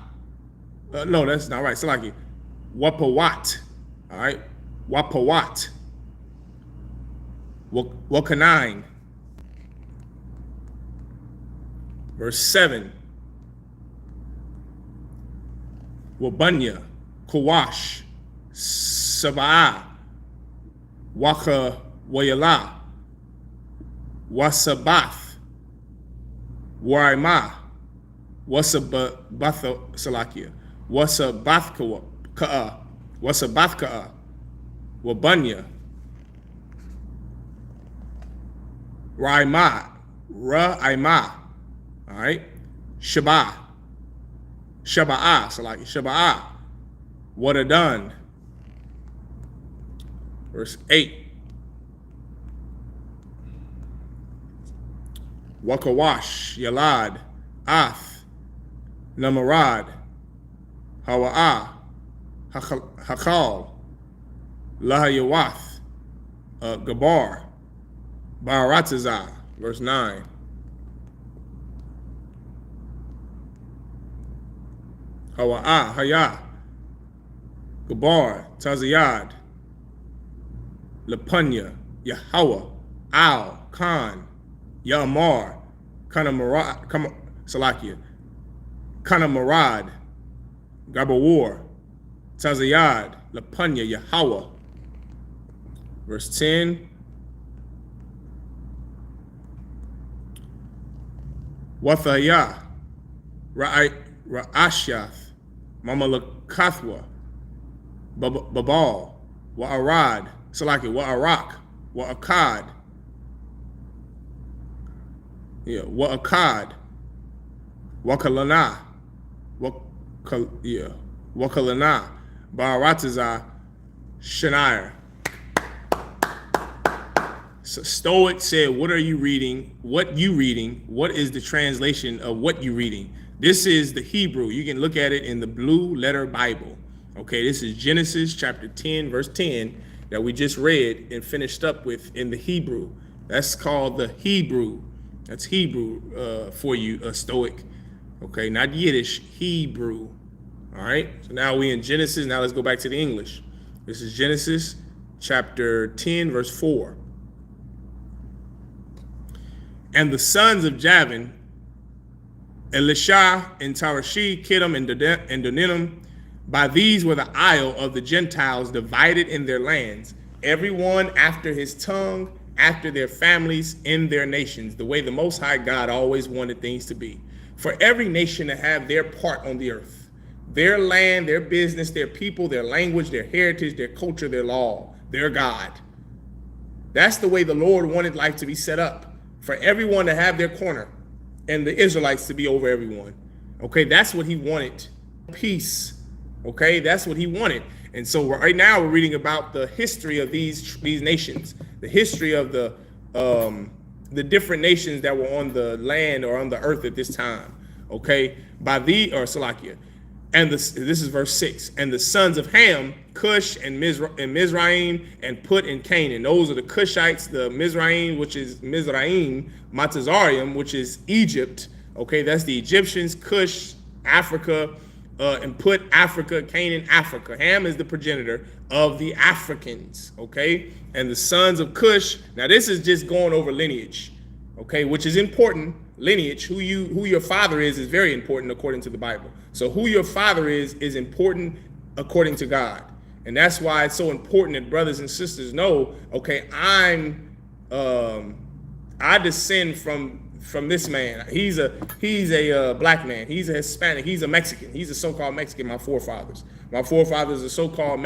Speaker 1: No, that's not right. Salakia. Wapawat. All right. Wapawat. Wakanine. Verse 7. Wabunya, Kawash, Sabah, Waka Wayala, Wasabath, Waima, Wasabatha Salakia, Wasabathka, Wabunya, Ra'ima, all right, Shaba'a, Salakia, Shaba'a, Wadadan. Verse 8. Wakawash, Yalad, Ath, Namarad, Hawa'ah, Hakal, Lahayawath, Gabar, Baratazah. Verse 9. Hawa'ah, Hayah, Gabar, Taziyad, Lapunya, Yahweh, Al, Khan, Yamar, Salakia, Kanamarad, Gabawar, Tazayad, Lapunya, Yahweh. Verse 10. Wathayah, Ra'ashath, Mamalakathwa, Babal, Wa'arad, Salaki, Wa'arak, Wa'akad. Wa'akad. Wakalana. Wakalana. Baratazah. Shanair. So Stoic said, what are you reading? What you reading? What is the translation of what you reading? This is the Hebrew. You can look at it in the Blue Letter Bible. Okay, this is Genesis chapter 10, verse 10. That we just read and finished up with in the Hebrew. That's called the Hebrew. That's Hebrew for you, Stoic. Okay, not Yiddish, Hebrew. All right, so now we in Genesis. Now let's go back to the English. This is Genesis chapter 10, verse 4. And the sons of Javan, Elisha, and Tarashi, Kittim, and Dodanim. By these were the isle of the Gentiles divided in their lands, everyone after his tongue, after their families, in their nations, the way the Most High God always wanted things to be. For every nation to have their part on the earth, their land, their business, their people, their language, their heritage, their culture, their law, their God. That's the way the Lord wanted life to be set up, for everyone to have their corner and the Israelites to be over everyone. Okay, that's what he wanted. Peace. Okay, that's what he wanted. And so right now we're reading about the history of these nations, the history of the different nations that were on the land or on the earth at this time. Okay, Salakia. And this is verse 6. And the sons of Ham, Cush and Mizraim, and Put in Canaan. Those are the Cushites, the Mizraim, which is Mizraim, Matazarium, which is Egypt. Okay, that's the Egyptians, Cush, Africa, and Put, Africa, Canaan, Africa. Ham is the progenitor of the Africans. Okay, and the sons of Cush. Now this is just going over lineage. Okay, which is important. Lineage, who your father is very important according to the Bible. So who your father is important according to God. And that's why it's so important that brothers and sisters know, okay, I descend from this man. He's a black man. He's a Hispanic. He's a Mexican. He's a so-called Mexican, my forefathers. My forefathers are so-called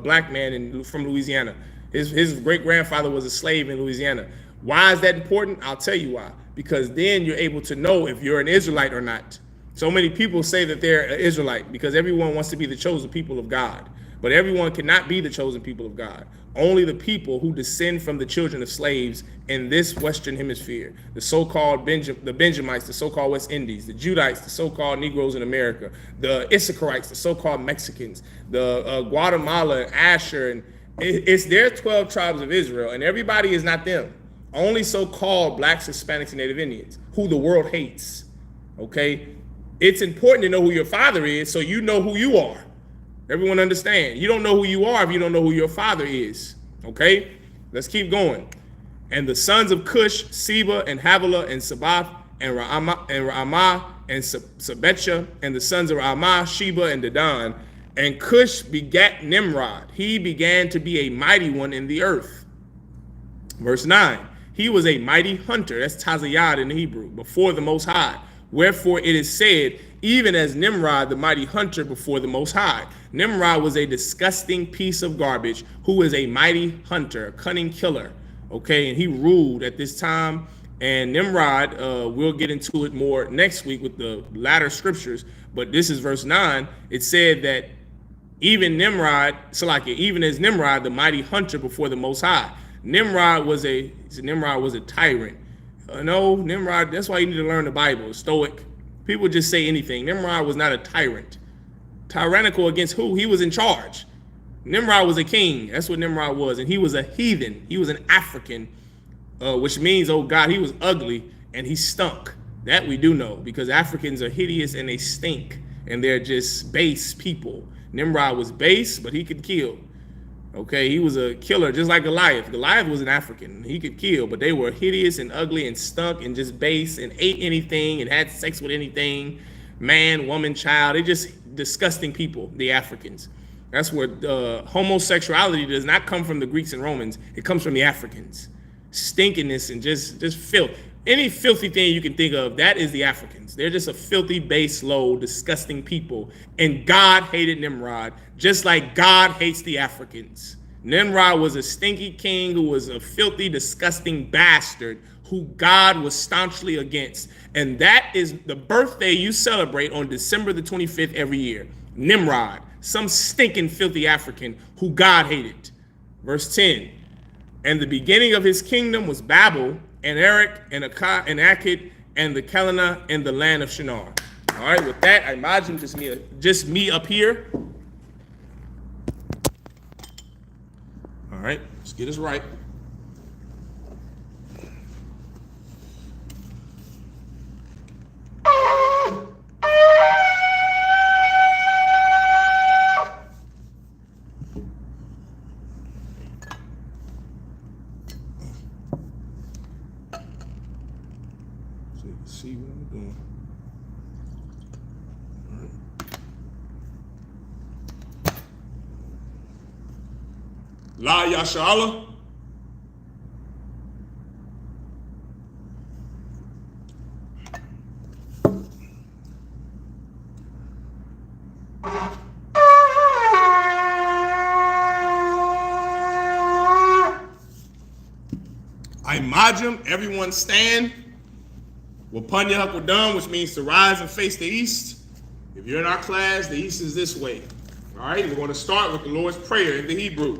Speaker 1: black man from Louisiana. His great-grandfather was a slave in Louisiana. Why is that important? I'll tell you why. Because then you're able to know if you're an Israelite or not. So many people say that they're an Israelite because everyone wants to be the chosen people of God. But everyone cannot be the chosen people of God. Only the people who descend from the children of slaves in this Western Hemisphere, the so-called the Benjamites, the so-called West Indies, the Judites, the so-called Negroes in America, the Issacharites, the so-called Mexicans, the Guatemala, Asher, and it's their 12 tribes of Israel, and everybody is not them. Only so-called blacks, Hispanics, and Native Indians, who the world hates. Okay? It's important to know who your father is so you know who you are. Everyone understand? You don't know who you are if you don't know who your father is. Okay? Let's keep going. And the sons of Cush, Seba, and Havilah, and Sabbath, and Ramah, and Sabetcha, and the sons of Ramah, Sheba, and Dedan. And Cush begat Nimrod. He began to be a mighty one in the earth. Verse 9. He was a mighty hunter, that's Tazayad in the Hebrew, before the Most High. Wherefore it is said, even as Nimrod, the mighty hunter before the Most High. Nimrod was a disgusting piece of garbage who was a mighty hunter, a cunning killer. Okay, and he ruled at this time. And Nimrod, we'll get into it more next week with the latter scriptures. But this is verse 9. It said that even as Nimrod, the mighty hunter before the Most High. Nimrod was a tyrant. No, Nimrod, that's why you need to learn the Bible. Stoic. People just say anything. Nimrod was not a tyrant. Tyrannical against who? He was in charge. Nimrod was a king. That's what Nimrod was. And he was a heathen. He was an African, which means, oh God, he was ugly and he stunk. That we do know because Africans are hideous and they stink and they're just base people. Nimrod was base, but he could kill. Okay, he was a killer, just like Goliath. Goliath was an African. He could kill, but they were hideous and ugly and stunk and just base and ate anything and had sex with anything. Man, woman, child. They're just disgusting people, the Africans. That's where homosexuality does not come from the Greeks and Romans. It comes from the Africans. Stinkiness and just filth. Any filthy thing you can think of, that is the Africans. They're just a filthy, base, low, disgusting people. And God hated Nimrod, just like God hates the Africans. Nimrod was a stinky king who was a filthy, disgusting bastard who God was staunchly against. And that is the birthday you celebrate on December the 25th every year. Nimrod, some stinking, filthy African who God hated. Verse 10, and the beginning of his kingdom was Babel, and Erech, and Akkad, and Akkad, and the Kelana, and the land of Shinar. All right, with that, I imagine just me up here. All right, let's get this right. See what I'm doing. La Yasha'Allah. I Majum, everyone stand. Wapanya Hakwadam, which means to rise and face the east. If you're in our class, the east is this way. All right, we're going to start with the Lord's Prayer in the Hebrew.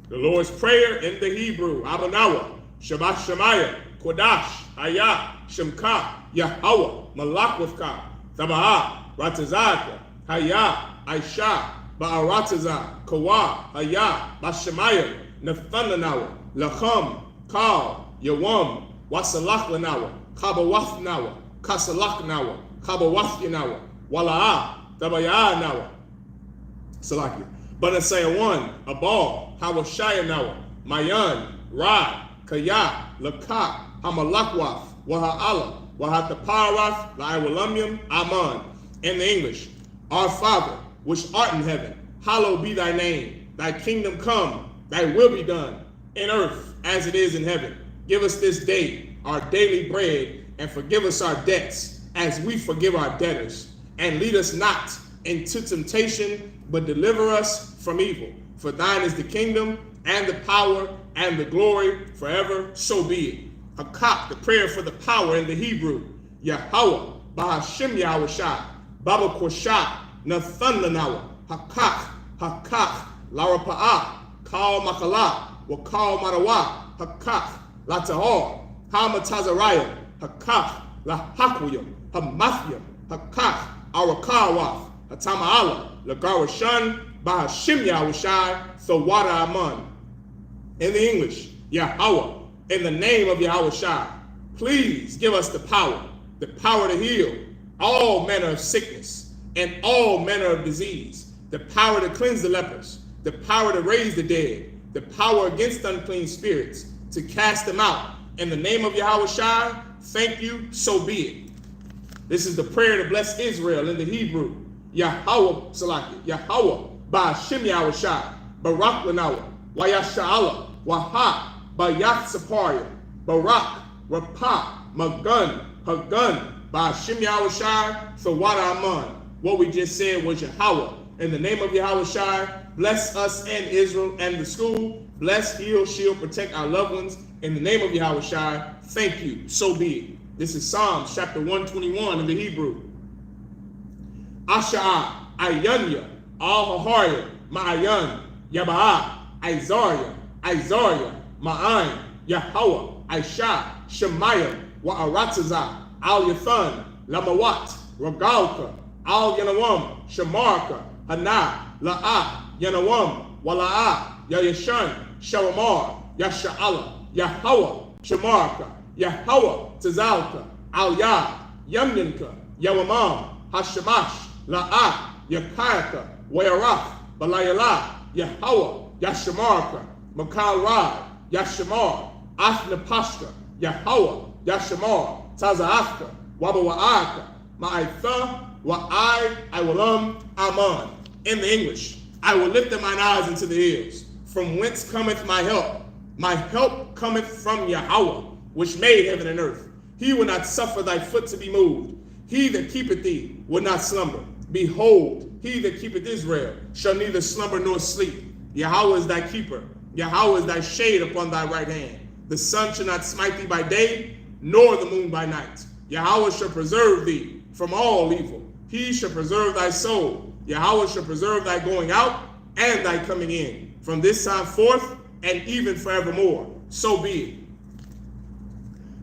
Speaker 1: The Lord's Prayer in the Hebrew. Abanawa, Shabbat Shemaya, Kodash, Hayah, Shemka, Yahweh, Malakwavka, Tabaha, Ratazaka, Hayah, Aisha, Ba'aratazah, Kawa, Hayah, Bashemaya, Nathananawa, Lacham, Kal, Yawam, Wasalachlanawa, Kabawafnawa, Kasalachnawa, Kabawafyanawa, Walaa, Tabayanawa, Salakia, Banasayawan, Abal, Hawashayanawa, Mayan, Ra, Kaya, Lakak, Hamalakwaf, Waha'ala, Wahataparath, Laiwalamyam, Aman. In the English, Our Father, which art in heaven, hallowed be thy name. Thy kingdom come, thy will be done, in earth as it is in heaven. Give us this day our daily bread, and forgive us our debts, as we forgive our debtors. And lead us not into temptation, but deliver us from evil. For thine is the kingdom, and the power, and the glory, forever, so be it. Hakak, the prayer for the power in the Hebrew. Yahweh, Bahashim Yahushai, Baba Koshah, Nathan Lanawa, Hakak, Larapa'ah, Kal Makala, Wakal Marawa, Hakak, Latahor, Hamatazariah, Hakak, Lahakwiyam, Hamathiyam, Hakak, Arakawaf, Hatama'ala, Lagarashan, Bahashim Yahushai, Thawada Aman. In the English, Yahweh, in the name of Yahushai, please give us the power to heal all manner of sickness and all manner of disease, the power to cleanse the lepers, the power to raise the dead, the power against unclean spirits, to cast them out. In the name of Yahushai, thank you, so be it. This is the prayer to bless Israel in the Hebrew. Yahweh, Salaki, Yahweh, Ba'ashim Yahushai, Barak Lanawa, Wayasha'Allah, Waha, Bayat Saparia, Barak, Rapah, Magun, Hagun, Ba'ashim Yahushai, Thawada Aman. What we just said was Yahweh. In the name of Yahushai, bless us and Israel and the school. Bless, heal, shield, protect our loved ones. In the name of Yahushai, thank you, so be it. This is Psalms chapter 121 in the Hebrew. Asha'ah, Ayanya, Al-Haharya, Ma'ayan, Yaba'ah, Isaiah, Ma'ayin, Yahweh, Aisha, Shemaya, Wa'aratazah, Al-Yathan, Lamawat, Ragalka, Al-Yanawam, Shemarka, Hana, La'ah, Yanawam, Wala'ah, Yayashan, Sharamar, Yasha'Allah, Yahweh, Shemarka, Yahweh, Tazalka, Al-Yah, Yamyanka, Yawamam, Hashamash, La'ah, Yakayaka, Wayarach, Balayala, Yahweh, Yashamarka, Makal Rad, Yashamar, Athnapashka, Yahweh, Yashamar, Tazaafka, Wabawa'aka, Ma'aitha, Wa'ai, Aman. In the English, I will lift up mine eyes into the hills. From whence cometh my help? My help cometh from Yahweh, which made heaven and earth. He will not suffer thy foot to be moved. He that keepeth thee will not slumber. Behold, he that keepeth Israel shall neither slumber nor sleep. Yahweh is thy keeper. Yahweh is thy shade upon thy right hand. The sun shall not smite thee by day, nor the moon by night. Yahweh shall preserve thee from all evil. He shall preserve thy soul. Yahweh shall preserve thy going out and thy coming in, from this time forth and even forevermore. So be it.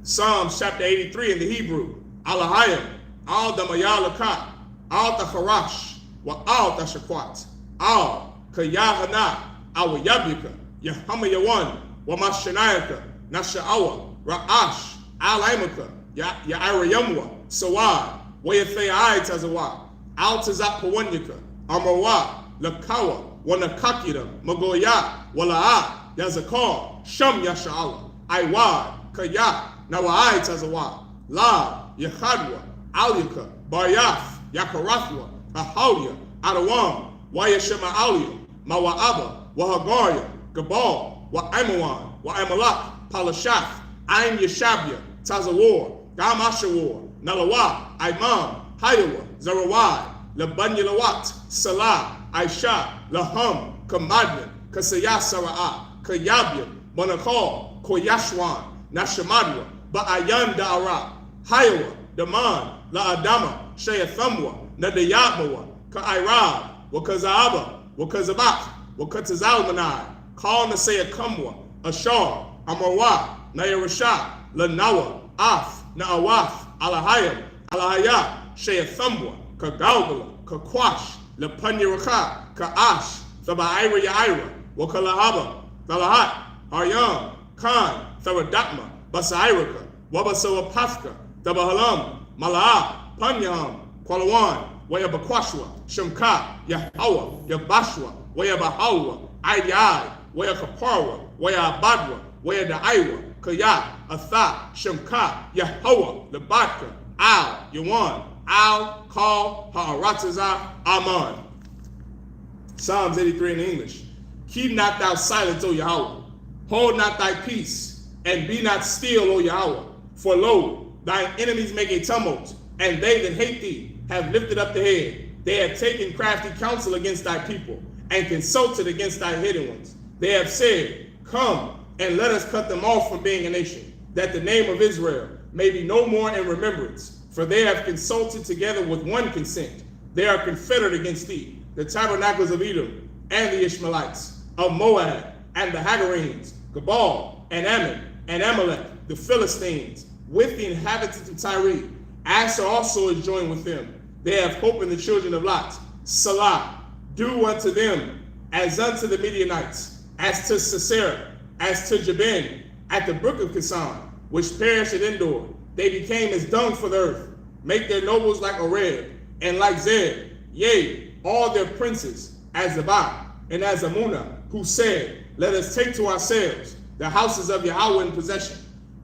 Speaker 1: Psalms chapter 83 in the Hebrew. Alahayim, al damayalakat, al tacharash, wa al tashakwat, al kayahana, al yablika, yahamayawan, wa mashanayaka, nasha'awa, ra'ash, al aimaka, ya'irayamwa, sawad, wa yathayai tazawa, al tazak pawanyaka, amawa, lakawa, wa nakakira, magoya, wala'a, yazakar, sham yasha'ala, aiwad, kaya, nawa'ai tazawa, la, yachadwa, alika, baryath, yakarathwa, ahawya, adawam, wayashema alia, mawa'aba, wahagarya, Gabal, wa Imawan, wa Imalak, Palashath, Ain Yeshabia, Tazawar, Gamashawar, Nalawa, Imam, Hayawa, Zarawai, Labanyalawat, Salah, Aisha, Laham, Kamadyan, Kasaya Sara'a, Kayabyan, Monakal, Koyashwan, Nashamadwa, Ba'ayan Da'ara, Hayawa, Daman, La'adama, Shayathamwa, Nadayatmawa, Ka'irab, Wakazaaba, Wakazabat, Wakatazalmanai, Kal Nasaya Kamwa, Ashar, Amarwa, Nayarasha, Lanawa, Af, Na'awaf, Alahayam, Alahaya, Shayathamwa, Kagalgala, Kakwash, Lapanyaraka, Ka'ash, Thaba'ira Ya'ira, Wakalahaba, Thalahat, Aryam, Khan, Tharadatma, Basairaka, Wabasawapafka, Thabahalam, Malaa, Panyaham, Kwalawan, Wayabakwashwa, Shemka, Yahawa, Yabashwa, Wayabahawa, Aidiyai, Wayakaparwa, Wayabadwa, Wayadaiwa, Kayat, Atha, Shemka, Yahawa, Labatka, Al, Yawan, Al, Kal, Ha'arataza, Aman. Psalms 83 in English. Keep not thou silence, O Yahweh. Hold not thy peace, and be not still, O Yahweh. For lo, thine enemies make a tumult, and they that hate thee have lifted up the head. They have taken crafty counsel against thy people, and consulted against thy hidden ones. They have said, come, and let us cut them off from being a nation, that the name of Israel may be no more in remembrance. For they have consulted together with one consent. They are confederate against thee, the tabernacles of Edom, and the Ishmaelites, of Moab, and the Hagarenes, Gabal, and Ammon, and Amalek, the Philistines, with the inhabitants of Tyre. Asher also is joined with them. They have hope in the children of Lot. Salah, do unto them as unto the Midianites, as to Sisera, as to Jabin, at the brook of Kisan, which perished at Endor. They became as dung for the earth. Make their nobles like Oreb, and like Zeb, yea, all their princes, as Zabah, and as Amunah, who said, let us take to ourselves the houses of Yahweh in possession.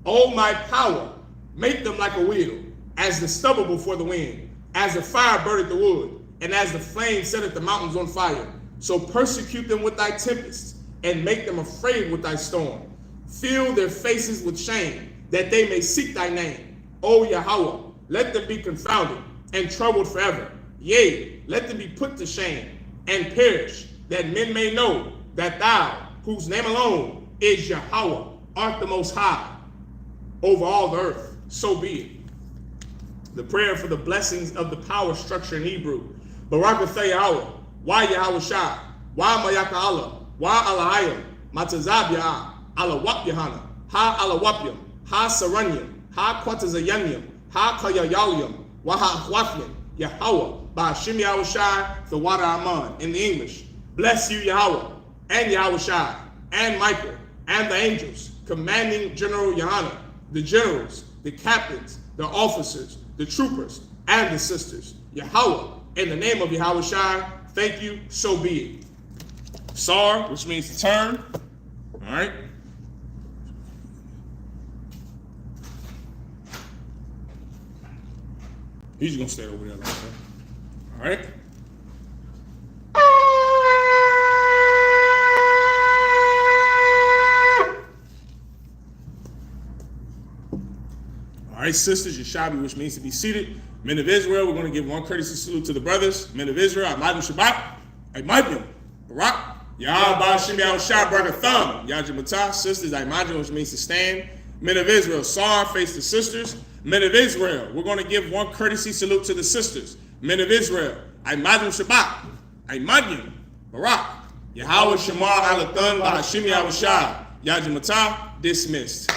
Speaker 1: O my power, make them like a wheel, as the stubble before the wind, as the fire burneth the wood, and as the flame setteth the mountains on fire. So persecute them with thy tempest, and make them afraid with thy storm. Fill their faces with shame, that they may seek thy name. O Yahweh, let them be confounded and troubled forever. Yea, let them be put to shame and perish, that men may know that thou, whose name alone is Yahweh, art the most high over all the earth. So be it. The prayer for the blessings of the power structure in Hebrew. Barakatha Yahweh, why Yahweh Shai, why Mayaka Allah, why Alahayim, Matazabia, Alawap Yahana, Ha Alawapyam, Ha Saranyam, Ha Kwatazayanyam, Ha Kayayalyam, Waha Hwafyam, Yahweh, Ba'ashim Yahweh Shai, the water Aman. In the English, bless you Yahweh, and Yahweh Shai, and Michael, and the angels, commanding General Yahana, the generals, the captains, the officers, the troopers, and the sisters. Yahweh, in the name of Yahweh Shai, thank you, so be it. Sar, which means to turn. All right. He's going to stay over there like that. All right. All right, sisters, Yeshabi, which means to be seated. Men of Israel, we're going to give one courtesy salute to the brothers. Men of Israel, Amayim Shabbat, Amayim, Barak, Yah Ba'ashim Yahweh Shai, Barakatham, Yajimatah, sisters, Amayim, which means to stand. Men of Israel, Sar, face the sisters. Men of Israel, we're going to give one courtesy salute to the sisters. Men of Israel, Amayim Shabbat, Amayim, Barak, Yahweh Shamar Alathan, Ba'ashim Yahweh Shai, Yajimatah, dismissed.